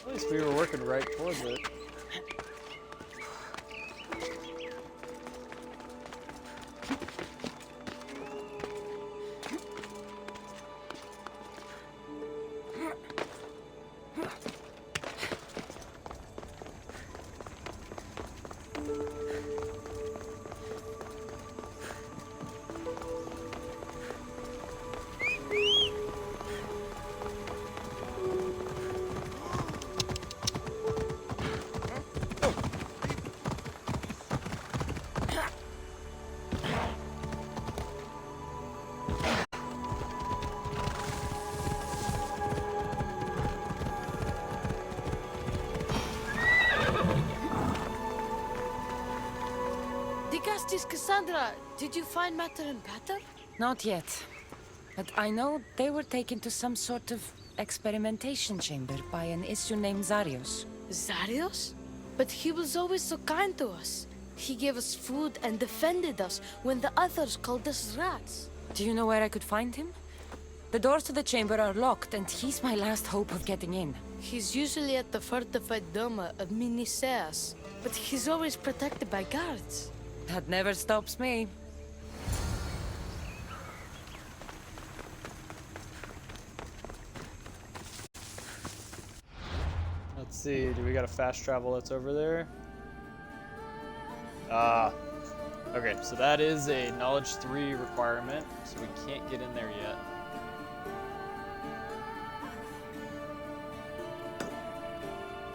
At least we were working right towards it. Cassandra, did you find Matter and Pater? Not yet. But I know they were taken to some sort of experimentation chamber by an Isu named Zarios. Zarios? But he was always so kind to us. He gave us food and defended us when the others called us rats. Do you know where I could find him? The doors to the chamber are locked, and he's my last hope of getting in. He's usually at the fortified Doma of Miniseas, but he's always protected by guards. That never stops me. Let's see, do we got a fast travel that's over there? Okay, so that is a knowledge 3 requirement, so we can't get in there yet.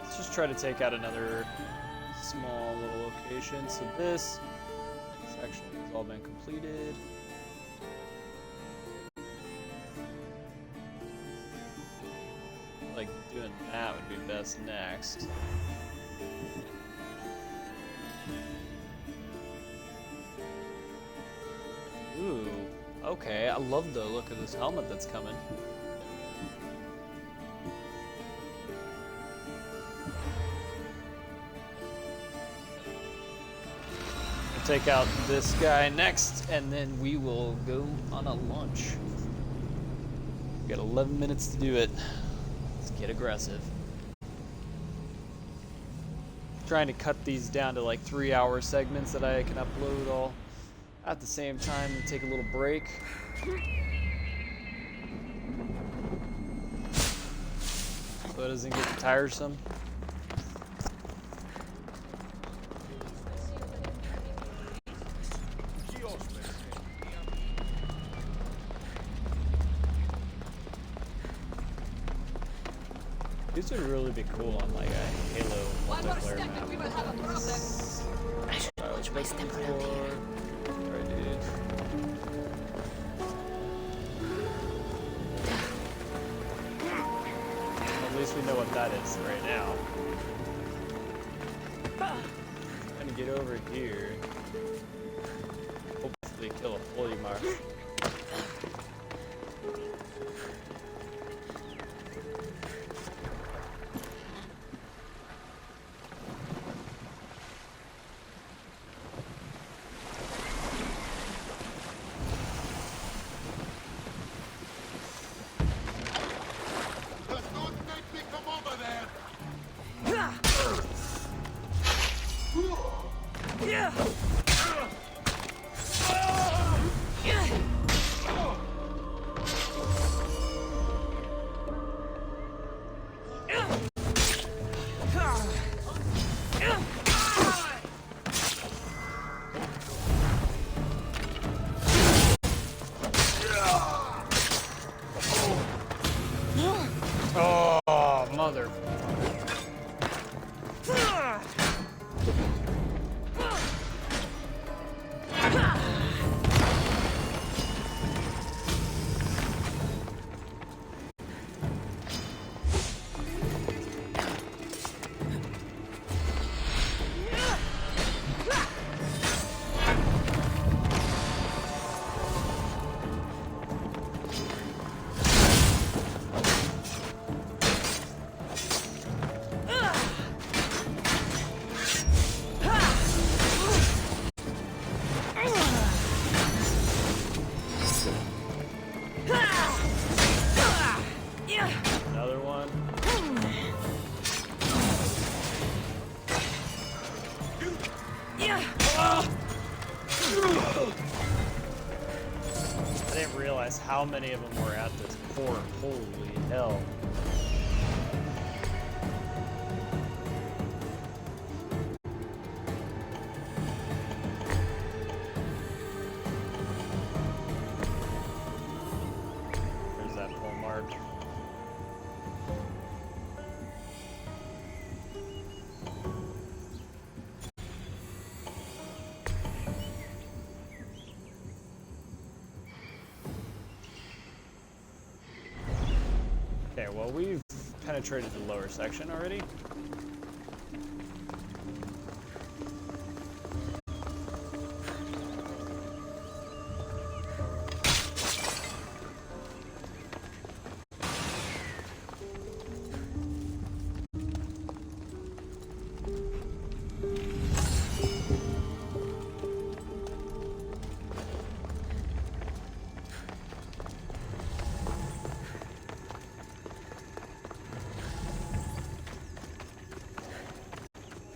Let's just try to take out another small little location. So this section has all been completed. Like doing that would be best next. Ooh, okay. I love the look of this helmet that's coming. We'll take out this guy next, and then we will go on a lunch. We got 11 minutes to do it. Let's get aggressive. Trying to cut these down to like 3-hour segments that I can upload all at the same time and take a little break. So it doesn't get tiresome. These would really be cool on like a Halo multiplayer map. I should watch waste them around here. Right, dude. At least we know what that is right now. Trying to get over here. Hopefully kill a Polymar. Oh, mother. Another one. I didn't realize how many of them were at this port. Holy hell. There's that pole mark. Okay, well, we've penetrated the lower section already.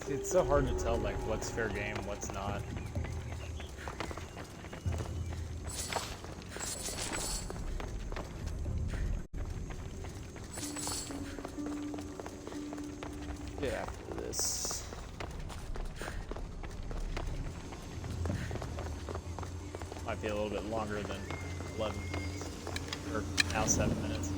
It's so hard to tell, like, what's fair game, what's not. Get after this. Might be a little bit longer than 11 minutes. Or now 7 minutes.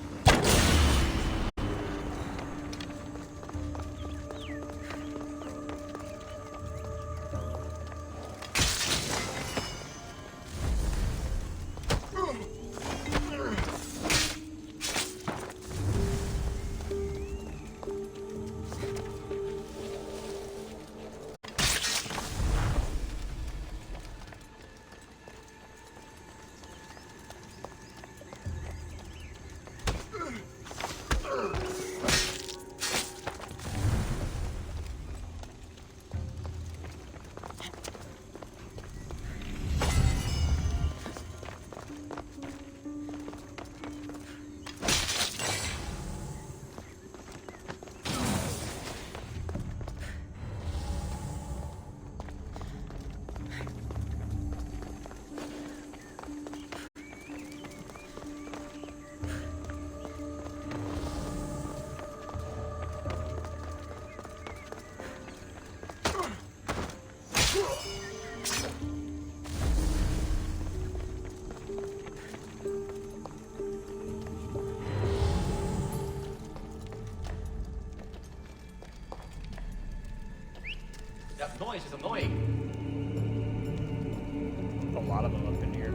That noise is annoying. A lot of them up in here.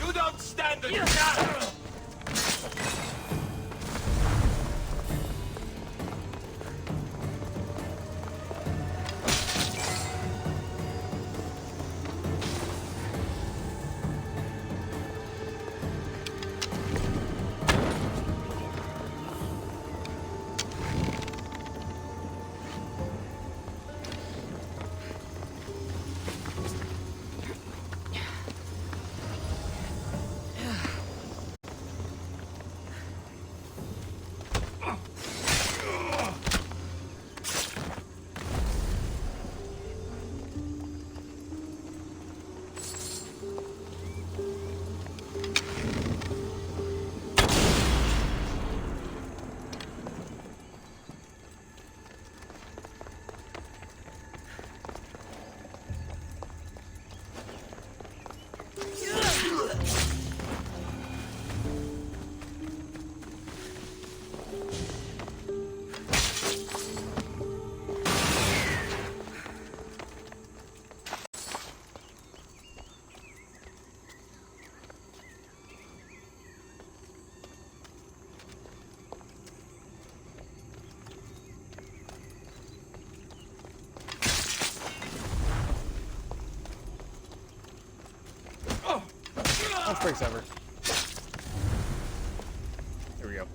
You don't stand a chance! Lunch break's over. Here we go.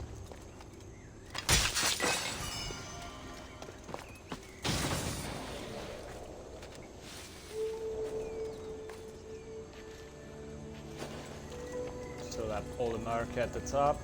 So that pull the mark at the top.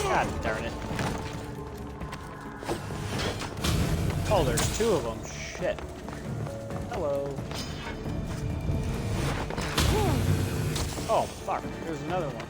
God darn it. Oh, there's two of them. Shit. Hello. Oh, fuck. There's another one.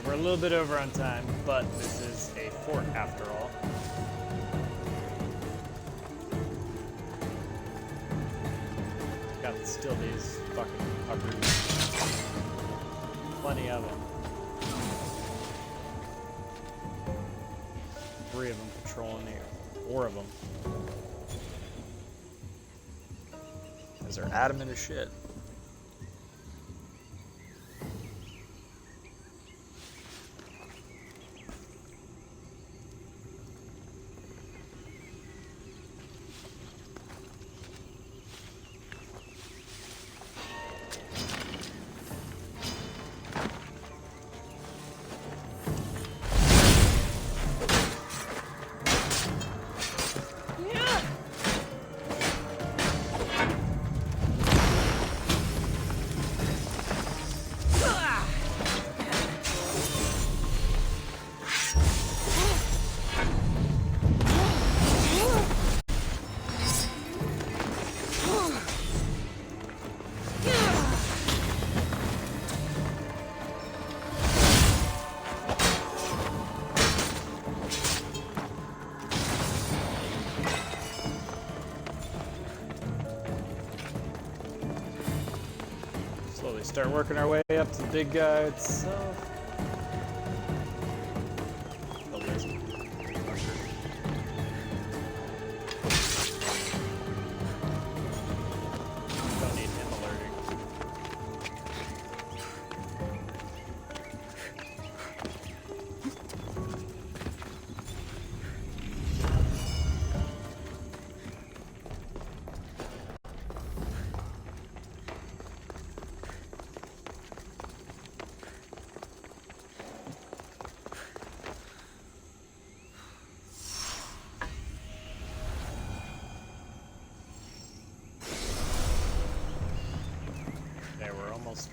We're a little bit over on time, but this is a fort after all. Got still these fucking fuckers. Plenty of them. 3 of them patrolling here. 4 of them. Because they're adamant as shit. Slowly start working our way up to the big guy itself. Oh, there's one. Don't need him alerting.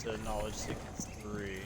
To knowledge sequence 3.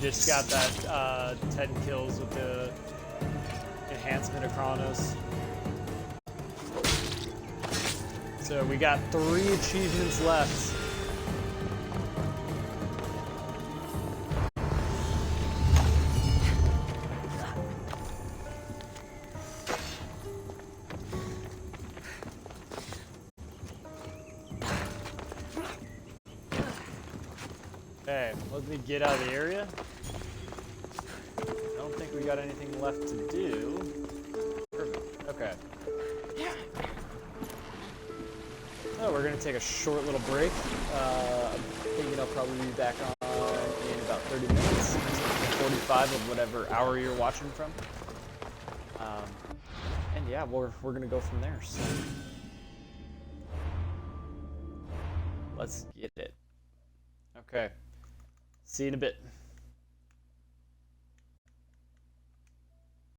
just got that 10 kills with the enhancement of Chronos. So we got 3 achievements left. Okay, let me get out of the area. I don't think we got anything left to do. Perfect. Okay. So we're gonna take a short little break. I'm thinking I'll probably be back on in about 30 minutes, 45 of whatever hour you're watching from. And yeah, we're gonna go from there. So let's get it. Okay. See you in a bit.